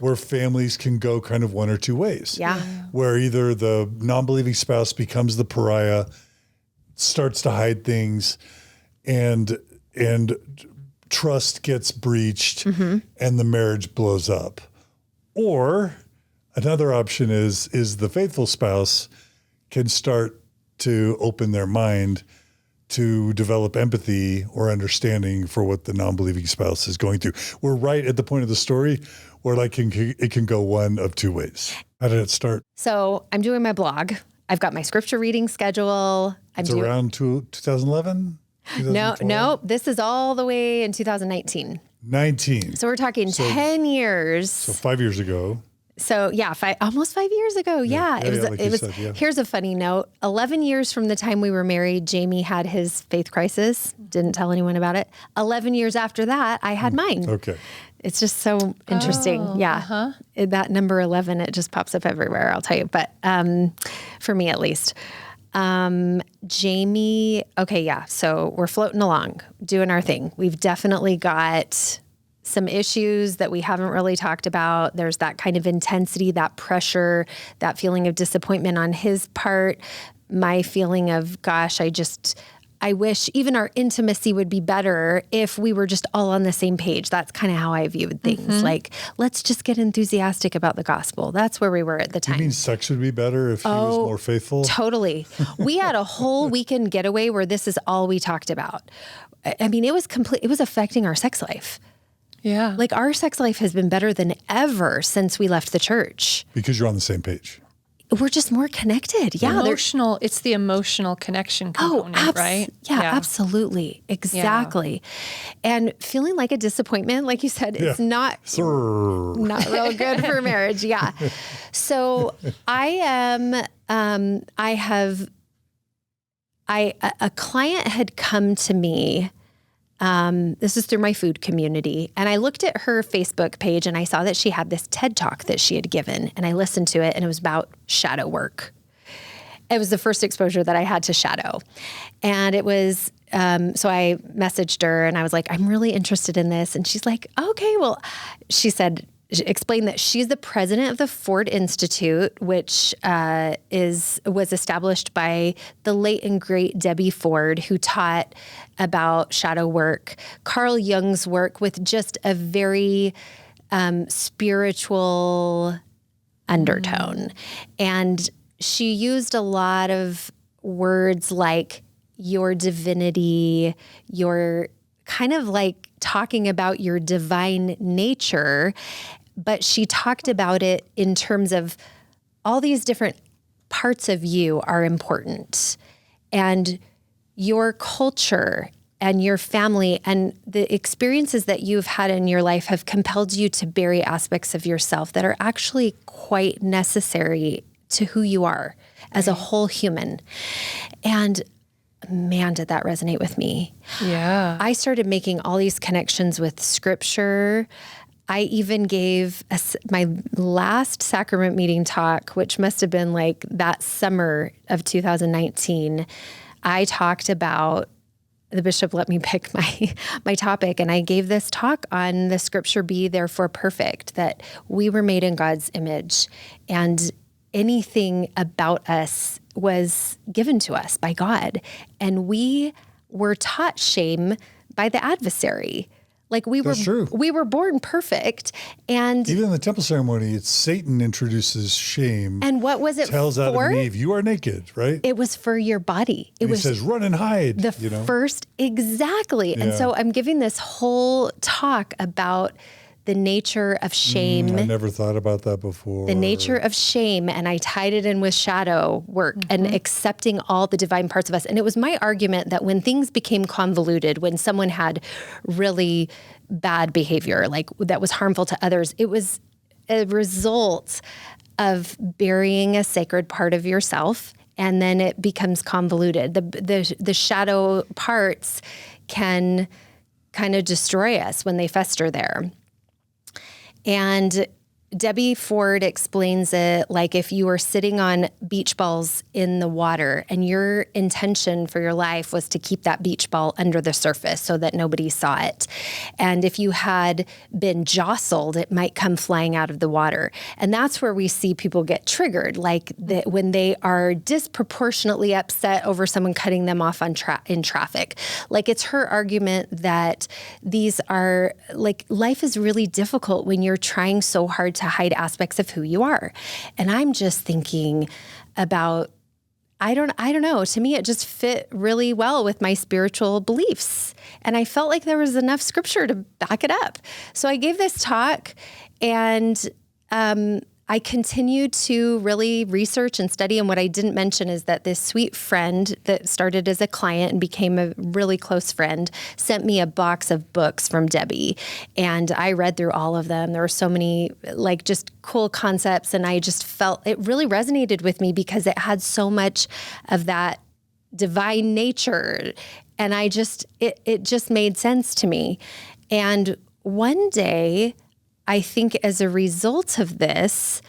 where families can go kind of one or two ways. Yeah. Where either the non-believing spouse becomes the pariah, starts to hide things, and trust gets breached and the marriage blows up. Or another option is the faithful spouse can start to open their mind to develop empathy or understanding for what the non-believing spouse is going through. We're right at the point of the story where like it can go one of two ways. How did it start? So I'm doing my blog. I've got my scripture reading schedule. It's around 2011? No, this is all the way in 2019. 19. So we're talking 10 years. So 5 years ago. So yeah, almost 5 years ago. Yeah. It was. Here's a funny note. 11 years from the time we were married, Jamie had his faith crisis. Didn't tell anyone about it. 11 years after that, I had mine. Okay. It's just so interesting. That number 11, it just pops up everywhere, I'll tell you. But for me, at least. Jamie, so we're floating along, doing our thing. We've definitely got some issues that we haven't really talked about. There's that kind of intensity, that pressure, that feeling of disappointment on his part, my feeling of, gosh, I wish even our intimacy would be better if we were just all on the same page. That's kind of how I viewed things. Like, let's just get enthusiastic about the gospel. That's where we were at the time. You mean sex would be better if he was more faithful? Totally. We had a whole weekend getaway where this is all we talked about. I mean, it was affecting our sex life. Yeah. Like our sex life has been better than ever since we left the church. Because you're on the same page. We're just more connected. Yeah. It's the emotional connection component, right? Yeah, absolutely. Exactly. Yeah. And feeling like a disappointment, like you said, it's not real good for marriage. Yeah. So a client had come to me. This is through my food community. And I looked at her Facebook page and I saw that she had this TED Talk that she had given, and I listened to it, and it was about shadow work. It was the first exposure that I had to shadow. And it was, so I messaged her and I was like, I'm really interested in this. And she's like, okay, well, she explained that she's the president of the Ford Institute, which was established by the late and great Debbie Ford, who taught about shadow work, Carl Jung's work with just a very spiritual undertone. And she used a lot of words like your divinity, your kind of like talking about your divine nature, but she talked about it in terms of all these different parts of you are important, and your culture and your family and the experiences that you've had in your life have compelled you to bury aspects of yourself that are actually quite necessary to who you are as a whole human. And man, did that resonate with me. Yeah. I started making all these connections with scripture. I even gave my last sacrament meeting talk, which must have been like that summer of 2019. I talked about, the bishop let me pick my topic, and I gave this talk on the scripture, be therefore perfect, that we were made in God's image, and anything about us was given to us by God. And we were taught shame by the adversary. Like we were born perfect. And even in the temple ceremony, it's Satan introduces shame. And what was it tells for? Adam and Eve, you are naked, right? It was for your body. He says, run and hide. Exactly. Yeah. And so I'm giving this whole talk about the nature of shame. I never thought about that before. The nature of shame. And I tied it in with shadow work and accepting all the divine parts of us. And it was my argument that when things became convoluted, when someone had really bad behavior, like that was harmful to others, it was a result of burying a sacred part of yourself. And then it becomes convoluted. The shadow parts can kind of destroy us when they fester there. And Debbie Ford explains it like if you were sitting on beach balls in the water and your intention for your life was to keep that beach ball under the surface so that nobody saw it. And if you had been jostled, it might come flying out of the water. And that's where we see people get triggered, like when they are disproportionately upset over someone cutting them off in traffic. Like it's her argument that these are like life is really difficult when you're trying so hard to hide aspects of who you are. And I'm just thinking about I don't know. To me, it just fit really well with my spiritual beliefs. And I felt like there was enough scripture to back it up. So I gave this talk, and I continued to really research and study. And what I didn't mention is that this sweet friend that started as a client and became a really close friend sent me a box of books from Debbie. And I read through all of them. There were so many like just cool concepts. And I just felt it really resonated with me because it had so much of that divine nature. And it just made sense to me. And one day, I think as a result of this,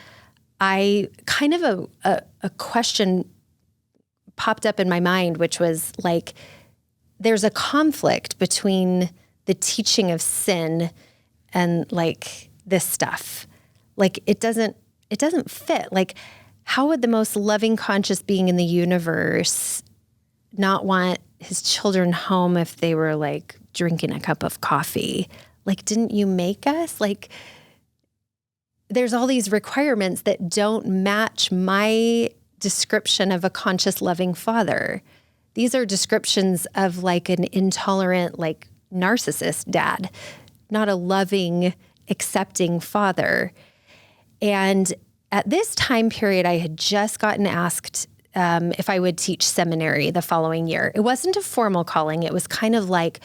I kind of a question popped up in my mind, which was like, there's a conflict between the teaching of sin and like this stuff. Like it doesn't fit. Like, how would the most loving, conscious being in the universe not want his children home if they were like drinking a cup of coffee? Like, didn't you make us? Like, there's all these requirements that don't match my description of a conscious, loving father. These are descriptions of like an intolerant, like narcissist dad, not a loving, accepting father. And at this time period, I had just gotten asked if I would teach seminary the following year. It wasn't a formal calling. It was kind of like,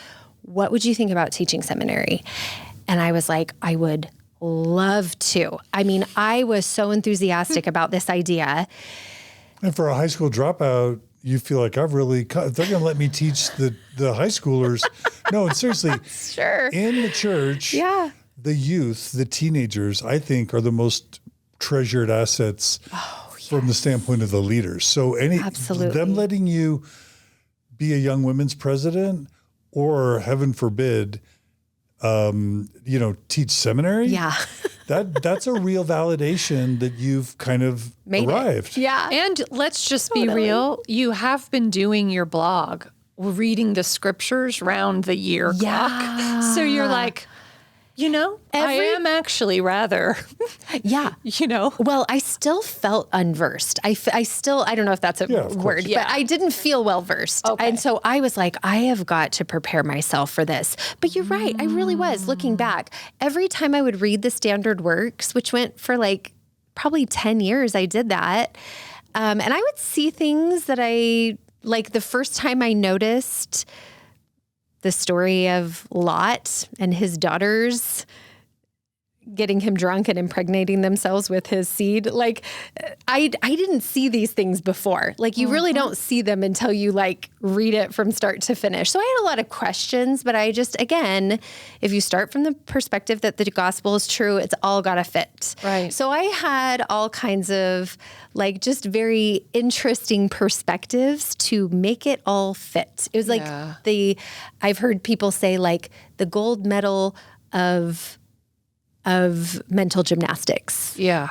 what would you think about teaching seminary? And I was like, I would love to. I mean, I was so enthusiastic about this idea. And for a high school dropout, you feel like they're going to let me teach the high schoolers. No, seriously. Sure. In the church, the youth, the teenagers, I think are the most treasured assets from the standpoint of the leaders. So Absolutely. Them letting you be a young women's president, or heaven forbid, teach seminary. Yeah. That's a real validation that you've kind of arrived. Yeah. And let's just be real. You have been doing your blog, reading the scriptures round the year clock. So you're like, I am actually rather, Well, I still felt unversed. I don't know if that's a word, but I didn't feel well versed. Okay. And so I was like, I have got to prepare myself for this. But you're right. I really was looking back. Every time I would read the standard works, which went for like probably 10 years, I did that. And I would see things that like the first time I noticed the story of Lot and his daughters getting him drunk and impregnating themselves with his seed. Like, I didn't see these things before. Like, you really don't see them until you like read it from start to finish. So I had a lot of questions, but I just, again, if you start from the perspective that the gospel is true, it's all got to fit. Right. So I had all kinds of like just very interesting perspectives to make it all fit. It was like I've heard people say like the gold medal of mental gymnastics. Yeah.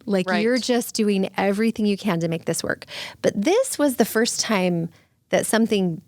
Like you're just doing everything you can to make this work. But this was the first time that something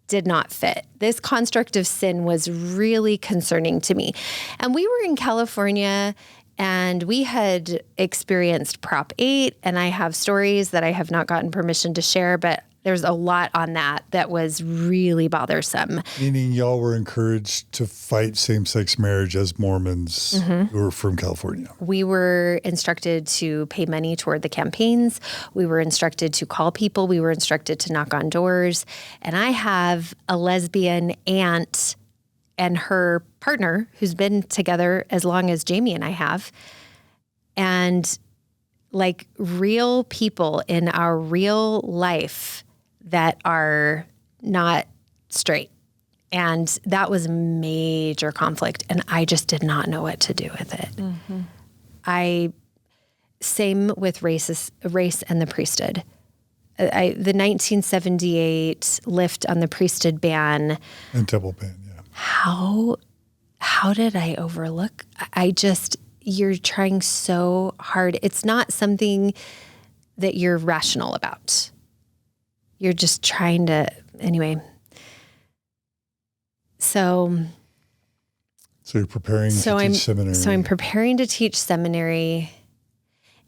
did not fit. This construct of sin was really concerning to me. And we were in California and we had experienced Prop 8, and I have stories that I have not gotten permission to share, but there's a lot on that was really bothersome. Meaning y'all were encouraged to fight same-sex marriage as Mormons who were from California. We were instructed to pay money toward the campaigns. We were instructed to call people. We were instructed to knock on doors. And I have a lesbian aunt and her partner who's been together as long as Jamie and I have. And like real people in our real life that are not straight. And that was major conflict. And I just did not know what to do with it. Same with race and the priesthood. The 1978 lift on the priesthood ban. And temple ban, How did I overlook? You're trying so hard. It's not something that you're rational about. You're just trying to, anyway. So you're preparing to teach seminary. So I'm preparing to teach seminary.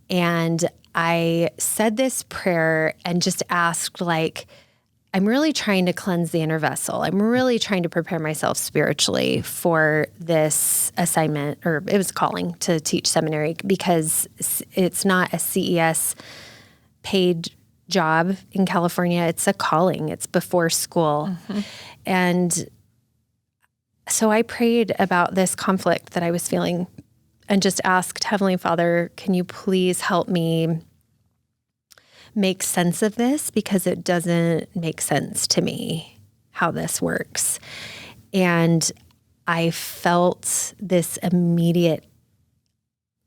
And I said this prayer and just asked, like, I'm really trying to cleanse the inner vessel. I'm really trying to prepare myself spiritually for this assignment, or it was calling to teach seminary, because it's not a CES paid job in California. It's a calling. It's before school. Mm-hmm. And so I prayed about this conflict that I was feeling and just asked, Heavenly Father, can you please help me make sense of this, because it doesn't make sense to me how this works. And I felt this immediate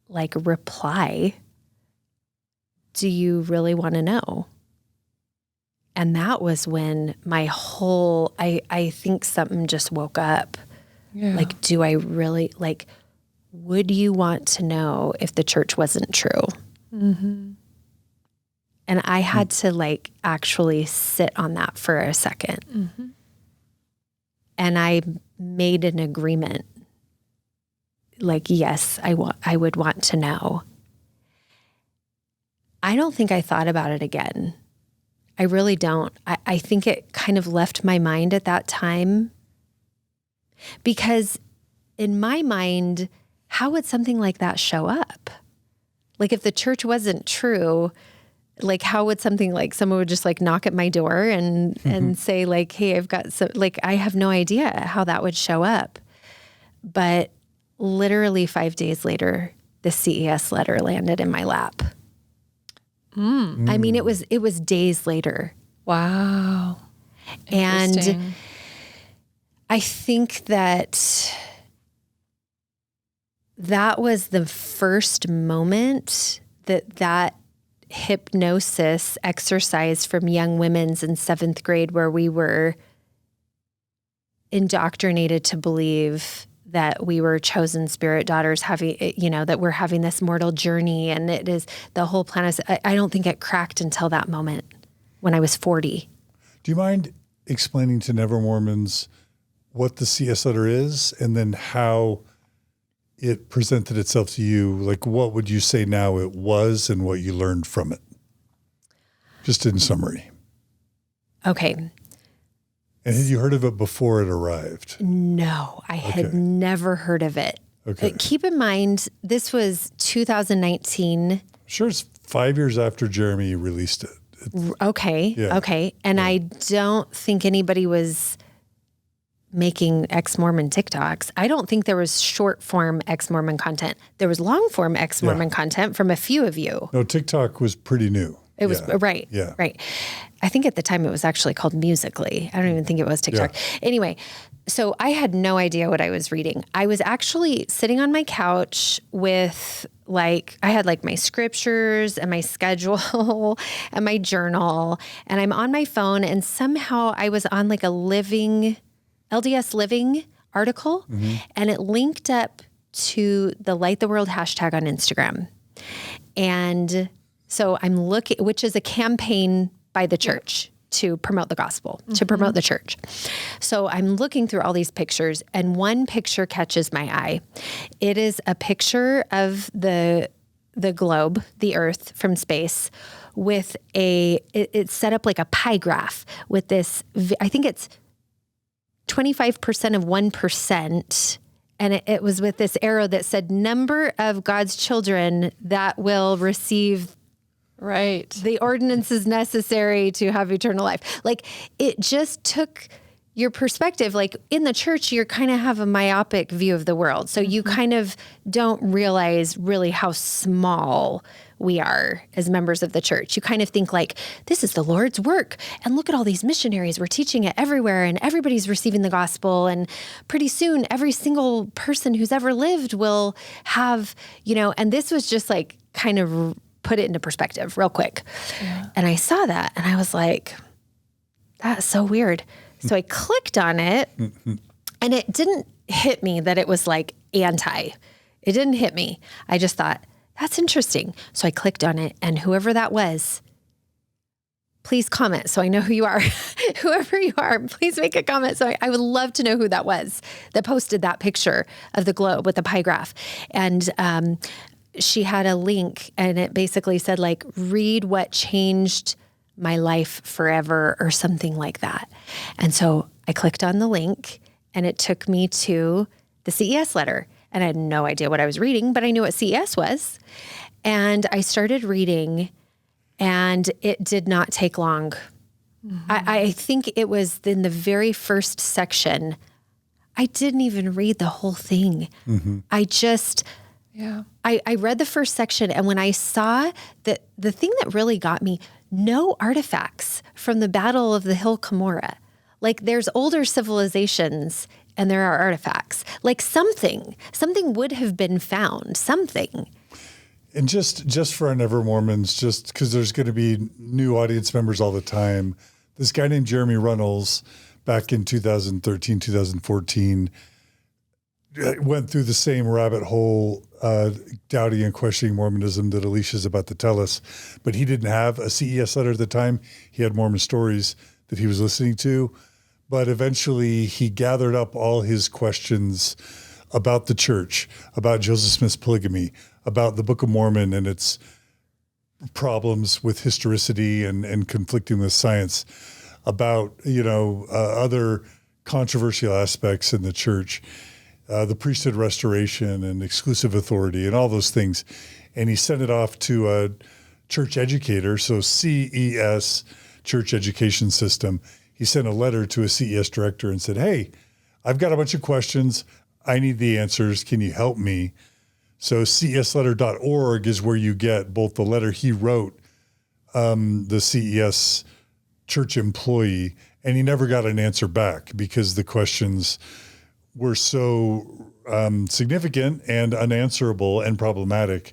reply, do you really want to know? And that was when my whole, I think something just woke up. Yeah. Do I really, would you want to know if the church wasn't true? Mm-hmm. And I had to actually sit on that for a second. Mm-hmm. And I made an agreement. Yes, I would want to know. I don't think I thought about it again. I really don't. I think it kind of left my mind at that time, because in my mind, how would something like that show up? If the church wasn't true, how would something someone would just knock at my door and say hey, I've got so I have no idea how that would show up. But literally 5 days later, the CES letter landed in my lap. I mean, it was days later. Wow. And I think that was the first moment that hypnosis exercise from young women's in 7th grade, where we were indoctrinated to believe that we were chosen spirit daughters, having, that we're having this mortal journey, and it is the whole plan is, I don't think it cracked until that moment when I was 40. Do you mind explaining to Never Mormons what the CES letter is, and then how it presented itself to you? What would you say now it was and what you learned from it? Just in summary. Okay. And had you heard of it before it arrived? No, I had never heard of it. Okay. Keep in mind, this was 2019. Sure, it's 5 years after Jeremy released it. Okay. Yeah. Okay. And I don't think anybody was making ex-Mormon TikToks. I don't think there was short form ex-Mormon content. There was long form ex-Mormon content from a few of you. No, TikTok was pretty new. It was right. Yeah. Right. I think at the time it was actually called Musical.ly. I don't even think it was TikTok. Yeah. Anyway, so I had no idea what I was reading. I was actually sitting on my couch with I had my scriptures and my schedule and my journal, and I'm on my phone, and somehow I was on a LDS Living article, and it linked up to the Light the World hashtag on Instagram. And so I'm looking, which is a campaign by the church to promote the gospel, to promote the church. So I'm looking through all these pictures, and one picture catches my eye. It is a picture of the globe, the earth from space, with it's set up like a pie graph with this, I think it's 25% of 1%. And it was with this arrow that said number of God's children that will receive the ordinances necessary to have eternal life. It just took your perspective. In the church, you kind of have a myopic view of the world. So you kind of don't realize really how small we are as members of the church. You kind of think this is the Lord's work. And look at all these missionaries. We're teaching it everywhere, and everybody's receiving the gospel. And pretty soon, every single person who's ever lived will have, and this was just kind of put it into perspective real quick. Yeah. And I saw that, and I was like, that's so weird. So I clicked on it, and it didn't hit me that it was anti. It didn't hit me. I just thought, that's interesting. So I clicked on it, and whoever that was, please comment so I know who you are. Whoever you are, please make a comment. So I would love to know who that was that posted that picture of the globe with the pie graph. And she had a link and it basically said like, read what changed my life forever or something like that. And so I clicked on the link and it took me to the CES letter. And I had no idea what I was reading, but I knew what CES was. And I started reading and it did not take long. I think it was in the very first section. I didn't even read the whole thing. I just, I read the first section. And when I saw that the thing that really got me, no artifacts from the Battle of the Hill Cumorah. Like there's older civilizations and there are artifacts. Like something would have been found, something. And just for our Never Mormons, just because there's going to be new audience members all the time, this guy named Jeremy Runnels back in 2013, 2014, went through the same rabbit hole, doubting and questioning Mormonism that Elisha's about to tell us. But he didn't have a CES letter at the time. He had Mormon Stories that he was listening to. But eventually he gathered up all his questions about the church, about Joseph Smith's polygamy, about the Book of Mormon and its problems with historicity and conflicting with science, about, other controversial aspects in the church, the priesthood restoration and exclusive authority and all those things. And he sent it off to a church educator, so CES, Church Education System. He sent a letter to a CES director and said, hey, I've got a bunch of questions. I need the answers. Can you help me? So cesletter.org is where you get both the letter he wrote, the CES church employee, and he never got an answer back because the questions were so significant and unanswerable and problematic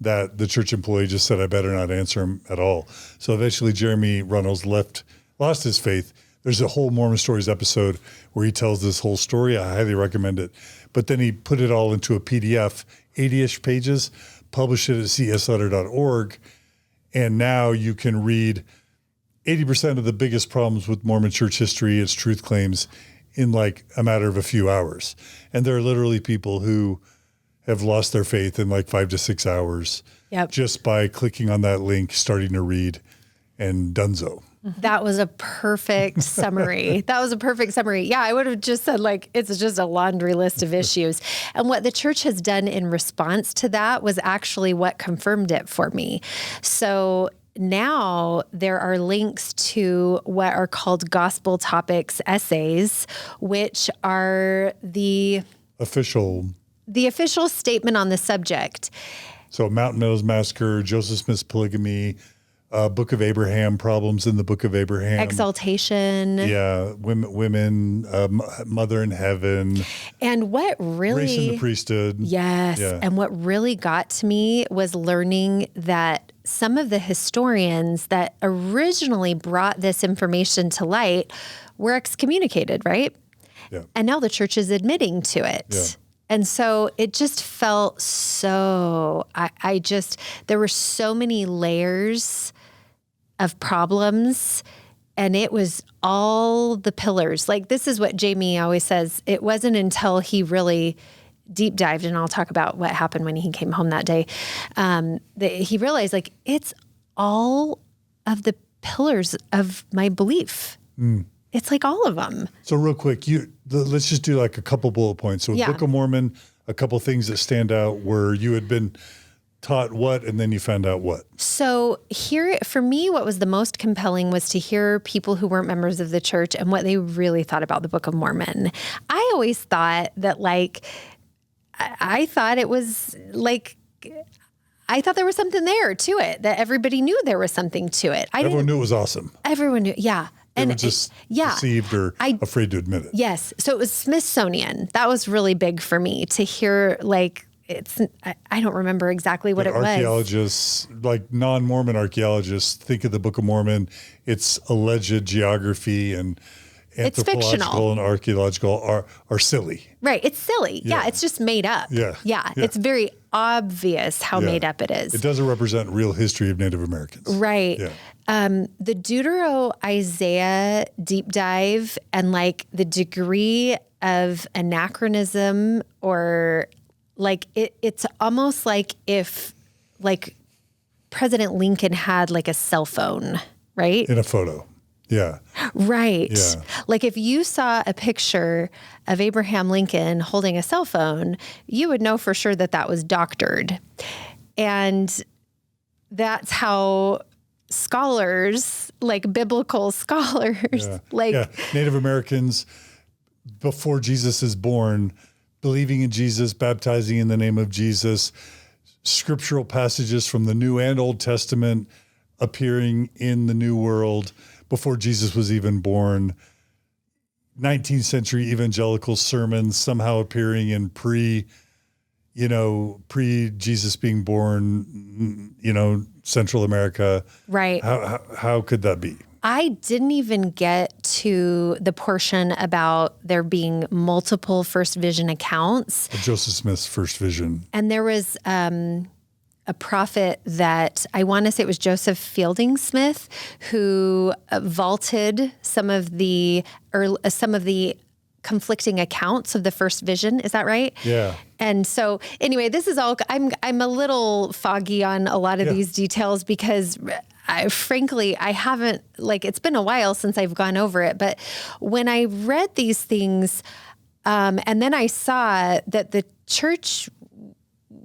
that the church employee just said, I better not answer them at all. So eventually Jeremy Runnels lost his faith. There's a whole Mormon Stories episode where he tells this whole story. I highly recommend it. But then he put it all into a PDF, 80-ish pages, published it at cesletter.org. And now you can read 80% of the biggest problems with Mormon church history, its truth claims, in like a matter of a few hours. And there are literally people who have lost their faith in like 5 to 6 hours just by clicking on that link, starting to read, and donezo. That was a perfect summary. Yeah, I would have just said like, it's just a laundry list of issues. And what the church has done in response to that was actually what confirmed it for me. So now there are links to what are called gospel topics essays, which are the official statement on the subject. So Mountain Meadows Massacre, Joseph Smith's polygamy, Book of Abraham, problems in the Book of Abraham. Exaltation. Yeah, women, mother in heaven. And what really... race in the priesthood. Yes. Yeah. And what really got to me was learning that some of the historians that originally brought this information to light were excommunicated, right? Yeah. And now the church is admitting to it. Yeah. And so it just felt so, there were so many layers of problems, and it was all the pillars. Like, this is what Jamie always says. It wasn't until he really deep dived, and I'll talk about what happened when he came home that day, that he realized, like, it's all of the pillars of my belief. It's like all of them. So real quick, let's just do like a couple bullet points. So Book of Mormon, a couple things that stand out where you had been taught what, and then you found out what. So here, for me, what was the most compelling was to hear people who weren't members of the church and what they really thought about the Book of Mormon. I always thought that, like, I thought it was like, I thought there was something there to it, that everybody knew there was something to it. Everyone knew it was awesome. Everyone knew, yeah. They were just deceived or afraid to admit it. Yes. So it was Smithsonian. That was really big for me to hear, like, I don't remember exactly what it was. Archaeologists, like non-Mormon archaeologists, think of the Book of Mormon, its alleged geography and anthropological and archaeological are silly. Right. It's silly. Yeah. It's just made up. Yeah. It's very obvious how made up it is. It doesn't represent real history of Native Americans. Right. Yeah. The Deutero-Isaiah deep dive and like the degree of anachronism or like it's almost like if like President Lincoln had like a cell phone, right? In a photo. Yeah. Right. Yeah. Like if you saw a picture of Abraham Lincoln holding a cell phone, you would know for sure that that was doctored. And that's how scholars, like biblical scholars, Native Americans before Jesus is born, believing in Jesus, baptizing in the name of Jesus, scriptural passages from the New and Old Testament appearing in the New World before Jesus was even born, 19th century evangelical sermons somehow appearing in pre-Jesus being born, Central America. Right. How could that be? I didn't even get to the portion about there being multiple first vision accounts. Joseph Smith's first vision. And there was a prophet that I want to say it was Joseph Fielding Smith who vaulted some of the conflicting accounts of the first vision. Is that right? Yeah. And so anyway, this is all, I'm a little foggy on a lot of these details because frankly, I haven't, it's been a while since I've gone over it, but when I read these things, and then I saw that the church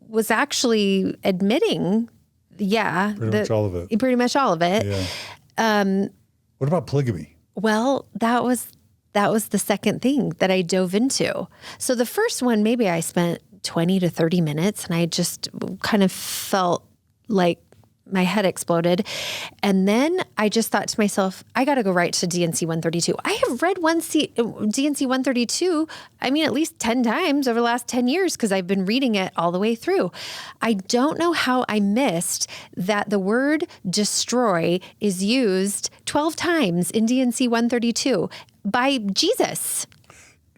was actually admitting, pretty much all of it. Pretty much all of it. Yeah. What about polygamy? Well, that was the second thing that I dove into. So the first one, maybe I spent 20 to 30 minutes and I just kind of felt like my head exploded. And then I just thought to myself, I got to go right to D&C 132. I have read D&C 132, at least 10 times over the last 10 years because I've been reading it all the way through. I don't know how I missed that the word destroy is used 12 times in D&C 132 by Jesus.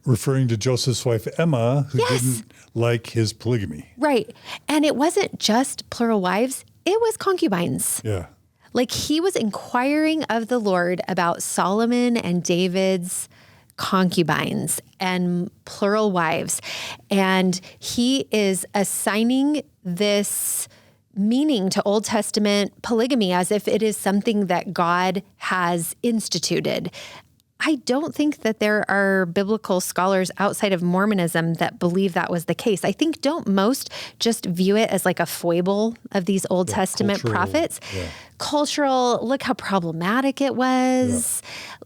Referring to Joseph's wife, Emma, who didn't like his polygamy. Right. And it wasn't just plural wives. It was concubines. Yeah. Like he was inquiring of the Lord about Solomon and David's concubines and plural wives. And he is assigning this meaning to Old Testament polygamy as if it is something that God has instituted. I don't think that there are biblical scholars outside of Mormonism that believe that was the case. I think don't most just view it as like a foible of these Old Testament prophets. Yeah. Cultural, look how problematic it was.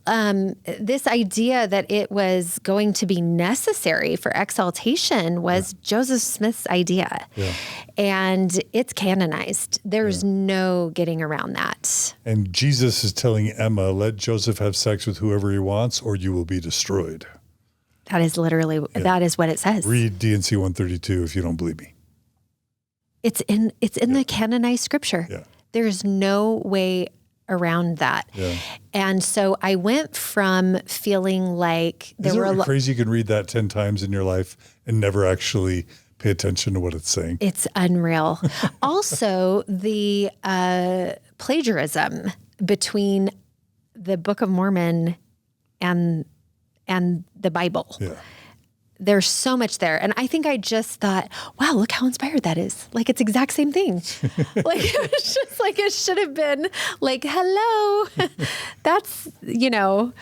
Yeah. This idea that it was going to be necessary for exaltation was Joseph Smith's idea. Yeah. And it's canonized. There's no getting around that. And Jesus is telling Emma, let Joseph have sex with whoever he wants or you will be destroyed. That is literally, that is what it says. Read D&C 132 if you don't believe me. It's in the canonized scripture. Yeah. There's no way around that. Yeah. And so I went from feeling like there were crazy you can read that 10 times in your life and never actually pay attention to what it's saying. It's unreal. Also, the plagiarism between the Book of Mormon and the Bible. Yeah. There's so much there. And I think I just thought, wow, look how inspired that is. Like, it's exact same thing. It was just like, it should have been like, hello. That's, the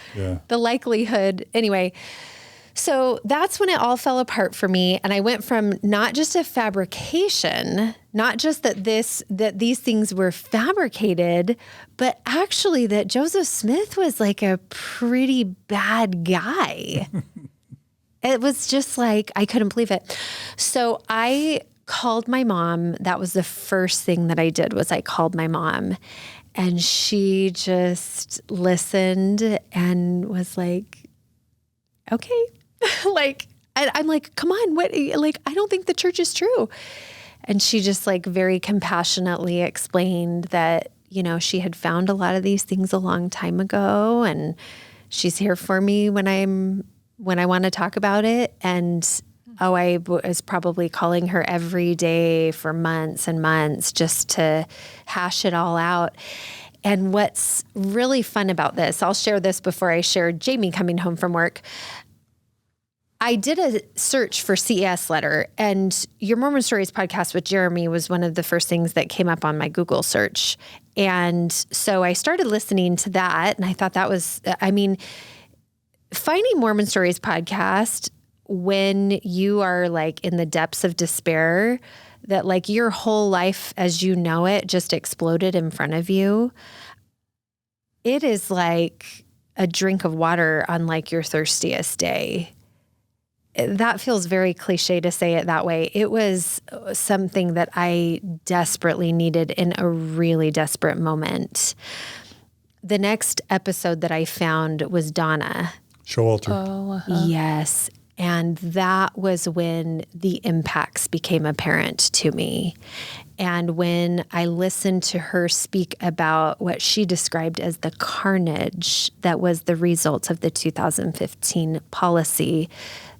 likelihood. Anyway, so that's when it all fell apart for me. And I went from not just a fabrication, not just that these things were fabricated, but actually that Joseph Smith was like a pretty bad guy. It was just like, I couldn't believe it. So I called my mom. That was the first thing that I did was I called my mom and she just listened and was like, okay. I'm like, come on, what? I don't think the church is true. And she just very compassionately explained that, she had found a lot of these things a long time ago and she's here for me when I want to talk about it. And I was probably calling her every day for months and months just to hash it all out. And what's really fun about this, I'll share this before I share Jamie coming home from work. I did a search for CES Letter, and your Mormon Stories podcast with Jeremy was one of the first things that came up on my Google search. And so I started listening to that, and I thought that was, finding Mormon Stories podcast when you are like in the depths of despair, that like your whole life as you know it just exploded in front of you. It is like a drink of water on like your thirstiest day. That feels very cliche to say it that way. It was something that I desperately needed in a really desperate moment. The next episode that I found was Donna. Showalter. Oh, uh-huh. Yes. And that was when the impacts became apparent to me. And when I listened to her speak about what she described as the carnage that was the result of the 2015 policy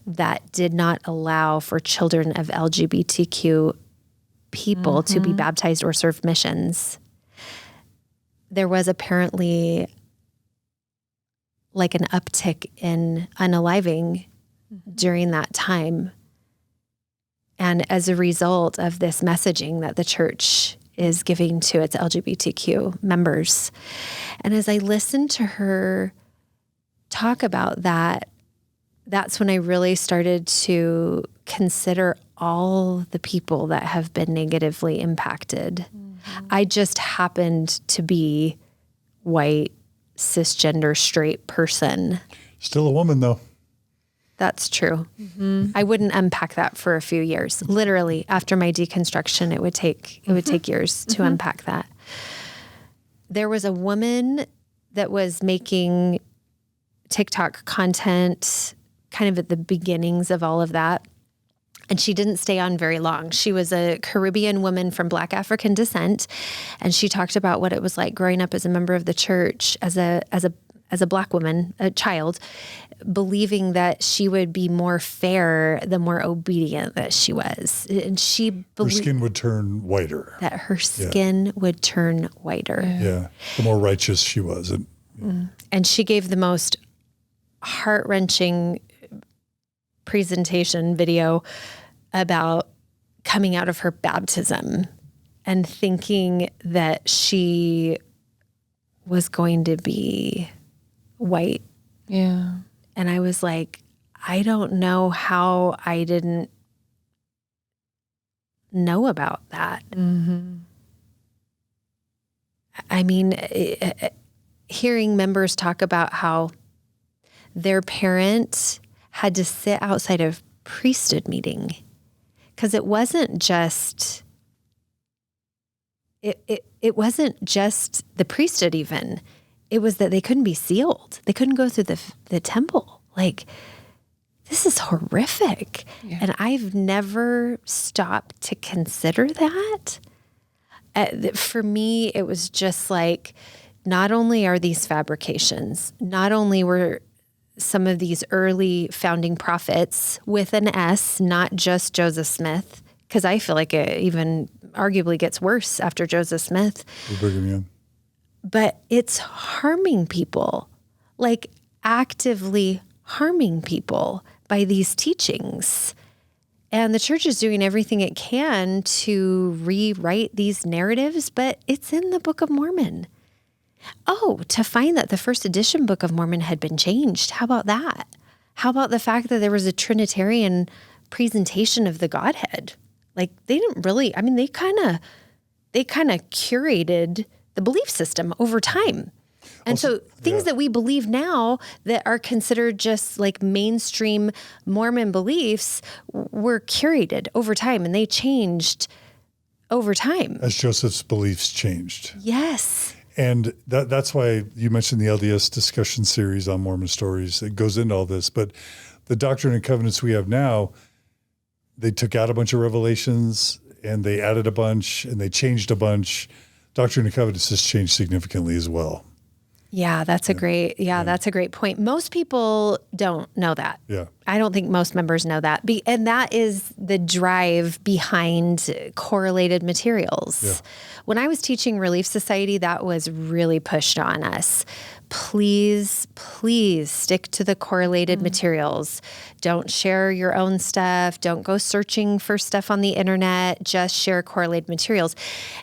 that did not allow for children of LGBTQ people to be baptized or serve missions, there was apparently like an uptick in unaliving during that time. And as a result of this messaging that the church is giving to its LGBTQ members. And as I listened to her talk about that, that's when I really started to consider all the people that have been negatively impacted. I just happened to be white, cisgender, straight person. Still a woman, though. That's true. I wouldn't unpack that for a few years. Literally, after my deconstruction, it would take years to unpack that. There was a woman that was making TikTok content kind of at the beginnings of all of that. And she didn't stay on very long. She was a Caribbean woman from Black African descent. And she talked about what it was like growing up as a member of the church, as a Black woman, a child, believing that she would be more fair the more obedient that she was. And she believed her skin would turn whiter. That her skin would turn whiter. Yeah. The more righteous she was. And she gave the most heart-wrenching presentation video about coming out of her baptism and thinking that she was going to be white. Yeah. And I was like, I don't know how I didn't know about that. I mean, hearing members talk about how their parent had to sit outside of priesthood meeting because it wasn't just the priesthood even. It was that they couldn't be sealed. They couldn't go through the temple. Like, this is horrific. Yeah. And I've never stopped to consider that. For me, it was just like, not only are these fabrications, not only were some of these early founding prophets with an S, not just Joseph Smith, because I feel like it even arguably gets worse after Joseph Smith. But it's harming people, like actively harming people by these teachings. And the church is doing everything it can to rewrite these narratives, but it's in the Book of Mormon. Oh, to find that the first edition Book of Mormon had been changed. How about that? How about the fact that there was a Trinitarian presentation of the Godhead? Like, they didn't really, I mean, they kind of curated the belief system over time. And also, so things that we believe now that are considered just like mainstream Mormon beliefs were curated over time, and they changed over time. As Joseph's beliefs changed. Yes. And that's why you mentioned the LDS discussion series on Mormon Stories. It goes into all this. But the Doctrine and Covenants we have now, they took out a bunch of revelations and they added a bunch and they changed a bunch. Doctrine and Covenants has changed significantly as well. Yeah, that's a great point. Most people don't know that. Yeah. I don't think most members know that. And that is the drive behind correlated materials. Yeah. When I was teaching Relief Society, that was really pushed on us. please stick to the correlated materials. Don't share your own stuff. Don't go searching for stuff on the internet. Just share correlated materials.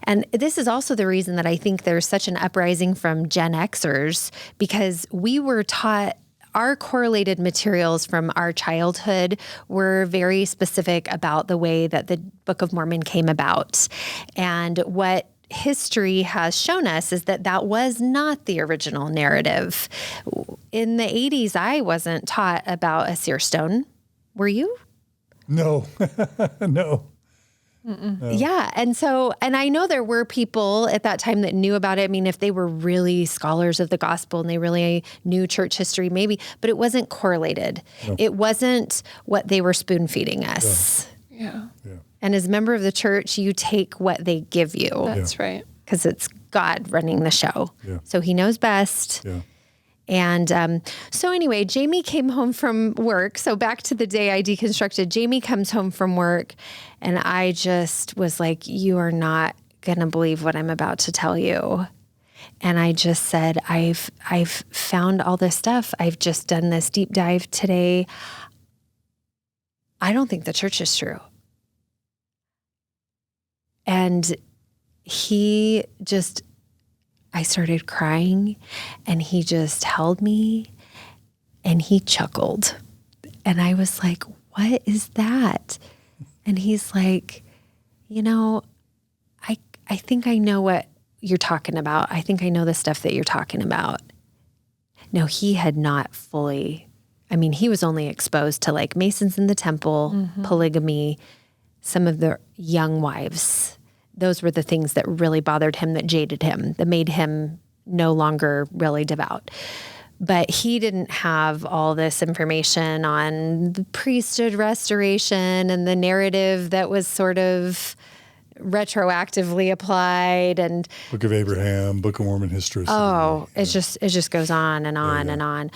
And this is also the reason that I think there's such an uprising from Gen Xers, because we were taught our correlated materials from our childhood were very specific about the way that the Book of Mormon came about. And what history has shown us is that that was not the original narrative. In the 80s, I wasn't taught about a seer stone. Were you? No, no. No. Yeah. And I know there were people at that time that knew about it. I mean, if they were really scholars of the gospel and they really knew church history, maybe, but it wasn't correlated. No. It wasn't what they were spoon feeding us. Yeah. And as a member of the church, you take what they give you. That's right. Because it's God running the show. Yeah. So he knows best. Yeah. And so anyway, Jamie came home from work. So back to the day I deconstructed, Jamie comes home from work and I just was like, you are not going to believe what I'm about to tell you. And I just said, I've found all this stuff. I've just done this deep dive today. I don't think the church is true. And I started crying and he just held me and he chuckled. And I was like, what is that? And he's like, I think I know what you're talking about. I think I know the stuff that you're talking about. No, he had not fully, he was only exposed to like Masons in the temple, polygamy, some of the young wives. Those were the things that really bothered him, that jaded him, that made him no longer really devout. But he didn't have all this information on the priesthood restoration and the narrative that was sort of retroactively applied, and Book of Abraham, Book of Mormon history. It just goes on and on and on.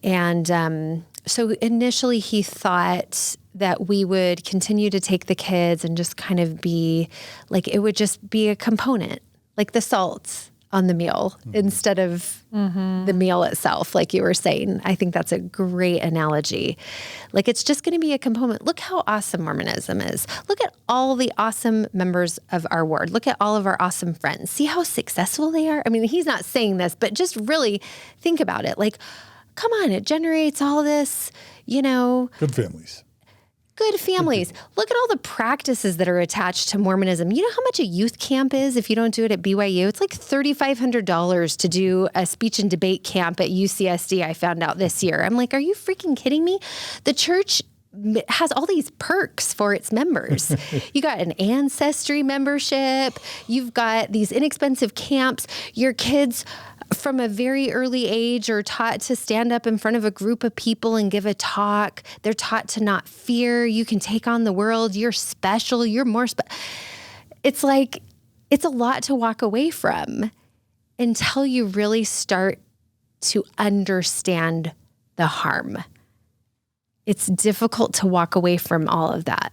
And so initially he thought that we would continue to take the kids and just kind of be like, it would just be a component, like the salt on the meal instead of the meal itself, like you were saying. I think that's a great analogy. Like, it's just going to be a component. Look how awesome Mormonism is. Look at all the awesome members of our ward. Look at all of our awesome friends. See how successful they are? He's not saying this, but just really think about it. Like, come on, it generates all this, Good families. Good families. Look at all the practices that are attached to Mormonism. You know how much a youth camp is if you don't do it at BYU? It's like $3,500 to do a speech and debate camp at UCSD, I found out this year. I'm like, are you freaking kidding me? The church has all these perks for its members. You got an ancestry membership. You've got these inexpensive camps. Your kids from a very early age are taught to stand up in front of a group of people and give a talk. They're taught to not fear. You can take on the world. You're special. You're more It's like, it's a lot to walk away from until you really start to understand the harm. It's difficult to walk away from all of that.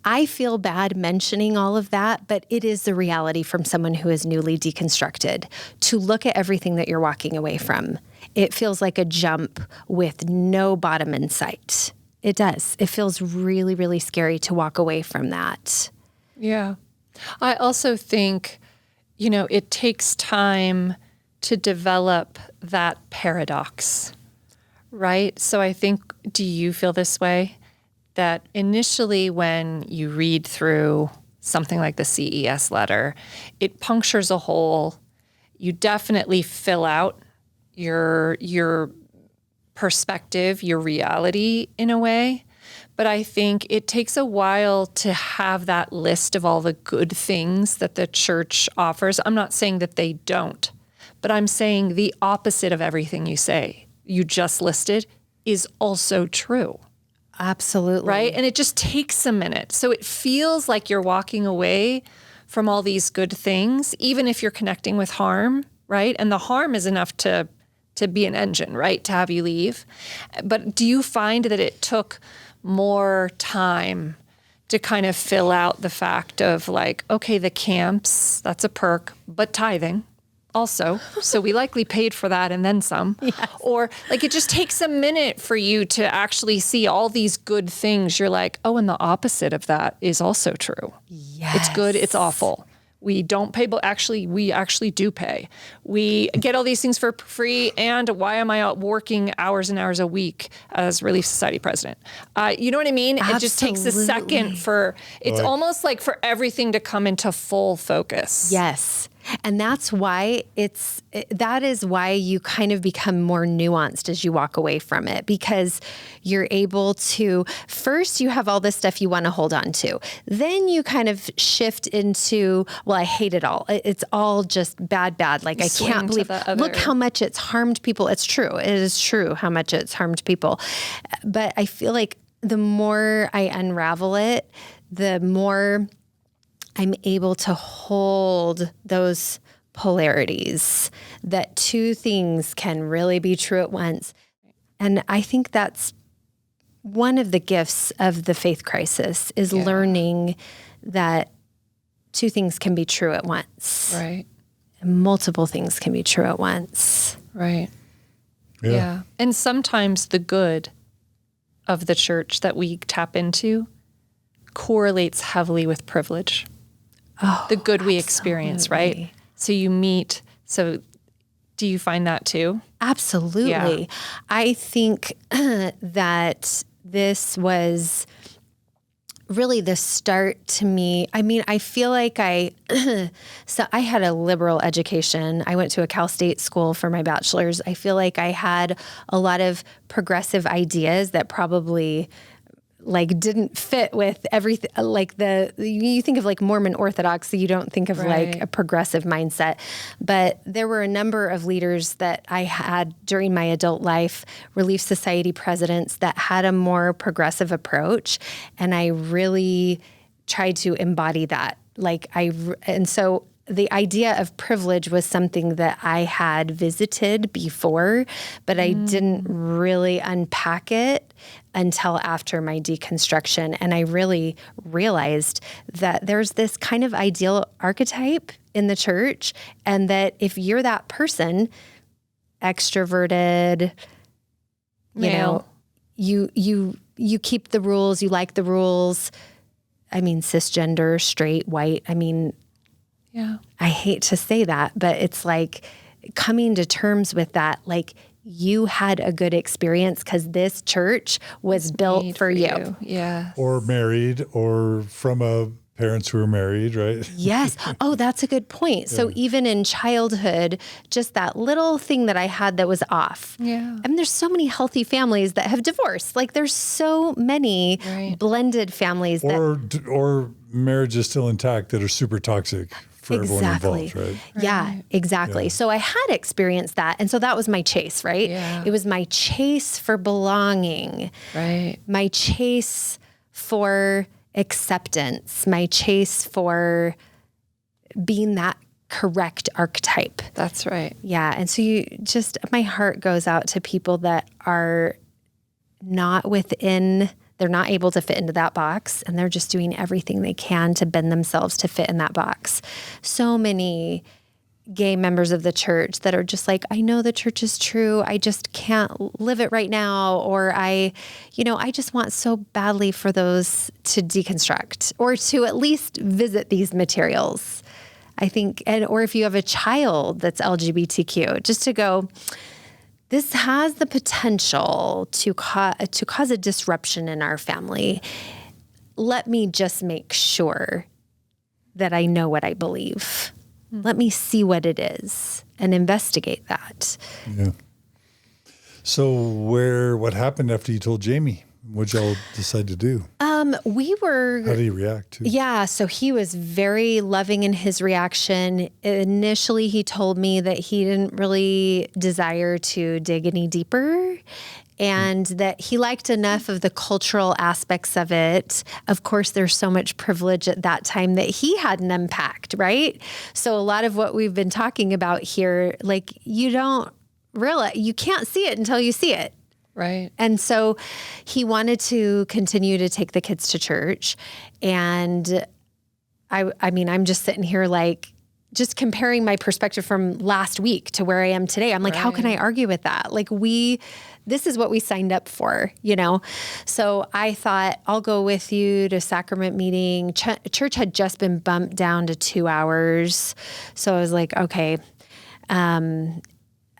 I feel bad mentioning all of that, but it is the reality from someone who is newly deconstructed. To look at everything that you're walking away from, it feels like a jump with no bottom in sight. It does. It feels really, really scary to walk away from that. Yeah. I also think, it takes time to develop that paradox, right? So I think, do you feel this way? That initially when you read through something like the CES letter, it punctures a hole. You definitely fill out your perspective, your reality in a way. But I think it takes a while to have that list of all the good things that the church offers. I'm not saying that they don't, but I'm saying the opposite of everything you just listed is also true. Absolutely. Right? And it just takes a minute. So it feels like you're walking away from all these good things, even if you're connecting with harm, right? And the harm is enough to be an engine, right? To have you leave. But do you find that it took more time to kind of fill out the fact of like, okay, the camps, that's a perk, but tithing also. So we likely paid for that and then some. Yes. Or like it just takes a minute for you to actually see all these good things. You're like, oh, and the opposite of that is also true. Yes. It's good, it's awful. We don't pay, but we actually do pay. We get all these things for free. And why am I out working hours and hours a week as Relief Society president? You know what I mean? Absolutely. It just takes a second it's almost like for everything to come into full focus. Yes. And that's why that is why you kind of become more nuanced as you walk away from it, because you're able to, first you have all this stuff you want to hold on to. Then you kind of shift into, well, I hate it all. It's all just bad. Like, I can't believe, look how much it's harmed people. It's true. It is true how much it's harmed people. But I feel like the more I unravel it, the more I'm able to hold those polarities, that two things can really be true at once. And I think that's one of the gifts of the faith crisis is learning that two things can be true at once. Right. Multiple things can be true at once. Right. Yeah. And sometimes the good of the church that we tap into correlates heavily with privilege. Oh, the good we experience, right? So you meet. So do you find that too? Absolutely. Yeah. I think that this was really the start to me. I mean, I feel like so I had a liberal education. I went to a Cal State school for my bachelor's. I feel like I had a lot of progressive ideas that probably like didn't fit with everything. Like you think of like Mormon Orthodoxy, you don't think of like a progressive mindset. But there were a number of leaders that I had during my adult life, Relief Society presidents that had a more progressive approach. And I really tried to embody that. And so the idea of privilege was something that I had visited before, but I didn't really unpack it until after my deconstruction. And I really realized that there's this kind of ideal archetype in the church, and that if you're that person, extroverted, you keep the rules, you like the rules. I mean, cisgender, straight, white. I mean, I hate to say that, but it's like coming to terms with that, like you had a good experience because this church was built for you. Yeah. Or married, or from parents who are married, right? Yes. Oh, that's a good point. Yeah. So even in childhood, just that little thing that I had that was off. Yeah. I mean, there's so many healthy families that have divorced. Like there's so many blended families or marriage is still intact that are super toxic for everyone involved, right? Yeah, exactly. Yeah. So I had experienced that. And so that was my chase, right? Yeah. It was my chase for belonging. Right. My chase for acceptance, my chase for being that correct archetype. That's right. Yeah. And so my heart goes out to people that are they're not able to fit into that box, and they're just doing everything they can to bend themselves to fit in that box. So many gay members of the church that are just like, I know the church is true, I just can't live it right now. Or I just want so badly for those to deconstruct or to at least visit these materials. I think, or if you have a child that's LGBTQ, just to go, this has the potential to cause a disruption in our family. Let me just make sure that I know what I believe. Let me see what it is and investigate that. Yeah. So what happened after you told Jamie? What'd y'all decide to do? How did he react to? Yeah, so he was very loving in his reaction. Initially, he told me that he didn't really desire to dig any deeper, and that he liked enough of the cultural aspects of it. Of course, there's so much privilege at that time that he hadn't unpacked, right? So a lot of what we've been talking about here, like you can't see it until you see it. Right. And so he wanted to continue to take the kids to church. And I mean, I'm just sitting here like, just comparing my perspective from last week to where I am today. I'm like, how can I argue with that? Like this is what we signed up for, So I thought, I'll go with you to sacrament meeting. Church had just been bumped down to 2 hours. So I was like, okay,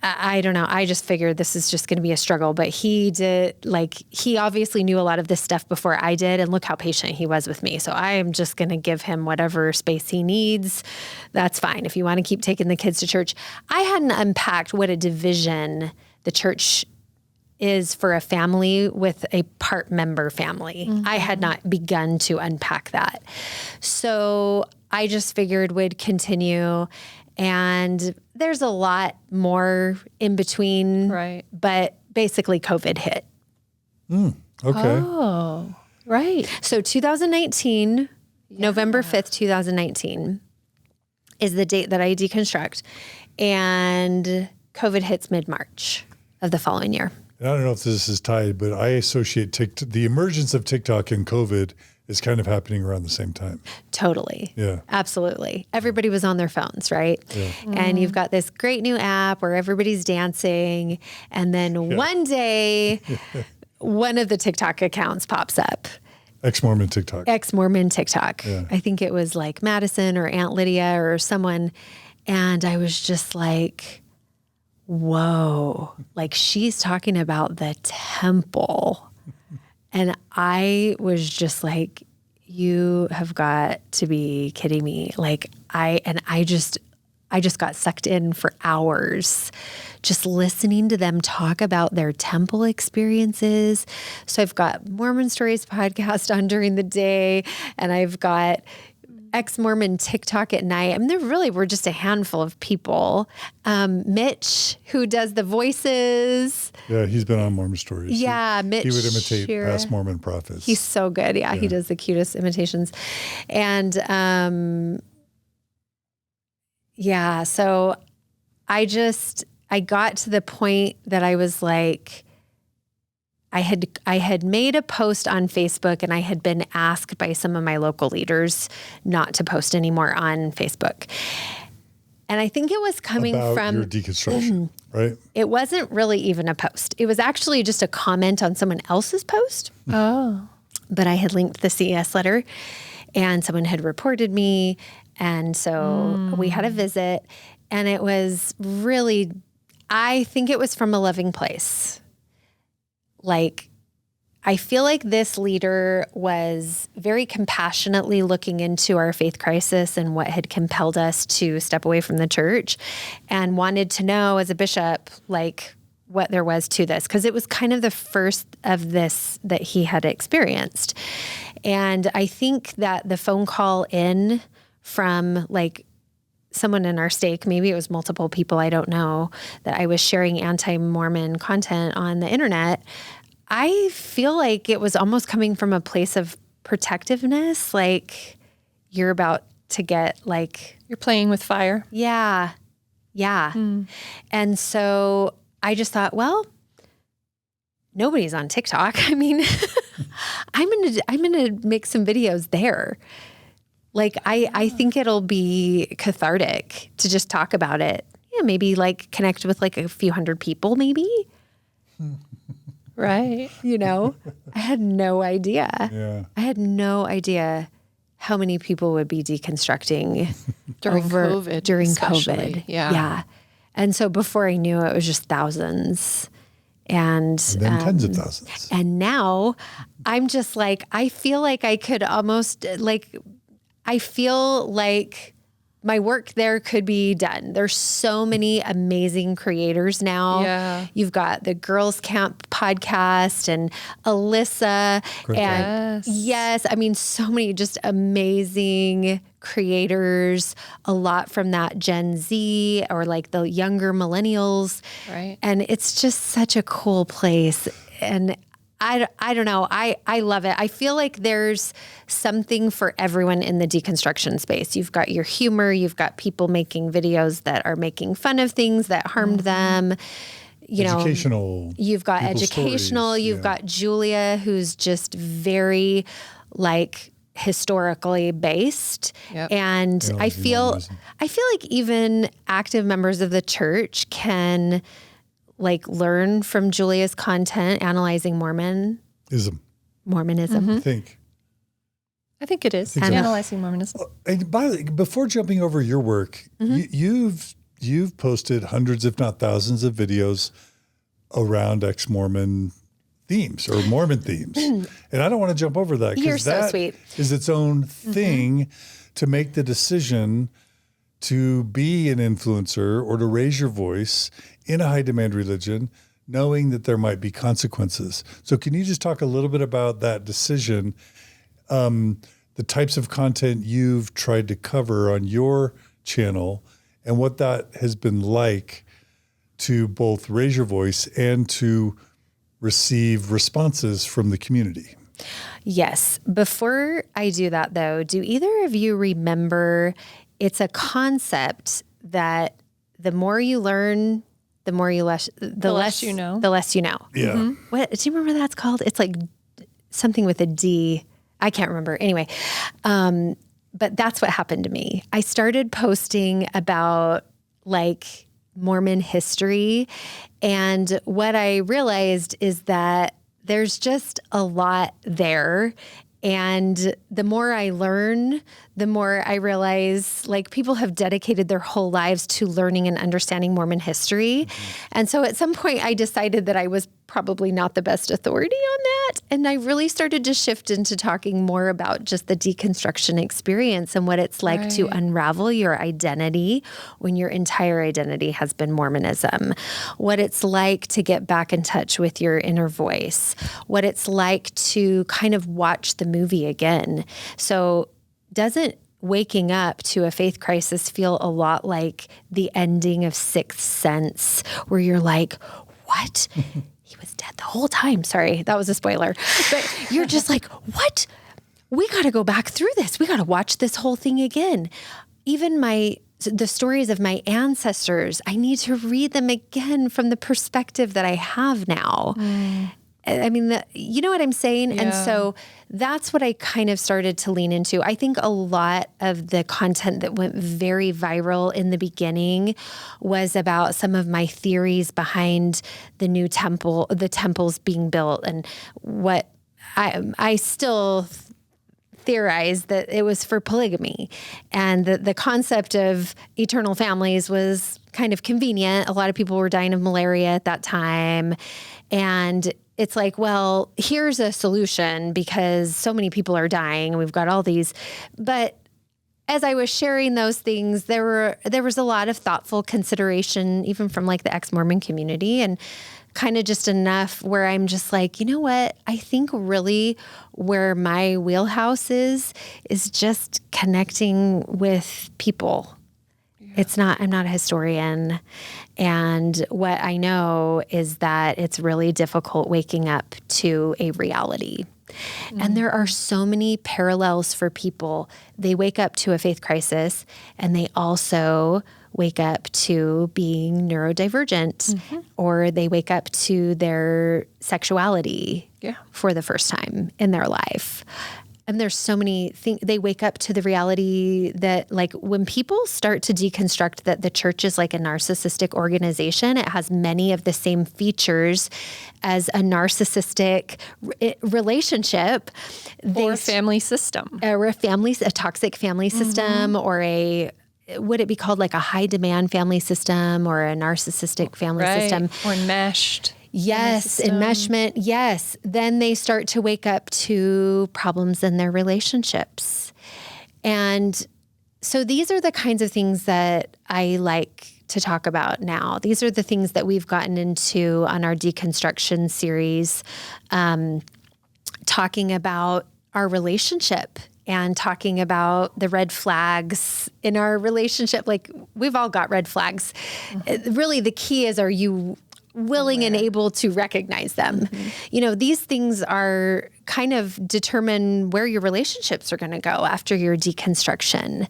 I don't know. I just figured this is just going to be a struggle, but he obviously knew a lot of this stuff before I did, and look how patient he was with me. So I am just going to give him whatever space he needs. That's fine. If you want to keep taking the kids to church. I hadn't unpacked what a division the church is for a family with a part member family. Mm-hmm. I had not begun to unpack that. So I just figured we'd continue. And there's a lot more in between, right? But basically COVID hit. Okay. Oh, right. So 2019, November 5th, 2019 is the date that I deconstruct. And COVID hits mid-March of the following year. And I don't know if this is tied, but I associate the emergence of TikTok and COVID is kind of happening around the same time. Totally. Yeah. Absolutely. Everybody was on their phones, right? Yeah. And you've got this great new app where everybody's dancing. And then one day, one of the TikTok accounts pops up. Ex-Mormon TikTok. Ex-Mormon TikTok. Yeah. I think it was like Madison or Aunt Lydia or someone. And I was just like, whoa, like she's talking about the temple. And I was just like, you have got to be kidding me. Like I just got sucked in for hours just listening to them talk about their temple experiences. So I've got Mormon Stories podcast on during the day, and I've got ex-Mormon TikTok at night. I mean, there really were just a handful of people. Mitch, who does the voices. Yeah, he's been on Mormon Stories. Yeah, Mitch. He would imitate past Mormon prophets. He's so good. Yeah, he does the cutest imitations. And so I got to the point that I was like, I had made a post on Facebook, and I had been asked by some of my local leaders not to post anymore on Facebook. And I think it was coming from your deconstruction, right? It wasn't really even a post. It was actually just a comment on someone else's post. Oh. But I had linked the CES letter, and someone had reported me. And so we had a visit, and it was really, I think it was from a loving place. Like, I feel like this leader was very compassionately looking into our faith crisis and what had compelled us to step away from the church, and wanted to know as a bishop, like, what there was to this, because it was kind of the first of this that he had experienced. And I think that the phone call in from like someone in our stake, maybe it was multiple people, I don't know, that I was sharing anti-Mormon content on the internet, I feel like it was almost coming from a place of protectiveness, like you're about to get like... You're playing with fire. Yeah. Yeah. And so I just thought, well, nobody's on TikTok. I mean, I'm gonna make some videos there. Like, I think it'll be cathartic to just talk about it. Yeah, maybe like connect with like a few hundred people, maybe. Right. You know, I had no idea. Yeah. I had no idea how many people would be deconstructing during COVID. Yeah. Yeah. And so before I knew it was just thousands. And then tens of thousands. And now I'm just like, I feel like I could almost like, I feel like my work there could be done. There's so many amazing creators now. Yeah. You've got the Girls Camp podcast and Alyssa. Great. And yes, I mean, so many just amazing creators, a lot from that Gen Z or like the younger millennials. Right. And it's just such a cool place. And I don't know. I love it. I feel like there's something for everyone in the deconstruction space. You've got your humor. You've got people making videos that are making fun of things that harmed them. You Educational. You've got educational. Stories. You've got Julia, who's just very like historically based. Yep. And I feel like even active members of the church can like learn from Julia's content, analyzing Mormonism. I think it is. Analyzing Mormonism. And by the way, before jumping over your work, you've posted hundreds, if not thousands, of videos around ex-Mormon themes or Mormon themes. And I don't want to jump over that because that is its own thing to make the decision to be an influencer or to raise your voice in a high demand religion, knowing that there might be consequences. So can you just talk a little bit about that decision, the types of content you've tried to cover on your channel and what that has been like to both raise your voice and to receive responses from the community? Yes. Before I do that though, do either of you remember it's a concept that the more you learn, the less you know. Yeah. What do you remember that's called? It's like something with a D. I can't remember. Anyway, but that's what happened to me. I started posting about like Mormon history. And what I realized is that there's just a lot there. And the more I learn, the more I realize like people have dedicated their whole lives to learning and understanding Mormon history. And so at some point I decided that I was probably not the best authority on that. And I really started to shift into talking more about just the deconstruction experience and what it's like to unravel your identity when your entire identity has been Mormonism, what it's like to get back in touch with your inner voice, what it's like to kind of watch the movie again. So doesn't waking up to a faith crisis feel a lot like the ending of Sixth Sense, where you're like, what? He was dead the whole time. Sorry, that was a spoiler. But you're just like, what? We got to go back through this. We got to watch this whole thing again. Even the stories of my ancestors, I need to read them again from the perspective that I have now. I mean, you know what I'm saying? Yeah. And so that's what I kind of started to lean into. I think a lot of the content that went very viral in the beginning was about some of my theories behind the new temple, the temples being built, and what I still theorize that it was for polygamy, and the concept of eternal families was kind of convenient. A lot of people were dying of malaria at that time, and it's like, well, here's a solution because so many people are dying and we've got all these. But as I was sharing those things, there was a lot of thoughtful consideration, even from like the ex-Mormon community, and kind of just enough where I'm just like, you know what? I think really where my wheelhouse is just connecting with people. I'm not a historian. And what I know is that it's really difficult waking up to a reality. And there are so many parallels for people. They wake up to a faith crisis, and they also wake up to being neurodivergent, or they wake up to their sexuality for the first time in their life. And there's so many things. They wake up to the reality that, like, when people start to deconstruct that the church is like a narcissistic organization, it has many of the same features as a narcissistic relationship. Or a family system. Or a toxic family system, or would it be called like a high demand family system or a narcissistic family system? Or enmeshed. Yes, enmeshment. Yes. Then they start to wake up to problems in their relationships. And so these are the kinds of things that I like to talk about now. These are the things that we've gotten into on our deconstruction series, talking about our relationship and talking about the red flags in our relationship. Like, we've all got red flags. Really, the key is, are you willing and able to recognize them? You know, these things are kind of determine where your relationships are going to go after your deconstruction.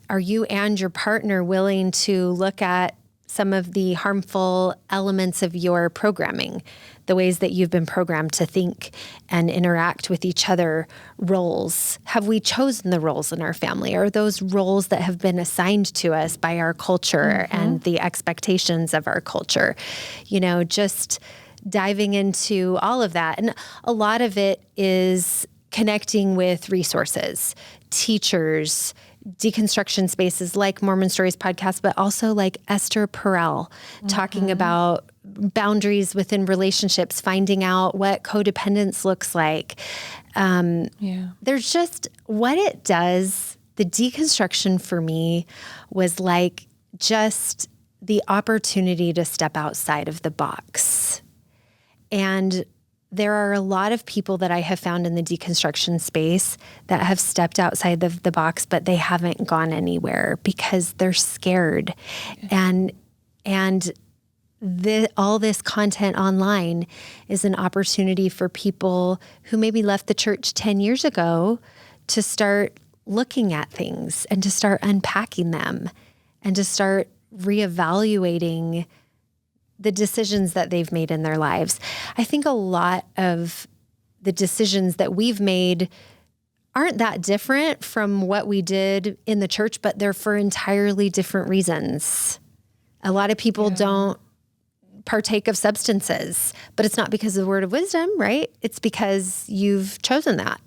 Are you and your partner willing to look at some of the harmful elements of your programming, the ways that you've been programmed to think and interact with each other, roles. Have we chosen the roles in our family? Are those roles that have been assigned to us by our culture and the expectations of our culture? Just diving into all of that. And a lot of it is connecting with resources, teachers, deconstruction spaces like Mormon Stories podcast, but also like Esther Perel talking about boundaries within relationships, finding out what codependence looks like. There's just what it does. The deconstruction for me was like just the opportunity to step outside of the box. And there are a lot of people that I have found in the deconstruction space that have stepped outside the box, but they haven't gone anywhere because they're scared. And all this content online is an opportunity for people who maybe left the church 10 years ago to start looking at things and to start unpacking them and to start reevaluating the decisions that they've made in their lives. I think a lot of the decisions that we've made aren't that different from what we did in the church, but they're for entirely different reasons. A lot of people don't partake of substances, but it's not because of the word of wisdom, right? It's because you've chosen that,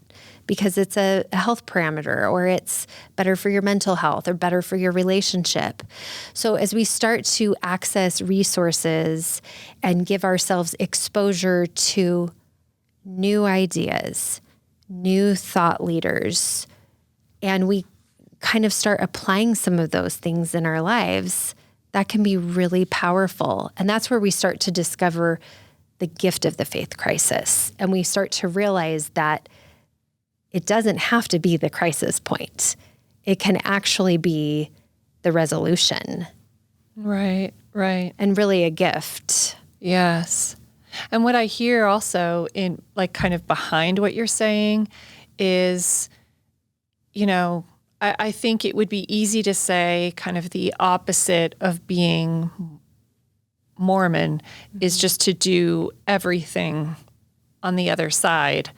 because it's a health parameter, or it's better for your mental health, or better for your relationship. So as we start to access resources and give ourselves exposure to new ideas, new thought leaders, and we kind of start applying some of those things in our lives, that can be really powerful. And that's where we start to discover the gift of the faith crisis. And we start to realize that it doesn't have to be the crisis point. It can actually be the resolution. Right. And really a gift. Yes. And what I hear also in like kind of behind what you're saying is, I think it would be easy to say kind of the opposite of being Mormon is just to do everything on the other side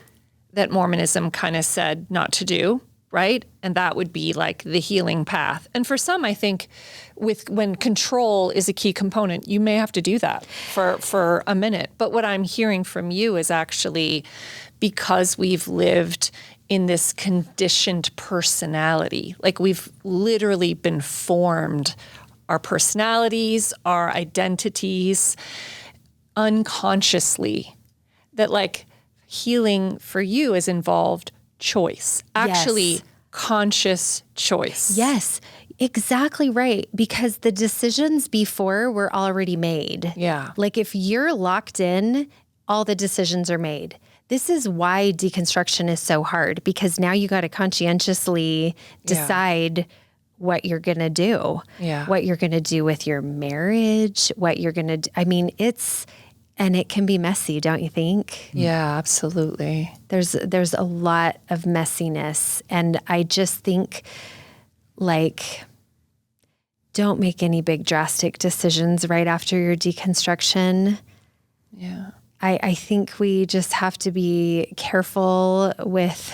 that Mormonism kind of said not to do, right? And that would be like the healing path. And for some, I think when control is a key component, you may have to do that for a minute. But what I'm hearing from you is actually because we've lived in this conditioned personality, like we've literally been formed, our personalities, our identities, unconsciously, that like healing for you has involved choice, actually conscious choice. Yes, exactly right. Because the decisions before were already made. Yeah. Like if you're locked in, all the decisions are made. This is why deconstruction is so hard, because now you got to conscientiously decide what you're going to do, what you're going to do with your marriage, what you're going to do. I mean, and it can be messy, don't you think? Yeah, absolutely. There's a lot of messiness. And I just think, like, don't make any big drastic decisions right after your deconstruction. Yeah. I think we just have to be careful with,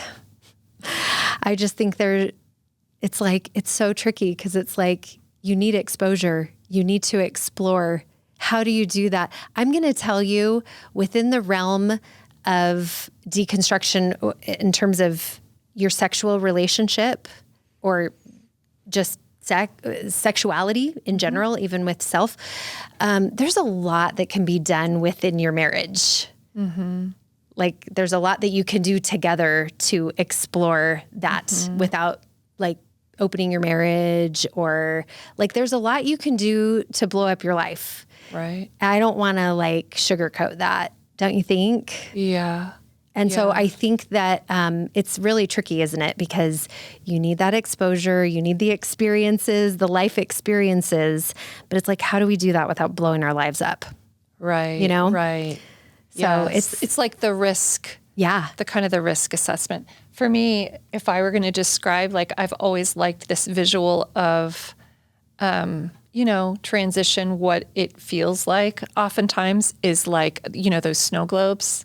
I just think it's so tricky because it's like, you need exposure. You need to explore. How do you do that? I'm going to tell you, within the realm of deconstruction in terms of your sexual relationship or just sexuality in general, even with self, there's a lot that can be done within your marriage. Mm-hmm. Like there's a lot that you can do together to explore that without like opening your marriage, or like there's a lot you can do to blow up your life. Right. I don't want to like sugarcoat that. Don't you think? Yeah. And so I think that it's really tricky, isn't it? Because you need that exposure, you need the experiences, the life experiences, but it's like, how do we do that without blowing our lives up? Right. You know? Right. So it's like the risk. Yeah. The kind of the risk assessment. For me, if I were going to describe, like I've always liked this visual of, transition, what it feels like oftentimes is like, those snow globes.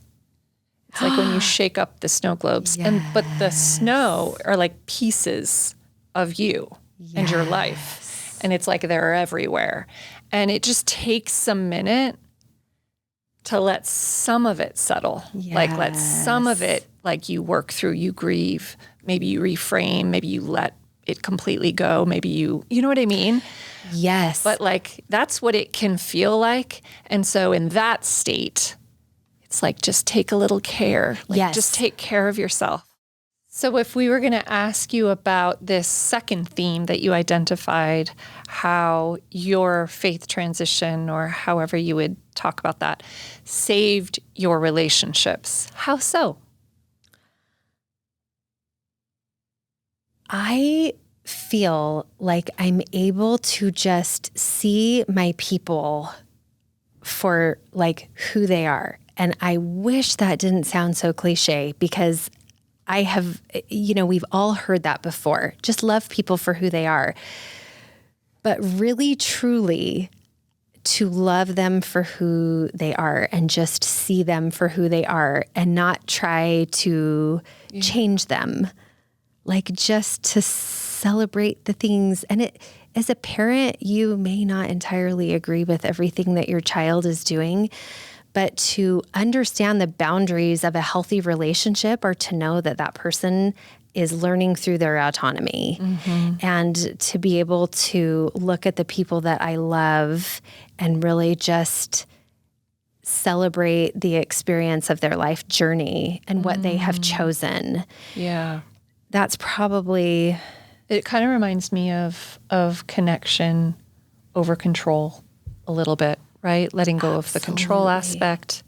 It's like when you shake up the snow globes. Yes. But the snow are like pieces of you and your life. And it's like they're everywhere. And it just takes a minute to let some of it settle. Yes. Like let some of it, like you work through, you grieve, maybe you reframe, maybe you let it completely go. Maybe you know what I mean? Yes. But like, that's what it can feel like. And so in that state, it's like, just take a little care. Like, yes. Just take care of yourself. So if we were going to ask you about this second theme that you identified, how your faith transition, or however you would talk about that, saved your relationships, how so? I feel like I'm able to just see my people for like who they are. And I wish that didn't sound so cliche, because I have, we've all heard that before. Just love people for who they are. But really, truly, to love them for who they are and just see them for who they are and not try to change them. Like, just to celebrate the things. And as a parent, you may not entirely agree with everything that your child is doing, but to understand the boundaries of a healthy relationship, or to know that that person is learning through their autonomy, and to be able to look at the people that I love and really just celebrate the experience of their life journey and what they have chosen. Yeah. That's probably... It kind of reminds me of connection over control a little bit, right? Letting go of the control aspect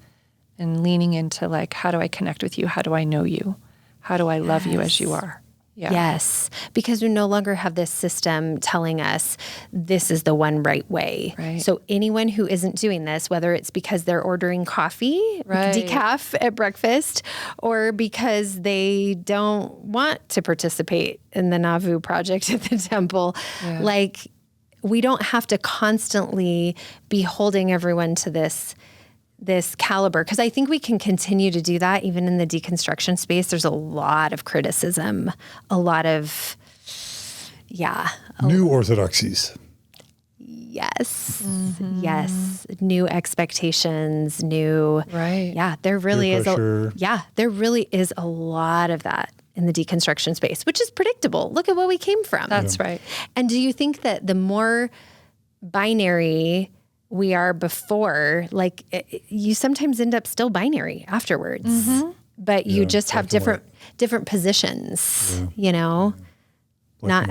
and leaning into like, how do I connect with you? How do I know you? How do I love you as you are? Yeah. Yes, because we no longer have this system telling us this is the one right way. Right. So anyone who isn't doing this, whether it's because they're ordering coffee, decaf at breakfast, or because they don't want to participate in the Nauvoo Project at the temple, like, we don't have to constantly be holding everyone to this caliber, because I think we can continue to do that even in the deconstruction space. There's a lot of criticism, a lot of, new orthodoxies. Yes, yes, new expectations, new, there really is there really is a lot of that in the deconstruction space, which is predictable. Look at where we came from. That's right. And do you think that the more binary we are before, like, you sometimes end up still binary afterwards, but you just have different positions, not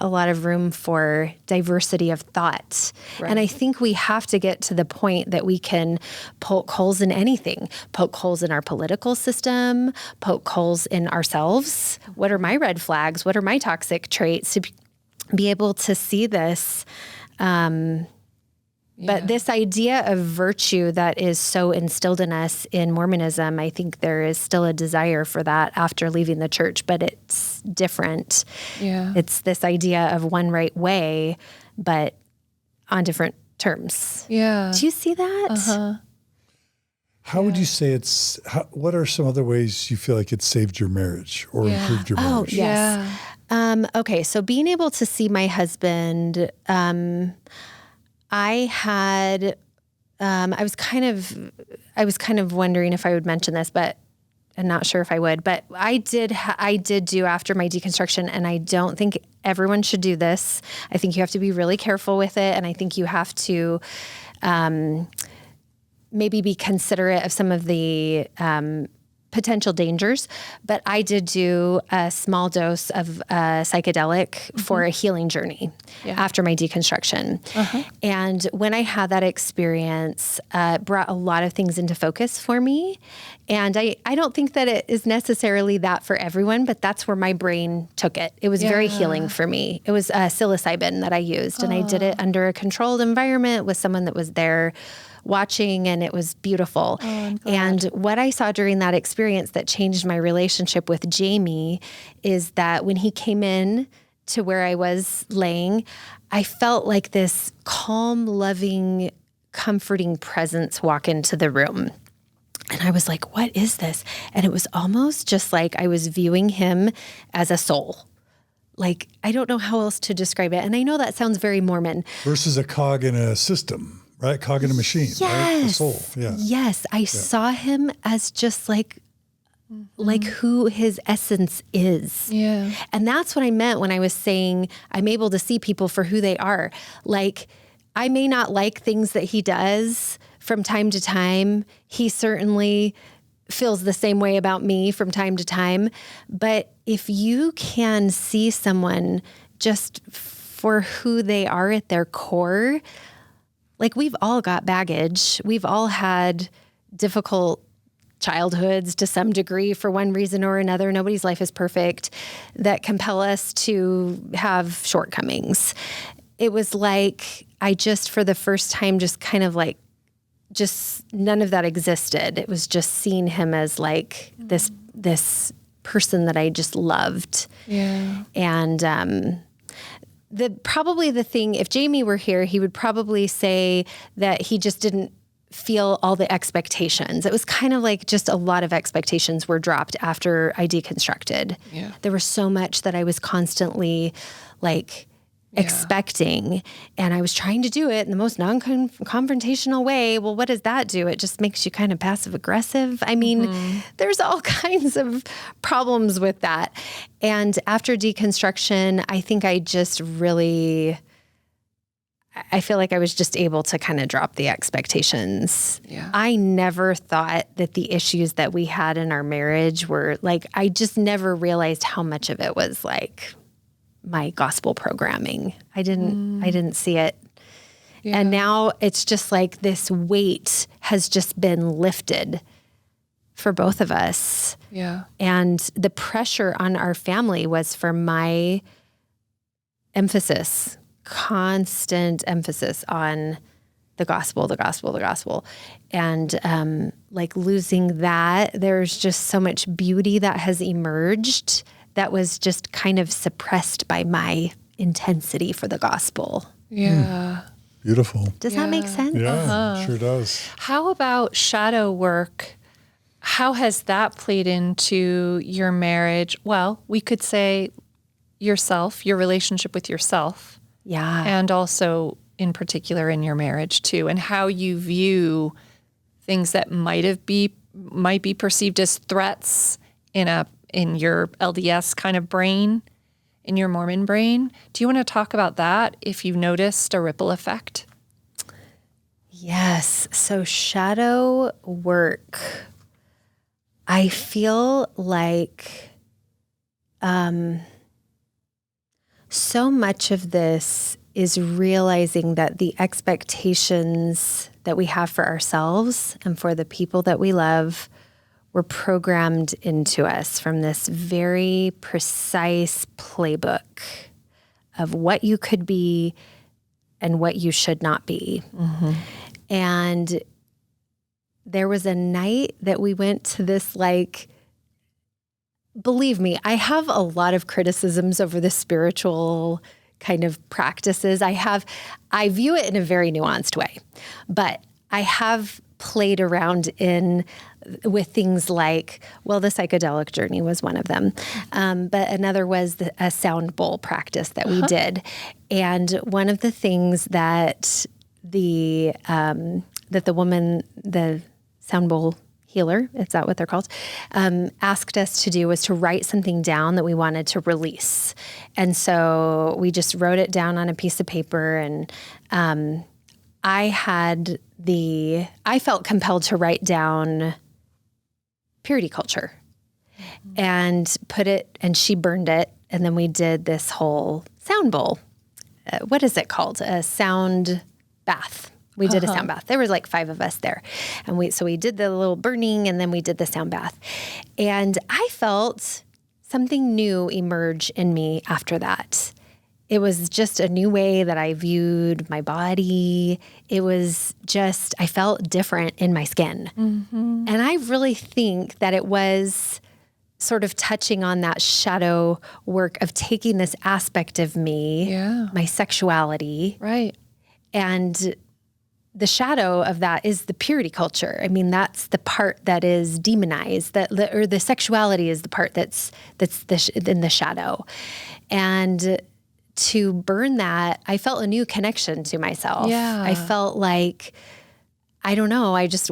a lot of room for diversity of thought. Right. And I think we have to get to the point that we can poke holes in anything, poke holes in our political system, poke holes in ourselves. What are my red flags? What are my toxic traits? To be able to see this, but this idea of virtue that is so instilled in us in Mormonism, I think there is still a desire for that after leaving the church, but it's different. Yeah. It's this idea of one right way, but on different terms. Yeah. Do you see that? Uh-huh. How would you say what are some other ways you feel like it saved your marriage or improved your marriage? Oh, yes. Okay. So being able to see my husband, I had, I was kind of wondering if I would mention this, but I'm not sure if I would, but I did do after my deconstruction, and I don't think everyone should do this. I think you have to be really careful with it. And I think you have to, maybe be considerate of some of the, potential dangers, but I did do a small dose of psychedelic for a healing journey after my deconstruction. And when I had that experience, brought a lot of things into focus for me. And I don't think that it is necessarily that for everyone, but that's where my brain took it. It was very healing for me. It was psilocybin that I used, and I did it under a controlled environment with someone that was there watching, and it was beautiful. And what I saw during that experience that changed my relationship with Jamie is that when he came in to where I was laying, I felt like this calm, loving, comforting presence walk into the room. And I was like, what is this? And it was almost just like I was viewing him as a soul. Like, I don't know how else to describe it. And I know that sounds very Mormon. Versus a cog in a system, right? Cog in a machine, right? A soul. Yeah. Yes. I saw him as just like who his essence is. Yeah. And that's what I meant when I was saying I'm able to see people for who they are. Like, I may not like things that he does from time to time. He certainly feels the same way about me from time to time. But if you can see someone just for who they are at their core, like, we've all got baggage. We've all had difficult childhoods to some degree for one reason or another. Nobody's life is perfect, that compel us to have shortcomings. It was like I just, for the first time, just kind of like, just none of that existed. It was just seeing him as like this person that I just loved. Yeah. And probably the thing, if Jamie were here, he would probably say that he just didn't feel all the expectations. It was kind of like just a lot of expectations were dropped after I deconstructed. Yeah. There was so much that I was constantly like expecting, and I was trying to do it in the most non-confrontational way. Well, what does that do? It just makes you kind of passive aggressive. I mean, there's all kinds of problems with that. And after deconstruction, I think I just really, I feel like I was just able to kind of drop the expectations. Yeah. I never thought that the issues that we had in our marriage were like, I just never realized how much of it was like my gospel programming. I didn't see it. Yeah. And now it's just like this weight has just been lifted for both of us. Yeah. And the pressure on our family was for my emphasis, constant emphasis on the gospel, the gospel, the gospel. And like losing that, there's just so much beauty that has emerged that was just kind of suppressed by my intensity for the gospel. Yeah. Beautiful. Does that make sense? Yeah, sure does. How about shadow work? How has that played into your marriage? Well, we could say yourself, your relationship with yourself. Yeah. And also in particular in your marriage too, and how you view things that might be perceived as threats in your LDS kind of brain, in your Mormon brain. Do you want to talk about that, if you noticed a ripple effect? Yes. So shadow work, I feel like so much of this is realizing that the expectations that we have for ourselves and for the people that we love were programmed into us from this very precise playbook of what you could be and what you should not be. Mm-hmm. And there was a night that we went to this, like, believe me, I have a lot of criticisms over the spiritual kind of practices. I view it in a very nuanced way, but I have played around with things like, well, the psychedelic journey was one of them. But another was a sound bowl practice that we did. And one of the things that the woman, the sound bowl healer, is that what they're called, asked us to do was to write something down that we wanted to release. And so we just wrote it down on a piece of paper, and I felt compelled to write down purity culture and and she burned it. And then we did this whole sound bowl. What is it called? A sound bath. We did a sound bath. There was like 5 of us there. And we did the little burning, and then we did the sound bath. And I felt something new emerge in me after that. It was just a new way that I viewed my body. It was just, I felt different in my skin. Mm-hmm. And I really think that it was sort of touching on that shadow work of taking this aspect of me, my sexuality. Right. And the shadow of that is the purity culture. I mean, that's the part that is demonized, or the sexuality is the part that's in the shadow. And to burn that, I felt a new connection to myself. Yeah. I felt like, I don't know, I just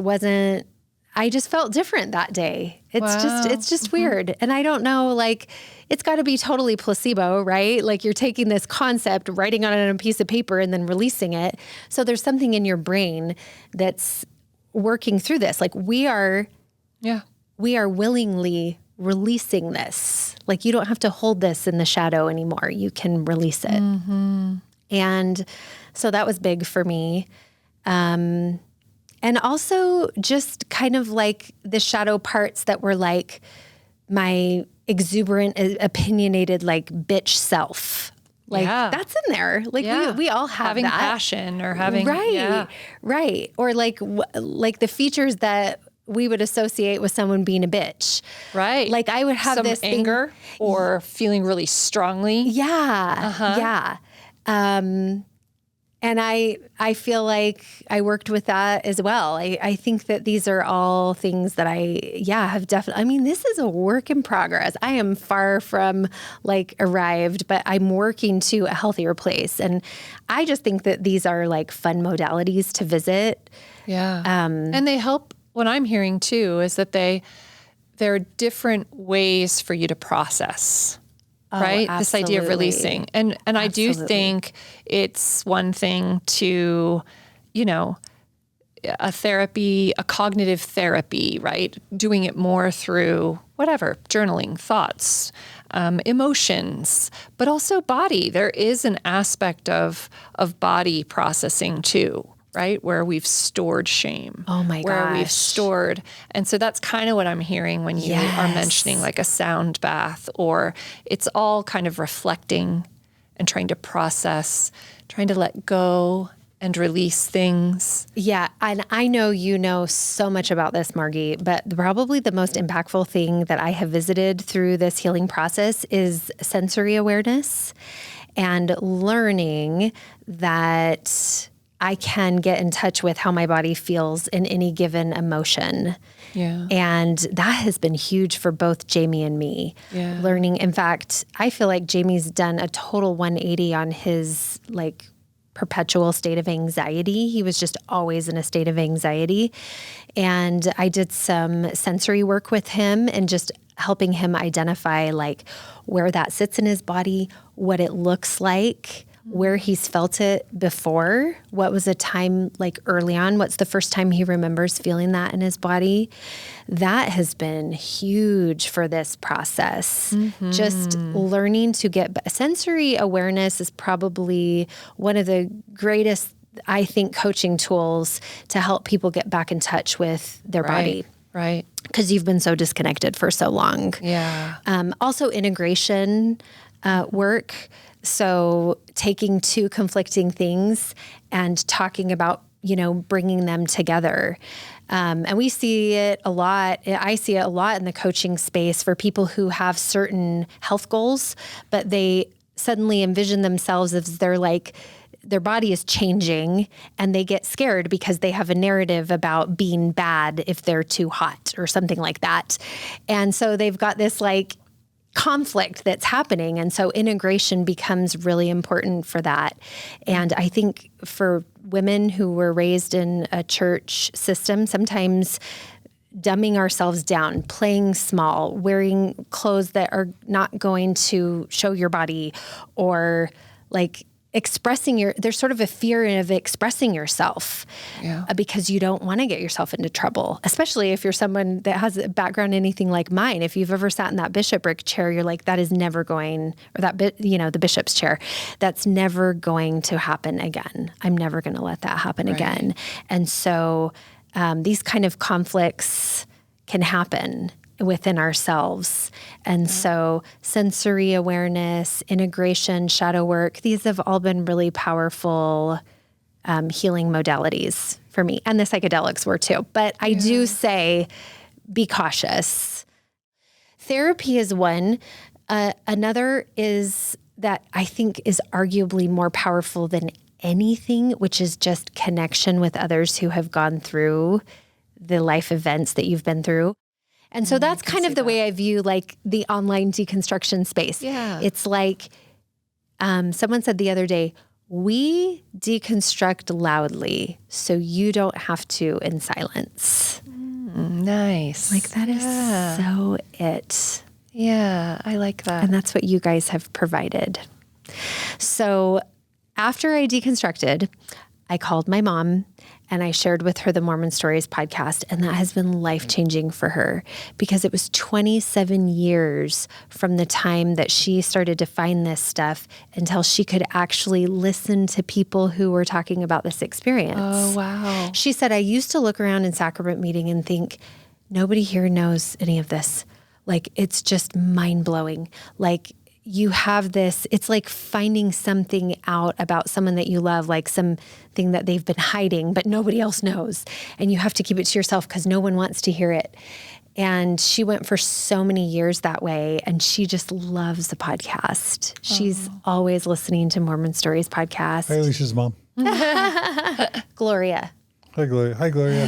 felt different that day. It's just weird. And I don't know, like, it's got to be totally placebo, right? Like you're taking this concept, writing on it on a piece of paper and then releasing it. So there's something in your brain that's working through this. Like we are willingly releasing this. Like you don't have to hold this in the shadow anymore. You can release it. Mm-hmm. And so that was big for me. And also just kind of like the shadow parts that were like my exuberant, opinionated, like bitch self. Like that's in there. Like we all have having that. Passion or having, right. Or like the features that we would associate with someone being a bitch. Right. Like I would have some this anger or feeling really strongly. Yeah. And I feel like I worked with that as well. I think that these are all things that have definitely, I mean, this is a work in progress. I am far from like arrived, but I'm working to a healthier place. And I just think that these are like fun modalities to visit. Yeah. And they help, what I'm hearing too, is that there are different ways for you to process. Right? Absolutely. This idea of releasing. And I do think it's one thing to, a cognitive therapy, right? Doing it more through whatever, journaling, thoughts, emotions, but also body. There is an aspect of body processing too. Right? Where we've stored shame. Oh my gosh. Where we've stored. And so that's kind of what I'm hearing when you are mentioning like a sound bath, or it's all kind of reflecting and trying to process, trying to let go and release things. Yeah. And I know you know so much about this, Margie, but probably the most impactful thing that I have visited through this healing process is sensory awareness and learning that I can get in touch with how my body feels in any given emotion. Yeah. And that has been huge for both Jamie and me. Yeah. Learning. In fact, I feel like Jamie's done a total 180 on his like perpetual state of anxiety. He was just always in a state of anxiety. And I did some sensory work with him and just helping him identify like where that sits in his body, what it looks like, where he's felt it before, what was a time like early on, what's the first time he remembers feeling that in his body. That has been huge for this process. Mm-hmm. Just learning to get sensory awareness is probably one of the greatest, I think, coaching tools to help people get back in touch with their body. Right. Because you've been so disconnected for so long. Yeah. Also integration work. So taking two conflicting things and talking about, bringing them together. And we see it a lot. I see it a lot in the coaching space for people who have certain health goals, but they suddenly envision themselves as their body is changing and they get scared because they have a narrative about being bad if they're too hot or something like that. And so they've got this conflict that's happening. And so integration becomes really important for that. And I think for women who were raised in a church system, sometimes dumbing ourselves down, playing small, wearing clothes that are not going to show your body, or there's sort of a fear of expressing yourself because you don't want to get yourself into trouble, especially if you're someone that has a background anything like mine. If you've ever sat in that bishopric chair, you're like, that is never going, or the bishop's chair, that's never going to happen again. I'm never going to let that happen again. And so these kind of conflicts can happen within ourselves. And so sensory awareness, integration, shadow work, these have all been really powerful healing modalities for me. And the psychedelics were too. But I do say, be cautious. Therapy is one. Another is that I think is arguably more powerful than anything, which is just connection with others who have gone through the life events that you've been through. And so that's kind of the way I view like the online deconstruction space. Yeah. It's like someone said the other day, we deconstruct loudly so you don't have to in silence. Nice. Like that is so it. Yeah, I like that. And that's what you guys have provided. So after I deconstructed, I called my mom and I shared with her the Mormon Stories podcast. And that has been life-changing for her because it was 27 years from the time that she started to find this stuff until she could actually listen to people who were talking about this experience. Oh, wow. She said, I used to look around in sacrament meeting and think, nobody here knows any of this. Like, it's just mind-blowing. Like, you have this, it's like finding something out about someone that you love, like something that they've been hiding, but nobody else knows. And you have to keep it to yourself because no one wants to hear it. And she went for so many years that way. And she just loves the podcast. She's always listening to Mormon Stories podcast. Hi, Alicia's mom. Gloria. Hi, Gloria. Hi, Gloria.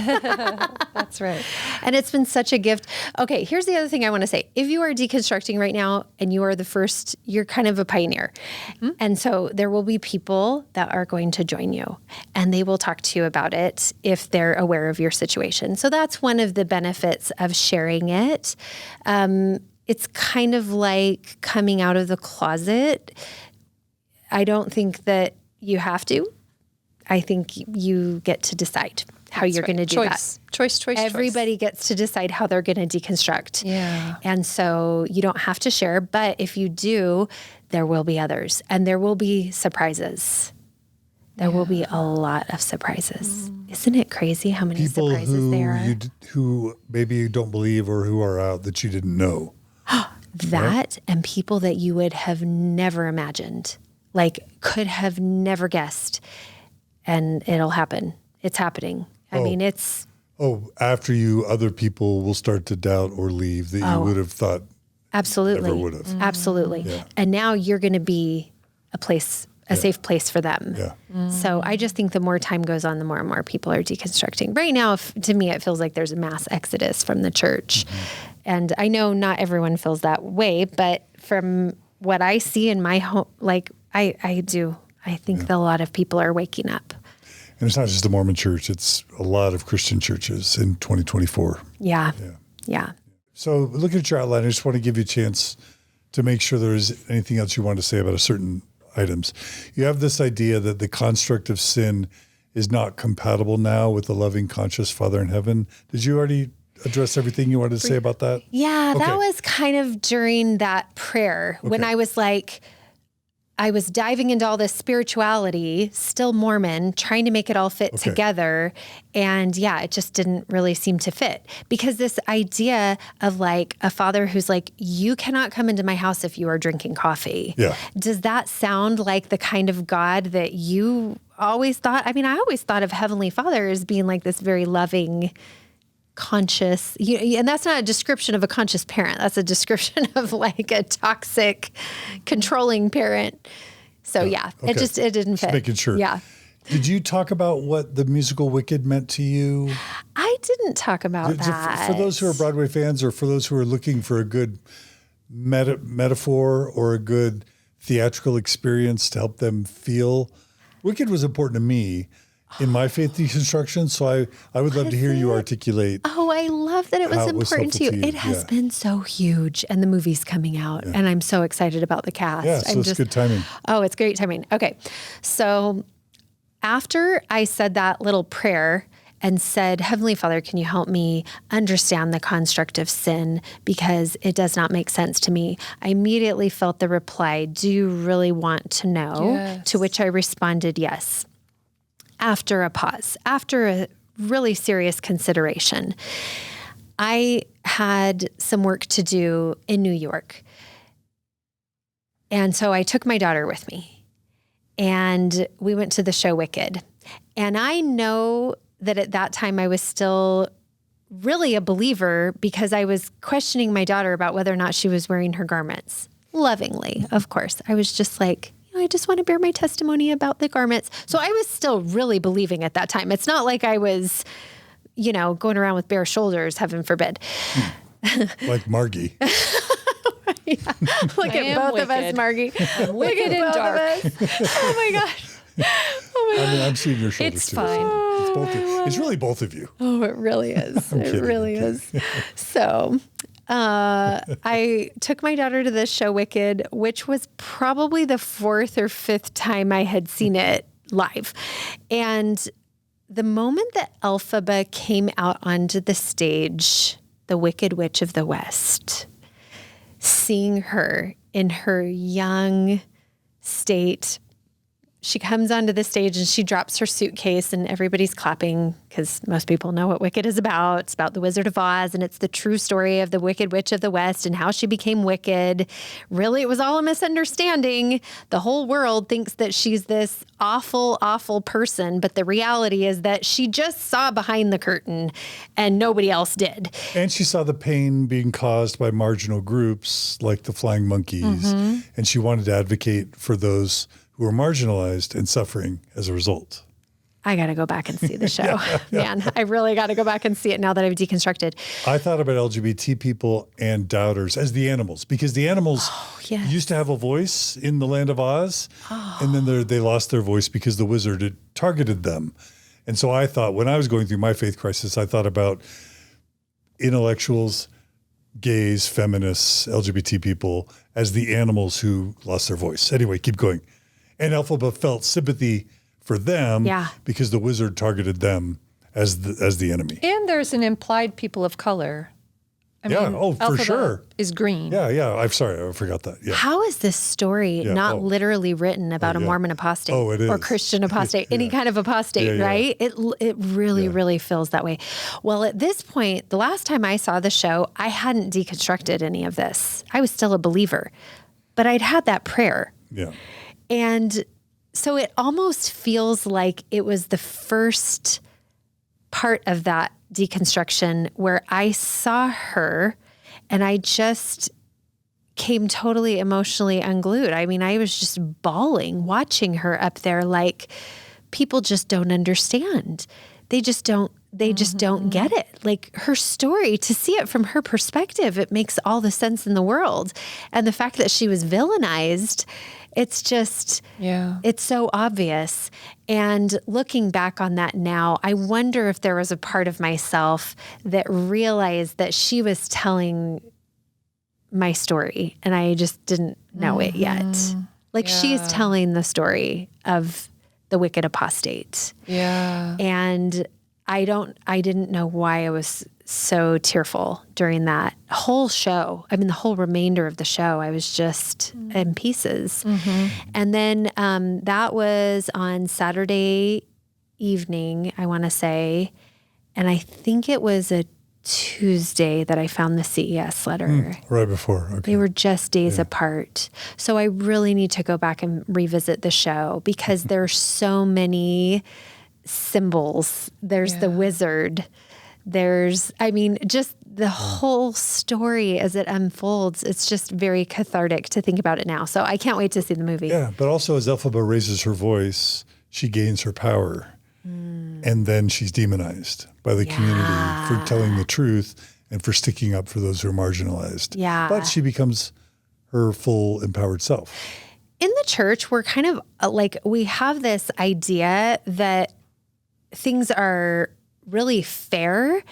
That's right. And it's been such a gift. Okay, here's the other thing I want to say. If you are deconstructing right now and you are the first, you're kind of a pioneer. Mm-hmm. And so there will be people that are going to join you and they will talk to you about it if they're aware of your situation. So that's one of the benefits of sharing it. It's kind of like coming out of the closet. I don't think that you have to. I think you get to decide how you're going to do that. Choice. Everybody gets to decide how they're going to deconstruct. Yeah. And so you don't have to share, but if you do, there will be others and there will be surprises. There will be a lot of surprises. Isn't it crazy how many People surprises there are? who maybe you don't believe or who are out that you didn't know. That and people that you would have never imagined, like could have never guessed. And it'll happen. It's happening. I mean, it's... Oh, after you, other people will start to doubt or leave that you would have thought absolutely never would have. Absolutely. Yeah. And now you're going to be a safe place for them. Yeah. So I just think the more time goes on, the more and more people are deconstructing. Right now, to me, it feels like there's a mass exodus from the church. Mm-hmm. And I know not everyone feels that way, but from what I see in my home, like I do. I think that a lot of people are waking up. And it's not just the Mormon church. It's a lot of Christian churches in 2024. Yeah. So looking at your outline, I just want to give you a chance to make sure there's anything else you want to say about a certain items. You have this idea that the construct of sin is not compatible now with the loving, conscious Father in heaven. Did you already address everything you wanted to say about that? Yeah, that was kind of during that prayer when I was like, I was diving into all this spirituality, still Mormon, trying to make it all fit together. And it just didn't really seem to fit because this idea of like a father who's like, you cannot come into my house if you are drinking coffee. Yeah. Does that sound like the kind of God that you always thought? I mean, I always thought of Heavenly Father as being like this very loving, conscious, and that's not a description of a conscious parent. That's a description of like a toxic, controlling parent. So it didn't fit. Just making sure. Yeah. Did you talk about what the musical Wicked meant to you? I didn't talk about that. For those who are Broadway fans or for those who are looking for a good metaphor or a good theatrical experience to help them feel, Wicked was important to me in my faith deconstruction, so I would love to hear you articulate. Oh, I love that it was important to you. It has been so huge, and the movie's coming out, and I'm so excited about the cast. Yeah, so it's good timing. Oh, it's great timing. Okay, so after I said that little prayer and said, Heavenly Father, can you help me understand the construct of sin because it does not make sense to me? I immediately felt the reply, do you really want to know? Yes. To which I responded, yes. After a pause, after a really serious consideration, I had some work to do in New York. And so I took my daughter with me and we went to the show Wicked. And I know that at that time I was still really a believer because I was questioning my daughter about whether or not she was wearing her garments. Lovingly, of course. I was just like, I just want to bear my testimony about the garments. So I was still really believing at that time. It's not like I was, going around with bare shoulders, heaven forbid. Like Margie. Yeah. Look at both of us, Margie. Wicked and dark. Oh my gosh. I mean, I'm seeing your shoulders It's too. fine. So it's both of, it's really both of you. Oh, it really is. It really is. So I took my daughter to this show, Wicked, which was probably the 4th or 5th time I had seen it live. And the moment that Elphaba came out onto the stage, the Wicked Witch of the West, seeing her in her young state, she comes onto the stage and she drops her suitcase and everybody's clapping because most people know what Wicked is about. It's about the Wizard of Oz and it's the true story of the Wicked Witch of the West and how she became wicked. Really, it was all a misunderstanding. The whole world thinks that she's this awful, awful person, but the reality is that she just saw behind the curtain and nobody else did. And she saw the pain being caused by marginal groups like the Flying Monkeys. And she wanted to advocate for those who are marginalized and suffering as a result. I got to go back and see the show. Man, I really got to go back and see it now that I've deconstructed. I thought about LGBT people and doubters as the animals, because the animals used to have a voice in the land of Oz, and then they lost their voice because the wizard had targeted them. And so I thought, when I was going through my faith crisis, I thought about intellectuals, gays, feminists, LGBT people as the animals who lost their voice. Anyway, keep going. And Elphaba felt sympathy for them because the wizard targeted them as the enemy. And there's an implied people of color. I mean, for Elphaba sure. is green. Yeah. I'm sorry. I forgot that. Yeah. How is this story not literally written about a Mormon apostate it is. or Christian apostate, any kind of apostate, right? It really feels that way. Well, at this point, the last time I saw the show, I hadn't deconstructed any of this. I was still a believer, but I'd had that prayer. Yeah. And so it almost feels like it was the first part of that deconstruction where I saw her and I just came totally emotionally unglued. I mean, I was just bawling watching her up there like people just don't understand. They just don't get it. Like her story, to see it from her perspective, it makes all the sense in the world. And the fact that she was villainized, it's just, it's so obvious. And looking back on that now, I wonder if there was a part of myself that realized that she was telling my story and I just didn't know it yet. Like she's telling the story of the wicked apostate. Yeah. And I didn't know why I was so tearful during that whole show. I mean, the whole remainder of the show, I was just in pieces. And then that was on Saturday evening, I want to say. And I think it was a Tuesday that I found the CES letter. Right before. Okay. They were just days apart. So I really need to go back and revisit the show because there's so many symbols. There's the wizard. There's, just the whole story as it unfolds. It's just very cathartic to think about it now. So I can't wait to see the movie. Yeah, but also as Elphaba raises her voice, she gains her power. And then she's demonized by the community for telling the truth and for sticking up for those who are marginalized. Yeah. But she becomes her full empowered self. In the church, we're kind of like, we have this idea that things are really fair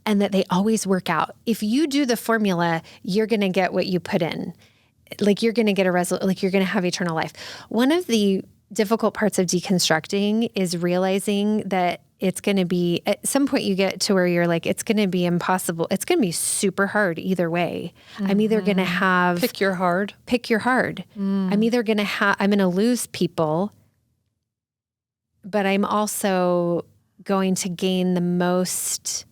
and that they always work out. If you do the formula, you're going to get what you put in. Like you're going to get you're going to have eternal life. One of the difficult parts of deconstructing is realizing that it's going to be, at some point you get to where you're like, it's going to be impossible. It's going to be super hard either way. I'm either going to have... Pick your hard. I'm either going to I'm going to lose people, but I'm also going to gain the most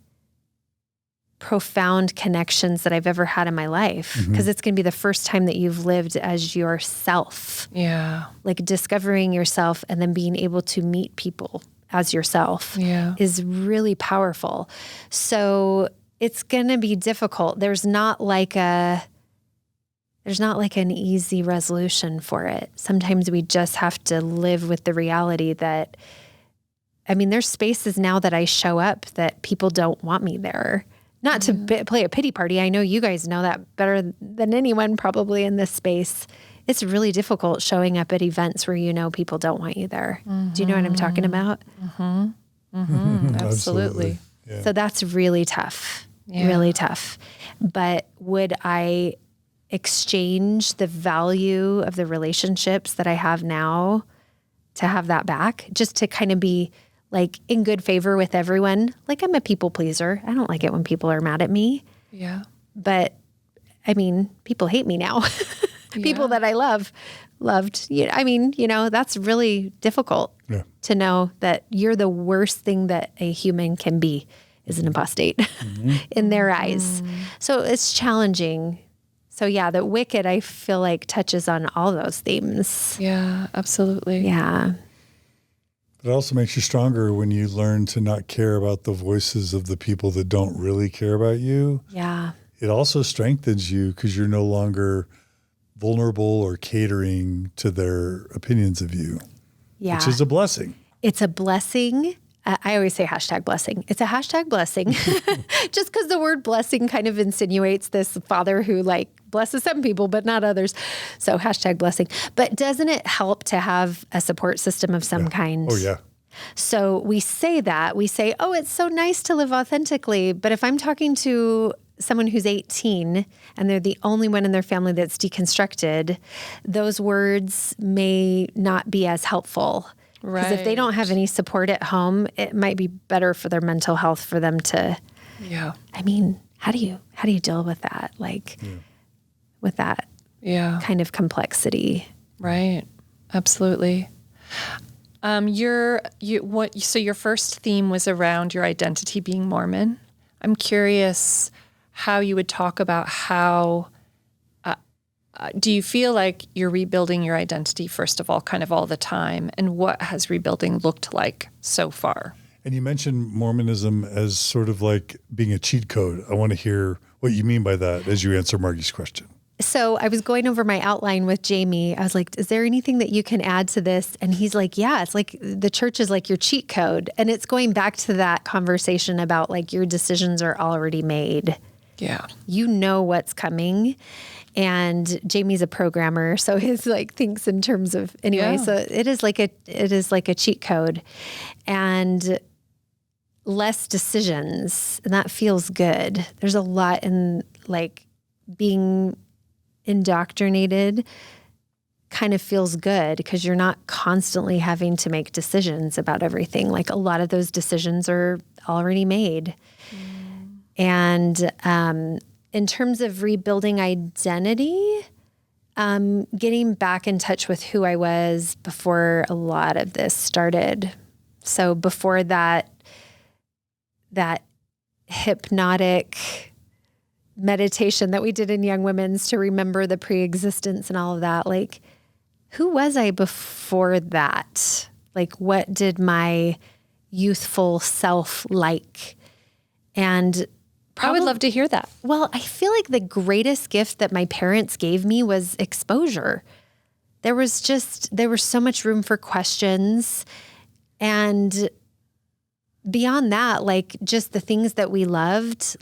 profound connections that I've ever had in my life, because it's going to be the first time that you've lived as yourself. Yeah. Like discovering yourself and then being able to meet people as yourself is really powerful. So it's going to be difficult. There's not like an easy resolution for it. Sometimes we just have to live with the reality that, there's spaces now that I show up that people don't want me there. Not to play a pity party. I know you guys know that better than anyone probably in this space. It's really difficult showing up at events where people don't want you there. Do you know what I'm talking about? Absolutely. Yeah. So that's really tough, really tough. But would I exchange the value of the relationships that I have now to have that back? Just to kind of be like in good favor with everyone. Like I'm a people pleaser. I don't like it when people are mad at me. Yeah. But people hate me now. People that I loved. That's really difficult to know that you're the worst thing that a human can be is an apostate in their eyes. So it's challenging. So the wicked, I feel like touches on all those themes. Yeah, absolutely. Yeah. It also makes you stronger when you learn to not care about the voices of the people that don't really care about you. Yeah. It also strengthens you because you're no longer vulnerable or catering to their opinions of you, which is a blessing. It's a blessing. I always say #blessing. It's a #blessing just because the word blessing kind of insinuates this father who blesses some people, but not others. So #blessing. But doesn't it help to have a support system of some kind? Oh, yeah. So we say that. We say, oh, it's so nice to live authentically. But if I'm talking to someone who's 18 and they're the only one in their family that's deconstructed, those words may not be as helpful. Because if they don't have any support at home, it might be better for their mental health for them to. Yeah. How do you deal with that? With that kind of complexity. Right. Absolutely. So your first theme was around your identity being Mormon. I'm curious how you would talk about how do you feel like you're rebuilding your identity, first of all, kind of all the time? And what has rebuilding looked like so far? And you mentioned Mormonism as sort of like being a cheat code. I want to hear what you mean by that as you answer Margie's question. So I was going over my outline with Jamie. I was like, is there anything that you can add to this? And he's like, yeah, it's like the church is like your cheat code. And it's going back to that conversation about your decisions are already made. Yeah. You know what's coming. And Jamie's a programmer, so his thinks in terms of So it is like a cheat code, and less decisions, and that feels good. There's a lot in being indoctrinated. Kind of feels good because you're not constantly having to make decisions about everything. A lot of those decisions are already made, and in terms of rebuilding identity, getting back in touch with who I was before a lot of this started. So before that hypnotic meditation that we did in Young Women's to remember the pre-existence and all of that, who was I before that? What did my youthful self like? And I would love to hear that. Well, I feel like the greatest gift that my parents gave me was exposure. There was so much room for questions. And beyond that, just the things that we loved,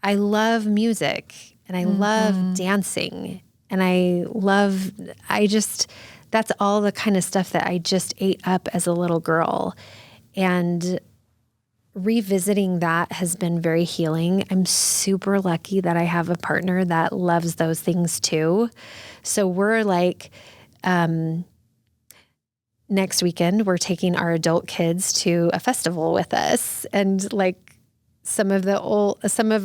I love music and I love dancing and that's all the kind of stuff that I just ate up as a little girl. And revisiting that has been very healing. I'm super lucky that I have a partner that loves those things too. So we're next weekend, we're taking our adult kids to a festival with us. And some of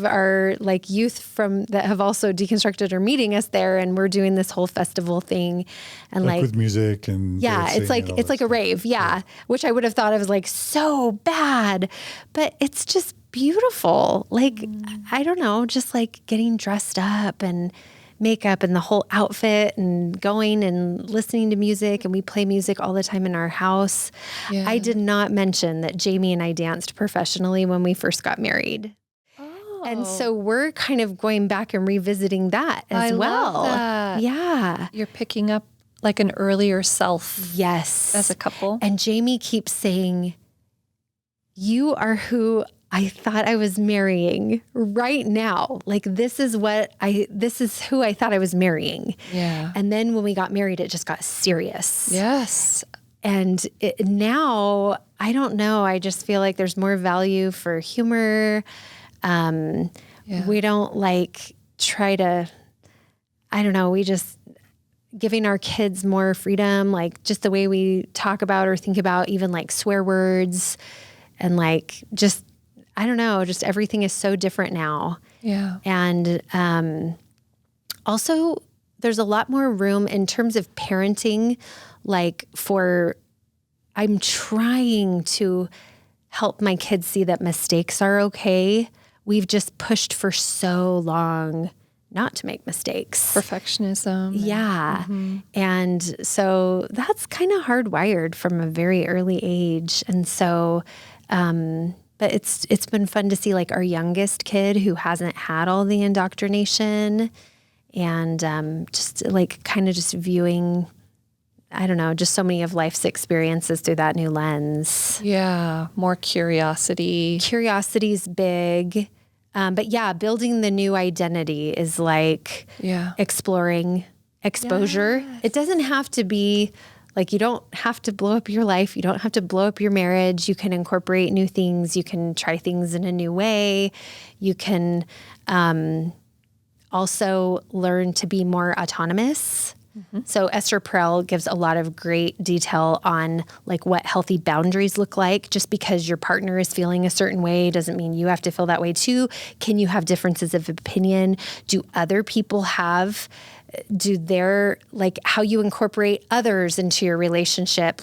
our youth from that have also deconstructed are meeting us there, and we're doing this whole festival thing, and with music and it's like a rave, which I would have thought of as so bad, but it's just beautiful. I don't know, just getting dressed up and makeup and the whole outfit and going and listening to music, and we play music all the time in our house. Yeah. I did not mention that Jamie and I danced professionally when we first got married. And so we're kind of going back and revisiting that as well. Love that. Yeah. You're picking up like an earlier self. Yes. As a couple. And Jamie keeps saying, you are who I thought I was marrying right now. Like, this is who I thought I was marrying. Yeah. And then when we got married, it just got serious. Yes. And now, I don't know. I just feel like there's more value for humor. We don't try to, I don't know. We just giving our kids more freedom, like just the way we talk about or think about even like swear words and just, I don't know, just everything is so different now. Yeah. And also there's a lot more room in terms of parenting, I'm trying to help my kids see that mistakes are okay. We've just pushed for so long not to make mistakes. Perfectionism. Yeah. And so that's kind of hardwired from a very early age. And so, but it's been fun to see our youngest kid who hasn't had all the indoctrination and just kind of just viewing, I don't know, just so many of life's experiences through that new lens. Yeah. More curiosity. Curiosity's big. But yeah, building the new identity is exploring exposure. Yes. It doesn't have to be you don't have to blow up your life. You don't have to blow up your marriage. You can incorporate new things. You can try things in a new way. You can also learn to be more autonomous. Mm-hmm. So Esther Perel gives a lot of great detail on what healthy boundaries look like. Just because your partner is feeling a certain way doesn't mean you have to feel that way too. Can you have differences of opinion? Do other people have how you incorporate others into your relationship?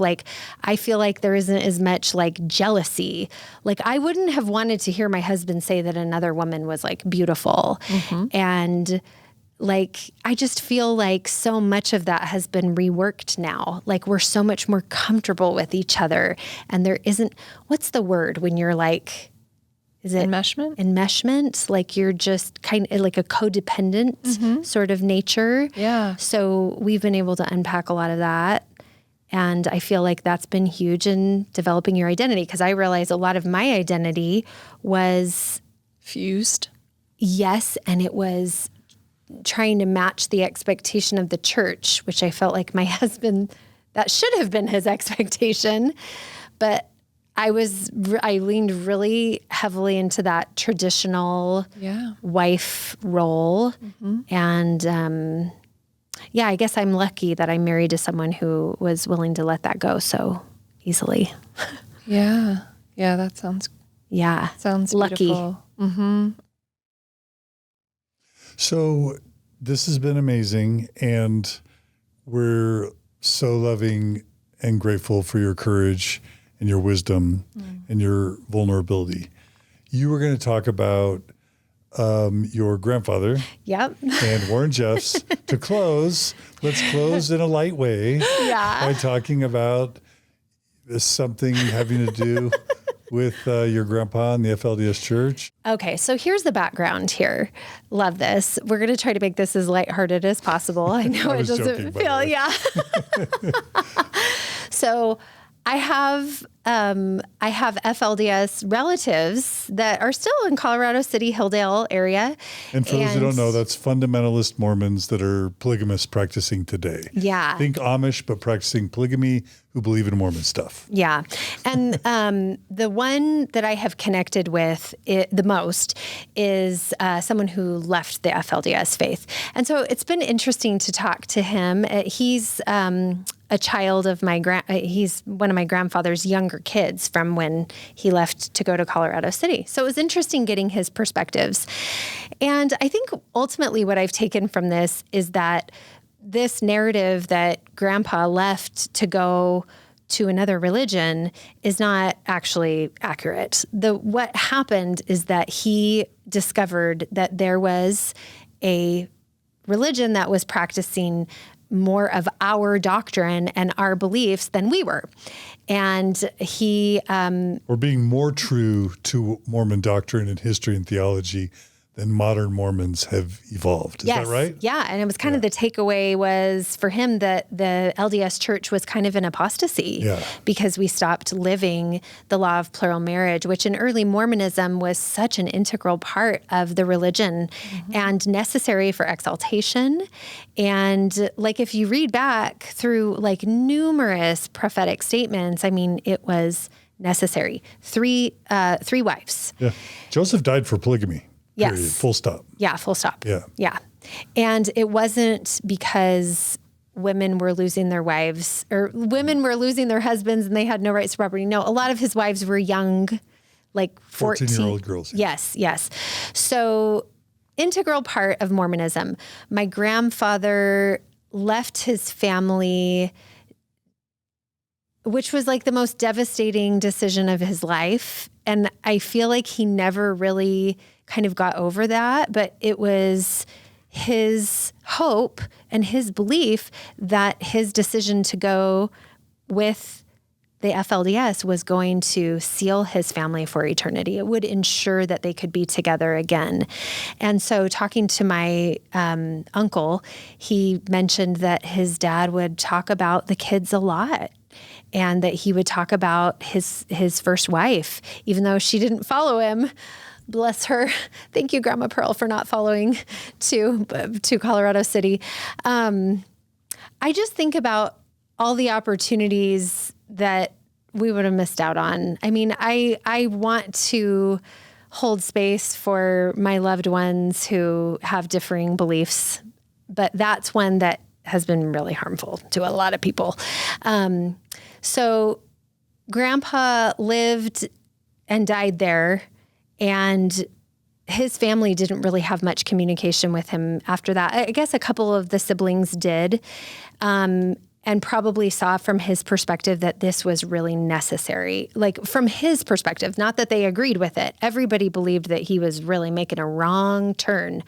I feel like there isn't as much jealousy. I wouldn't have wanted to hear my husband say that another woman was beautiful. Mm-hmm. And I just feel so much of that has been reworked now. We're so much more comfortable with each other. And there isn't, what's the word when you're is it enmeshment? Enmeshment. You're just kind of a codependent sort of nature. Yeah. So we've been able to unpack a lot of that. And I feel like that's been huge in developing your identity, because I realized a lot of my identity was fused. Yes. And it was trying to match the expectation of the church, which I felt like my husband, that should have been his expectation. But I leaned really heavily into that traditional wife role. Mm-hmm. And I guess I'm lucky that I'm married to someone who was willing to let that go so easily. Yeah. Yeah, that sounds lucky. Beautiful. Mm-hmm. So this has been amazing, and we're so loving and grateful for your courage and your wisdom and your vulnerability. You were going to talk about your grandfather and Warren Jeffs. To close, let's close in a light way by talking about something having to do with your grandpa and the FLDS church. Okay, so here's the background here. Love this. We're going to try to make this as lighthearted as possible. I know it doesn't feel, So I have FLDS relatives that are still in Colorado City, Hilldale area. And for those who don't know, that's fundamentalist Mormons that are polygamists practicing today. Yeah. Think Amish, but practicing polygamy, who believe in Mormon stuff. Yeah. And the one that I have connected with the most is someone who left the FLDS faith. And so it's been interesting to talk to him. He's a child of he's one of my grandfather's younger kids from when he left to go to Colorado City. So it was interesting getting his perspectives. And I think ultimately what I've taken from this is that this narrative that grandpa left to go to another religion is not actually accurate. What happened is that he discovered that there was a religion that was practicing more of our doctrine and our beliefs than we were. And he... or being more true to Mormon doctrine and history and theology than modern Mormons have evolved. Is that right? Yeah. And it was kind of the takeaway was for him that the LDS church was kind of an apostasy because we stopped living the law of plural marriage, which in early Mormonism was such an integral part of the religion and necessary for exaltation. And like if you read back through like numerous prophetic statements, I mean, it was necessary. Three wives. Yeah. Joseph died for polygamy. Yes. Period. Full stop. Yeah, full stop. Yeah. Yeah. And it wasn't because women were losing their wives or women were losing their husbands and they had no rights to property. No, a lot of his wives were young, like 14-year-old girls. Yes. So integral part of Mormonism. My grandfather left his family, which was like the most devastating decision of his life. And I feel like he never really kind of got over that, but it was his hope and his belief that his decision to go with the FLDS was going to seal his family for eternity. It would ensure that they could be together again. And so talking to my uncle, he mentioned that his dad would talk about the kids a lot. And that he would talk about his first wife, even though she didn't follow him. Bless her. Thank you, Grandma Pearl, for not following to Colorado City. I just think about all the opportunities that we would have missed out on. I mean, I want to hold space for my loved ones who have differing beliefs, but that's one that has been really harmful to a lot of people. So Grandpa lived and died there, and his family didn't really have much communication with him after that. I guess a couple of the siblings did, and probably saw from his perspective that this was really necessary. Like from his perspective, not that they agreed with it. Everybody believed that he was really making a wrong turn.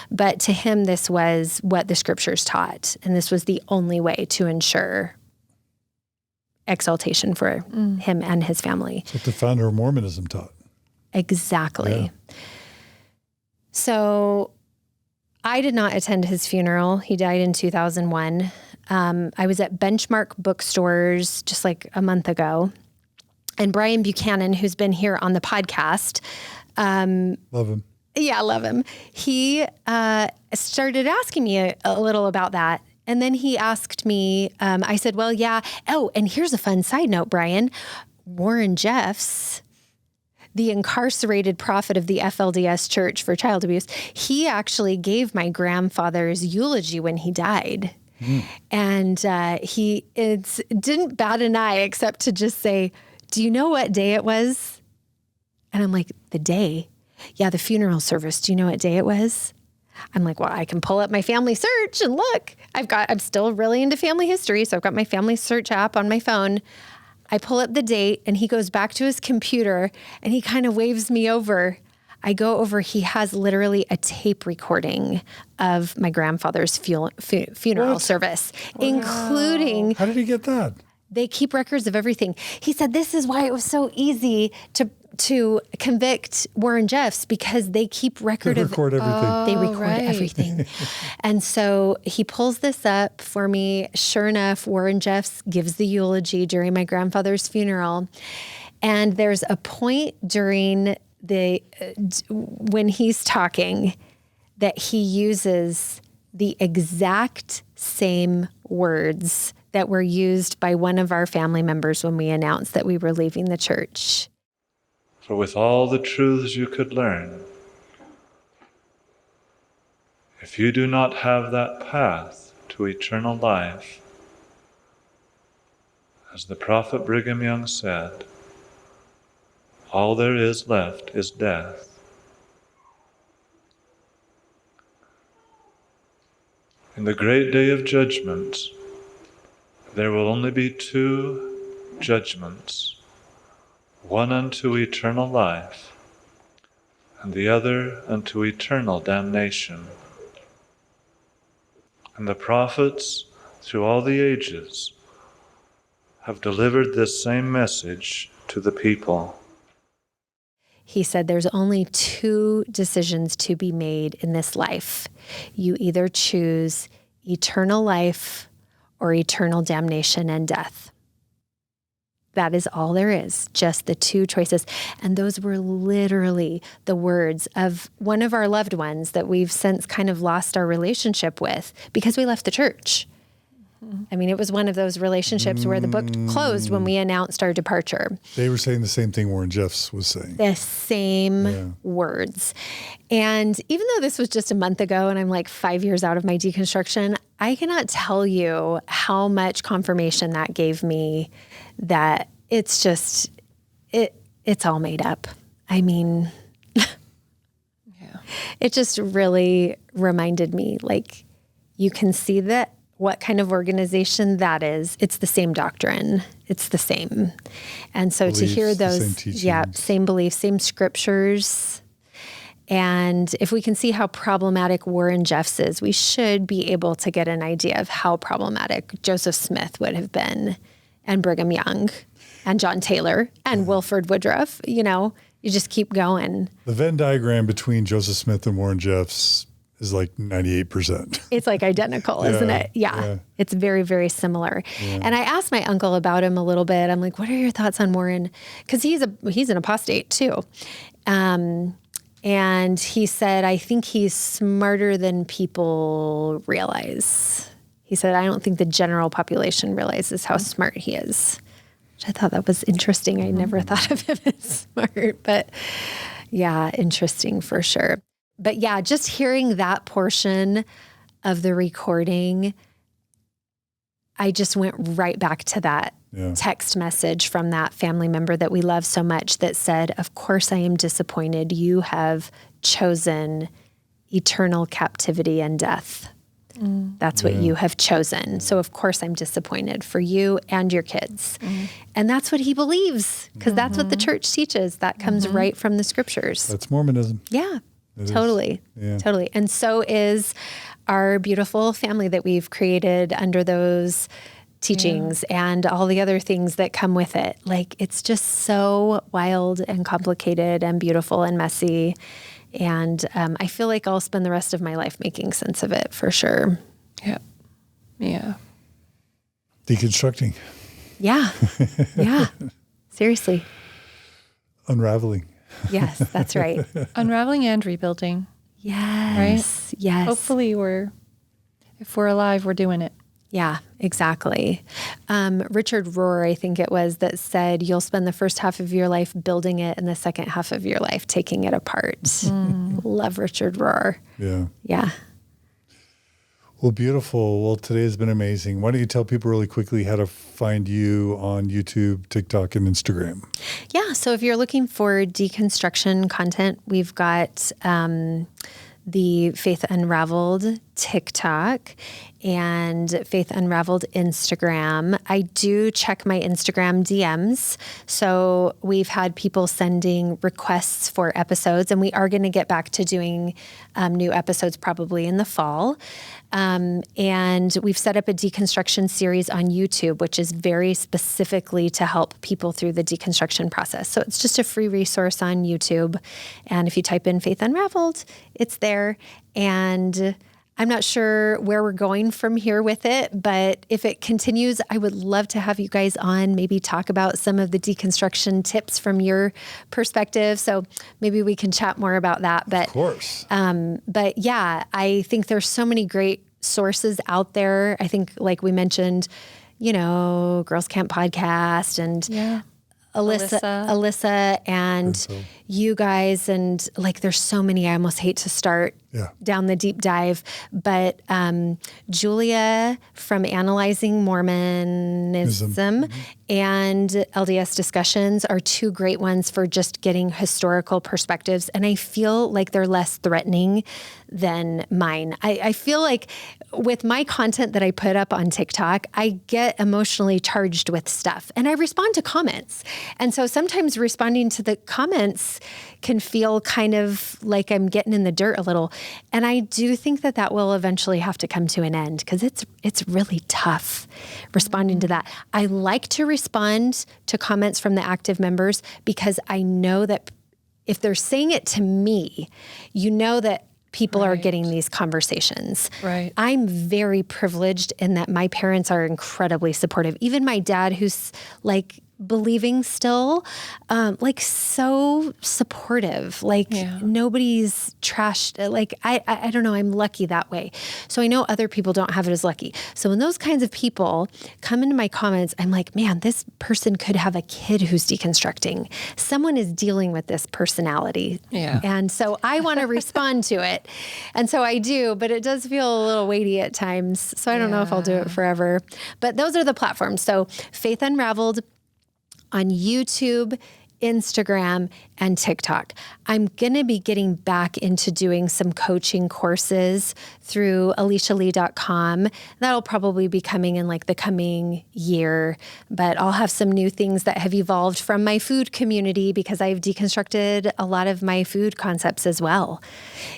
But to him, this was what the scriptures taught. And this was the only way to ensure exaltation for him and his family. That's what the founder of Mormonism taught. Exactly. Yeah. So I did not attend his funeral. He died in 2001. I was at Benchmark bookstores just like a month ago. And Brian Buchanan, who's been here on the podcast. Love him. Yeah, I love him. He started asking me a little about that. And then he asked me, I said, well, yeah. Oh, and here's a fun side note, Brian. Warren Jeffs, the incarcerated prophet of the FLDS Church for child abuse, he actually gave my grandfather's eulogy when he died. And he didn't bat an eye except to just say, do you know what day it was? And I'm like, the day? Yeah, the funeral service. Do you know what day it was? I'm like, well, I can pull up my family search and look. I'm still really into family history, so I've got my family search app on my phone. I pull up the date, and he goes back to his computer, and he kind of waves me over. I go over. He has literally a tape recording of my grandfather's funeral service, including. How did he get that? They keep records of everything. He said this is why it was so easy to convict Warren Jeffs, because they keep record of everything. They record everything. And so he pulls this up for me. Sure enough, Warren Jeffs gives the eulogy during my grandfather's funeral. And there's a point during when he's talking that he uses the exact same words that were used by one of our family members when we announced that we were leaving the church. For with all the truths you could learn, if you do not have that path to eternal life, as the prophet Brigham Young said, all there is left is death. In the great day of judgment, there will only be two judgments, one unto eternal life, and the other unto eternal damnation. And the prophets, through all the ages, have delivered this same message to the people. he said, there's only 2 decisions to be made in this life. You either choose eternal life or eternal damnation and death. That is all there is, just the 2 choices. And those were literally the words of one of our loved ones that we've since kind of lost our relationship with because we left the church. I mean, it was one of those relationships where the book closed when we announced our departure. They were saying the same thing Warren Jeffs was saying. The same words. And even though this was just a month ago and I'm like 5 years out of my deconstruction, I cannot tell you how much confirmation that gave me that it's just, it's all made up. I mean, it just really reminded me, like, you can see that what kind of organization that is. It's the same doctrine. It's the same. And so to hear those, same beliefs, same scriptures. And if we can see how problematic Warren Jeffs is, we should be able to get an idea of how problematic Joseph Smith would have been, and Brigham Young, and John Taylor, and Wilford Woodruff. You know, you just keep going. The Venn diagram between Joseph Smith and Warren Jeffs is like 98%. It's like identical, isn't it? Yeah. It's very, very similar. Yeah. And I asked my uncle about him a little bit. I'm like, what are your thoughts on Warren? Because he's an apostate too. And he said, I think he's smarter than people realize. He said, I don't think the general population realizes how smart he is. Which I thought that was interesting. I never thought of him as smart, but yeah, interesting for sure. But yeah, just hearing that portion of the recording, I just went right back to that text message from that family member that we love so much that said, of course I am disappointed. You have chosen eternal captivity and death. That's what you have chosen. So of course I'm disappointed for you and your kids. And that's what he believes, because that's what the church teaches. That comes right from the scriptures. That's Mormonism. Yeah. Totally. Totally. And so is our beautiful family that we've created under those teachings and all the other things that come with it. Like, it's just so wild and complicated and beautiful and messy. And I feel like I'll spend the rest of my life making sense of it for sure. Yeah. Yeah. Deconstructing. Yeah. Yeah. Seriously. Unraveling. Yes, that's right. Unraveling and rebuilding. Yes. Right? Yes. Hopefully if we're alive, we're doing it. Yeah, exactly. Richard Rohr, I think it was, that said, you'll spend the first half of your life building it and the second half of your life taking it apart. Love Richard Rohr. Yeah. Yeah. Well, beautiful. Well, today has been amazing. Why don't you tell people really quickly how to find you on YouTube, TikTok, and Instagram? Yeah. So if you're looking for deconstruction content, we've got the Faith Unraveled TikTok and Faith Unraveled Instagram. I do check my Instagram DMs. So we've had people sending requests for episodes, and we are going to get back to doing new episodes probably in the fall. And we've set up a deconstruction series on YouTube, which is very specifically to help people through the deconstruction process. So it's just a free resource on YouTube. And if you type in Faith Unraveled, it's there. And I'm not sure where we're going from here with it, but if it continues, I would love to have you guys on, maybe talk about some of the deconstruction tips from your perspective. So maybe we can chat more about that. But, of course. But yeah, I think there's so many great sources out there. I think, like we mentioned, Girls Camp Podcast and Alyssa and you guys, and like there's so many. I almost hate to start down the deep dive, but Julia from Analyzing Mormonism and LDS Discussions are two great ones for just getting historical perspectives, and I feel like they're less threatening than mine. I feel like with my content that I put up on TikTok, I get emotionally charged with stuff, and I respond to comments. And so sometimes responding to the comments can feel kind of like I'm getting in the dirt a little. And I do think that that will eventually have to come to an end, because it's really tough responding to that. I like to respond to comments from the active members because I know that if they're saying it to me, you know that people are getting these conversations. Right. I'm very privileged in that my parents are incredibly supportive. Even my dad, who's like believing still, like so supportive, like nobody's trashed. Like, I don't know. I'm lucky that way. So I know other people don't have it as lucky. So when those kinds of people come into my comments, I'm like, man, this person could have a kid who's deconstructing. Someone is dealing with this personality. Yeah. And so I want to respond to it. And so I do, but it does feel a little weighty at times. So I don't know if I'll do it forever, but those are the platforms. So Faith Unraveled on YouTube, Instagram, and TikTok. I'm going to be getting back into doing some coaching courses through elishalee.com. That'll probably be coming in like the coming year, but I'll have some new things that have evolved from my food community because I've deconstructed a lot of my food concepts as well.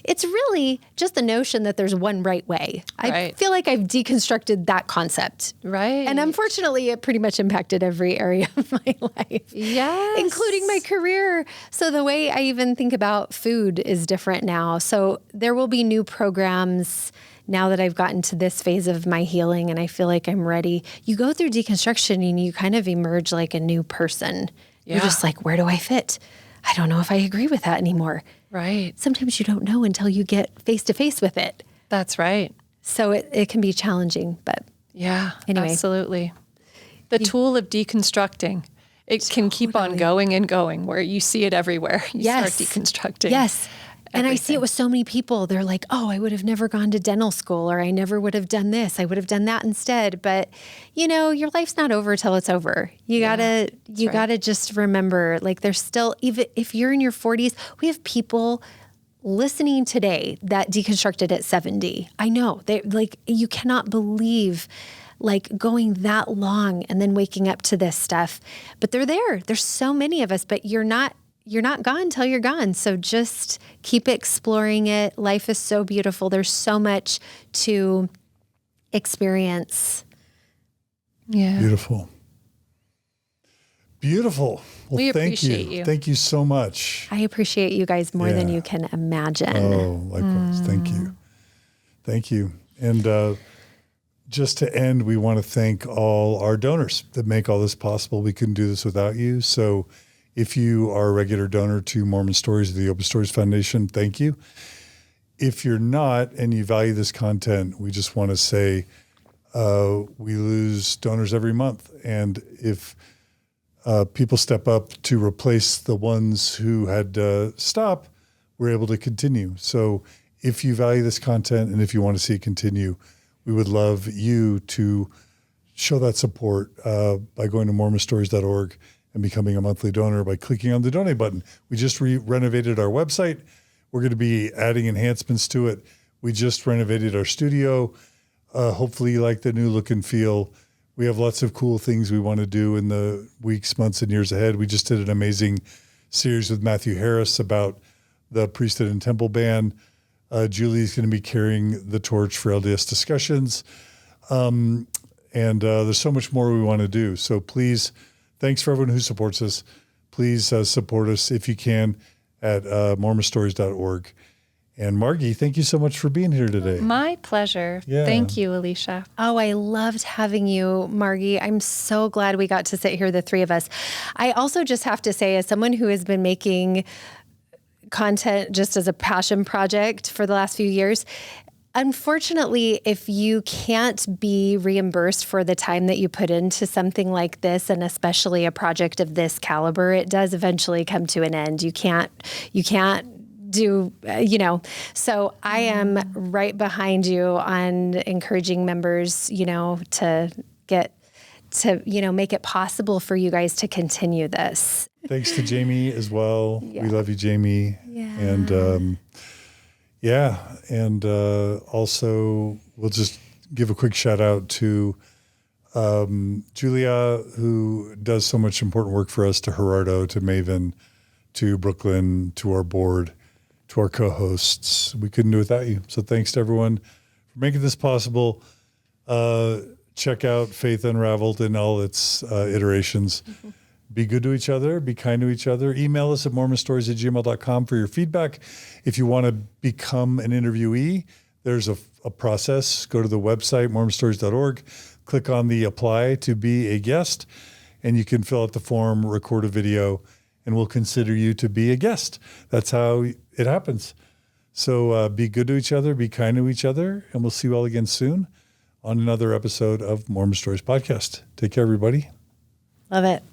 It's really just the notion that there's one right way. I feel like I've deconstructed that concept. Right. And unfortunately, it pretty much impacted every area of my life. Yes. Including my career. So the way I even think about food is different now. So there will be new programs now that I've gotten to this phase of my healing and I feel like I'm ready. You go through deconstruction and you kind of emerge like a new person. You're just like, where do I fit? I don't know if I agree with that anymore. Right. Sometimes you don't know until you get face to face with it. That's right. So it can be challenging, but anyway. Absolutely. The tool of deconstructing. It can keep on going and going where you see it everywhere. You start deconstructing. Yes. And I see it with so many people. They're like, oh, I would have never gone to dental school, or I never would have done this. I would have done that instead. But, you know, your life's not over till it's over. You gotta just remember, like, there's still, even if you're in your 40s, we have people listening today that deconstructed at 70. I know. They like, you cannot believe like going that long and then waking up to this stuff. But they're there. There's so many of us, but you're not gone till you're gone. So just keep exploring it. Life is so beautiful. There's so much to experience. Yeah. Beautiful. Well, we thank appreciate you. Thank you so much. I appreciate you guys more than you can imagine. Oh, likewise. Thank you. Thank you. And just to end, we want to thank all our donors that make all this possible. We couldn't do this without you. So if you are a regular donor to Mormon Stories or the Open Stories Foundation, thank you. If you're not and you value this content, we just want to say we lose donors every month. And if people step up to replace the ones who had to stop, we're able to continue. So if you value this content and if you want to see it continue, we would love you to show that support by going to mormonstories.org and becoming a monthly donor by clicking on the donate button. We just renovated our website. We're going to be adding enhancements to it. We just renovated our studio. Hopefully you like the new look and feel. We have lots of cool things we want to do in the weeks, months, and years ahead. We just did an amazing series with Matthew Harris about the priesthood and temple ban. Julie's going to be carrying the torch for LDS discussions. And there's so much more we want to do. So please, thanks for everyone who supports us. Please support us if you can at mormonstories.org. And Margie, thank you so much for being here today. My pleasure. Yeah. Thank you, Elisha. Oh, I loved having you, Margie. I'm so glad we got to sit here, the three of us. I also just have to say, as someone who has been making content just as a passion project for the last few years, unfortunately, if you can't be reimbursed for the time that you put into something like this, and especially a project of this caliber, it does eventually come to an end. You can't do, so I am right behind you on encouraging members, to make it possible for you guys to continue this. Thanks to Jamie as well. Yeah. We love you, Jamie. Yeah. And also we'll just give a quick shout out to Julia, who does so much important work for us, to Gerardo, to Maven, to Brooklyn, to our board, to our co-hosts. We couldn't do it without you. So thanks to everyone for making this possible. Check out Faith Unraveled in all its iterations. Be good to each other. Be kind to each other. Email us at mormonstories@gmail.com for your feedback. If you want to become an interviewee, there's a process. Go to the website, mormonstories.org, click on the apply to be a guest, and you can fill out the form, record a video, and we'll consider you to be a guest. That's how it happens. So be good to each other, be kind to each other, and we'll see you all again soon on another episode of Mormon Stories Podcast. Take care, everybody. Love it.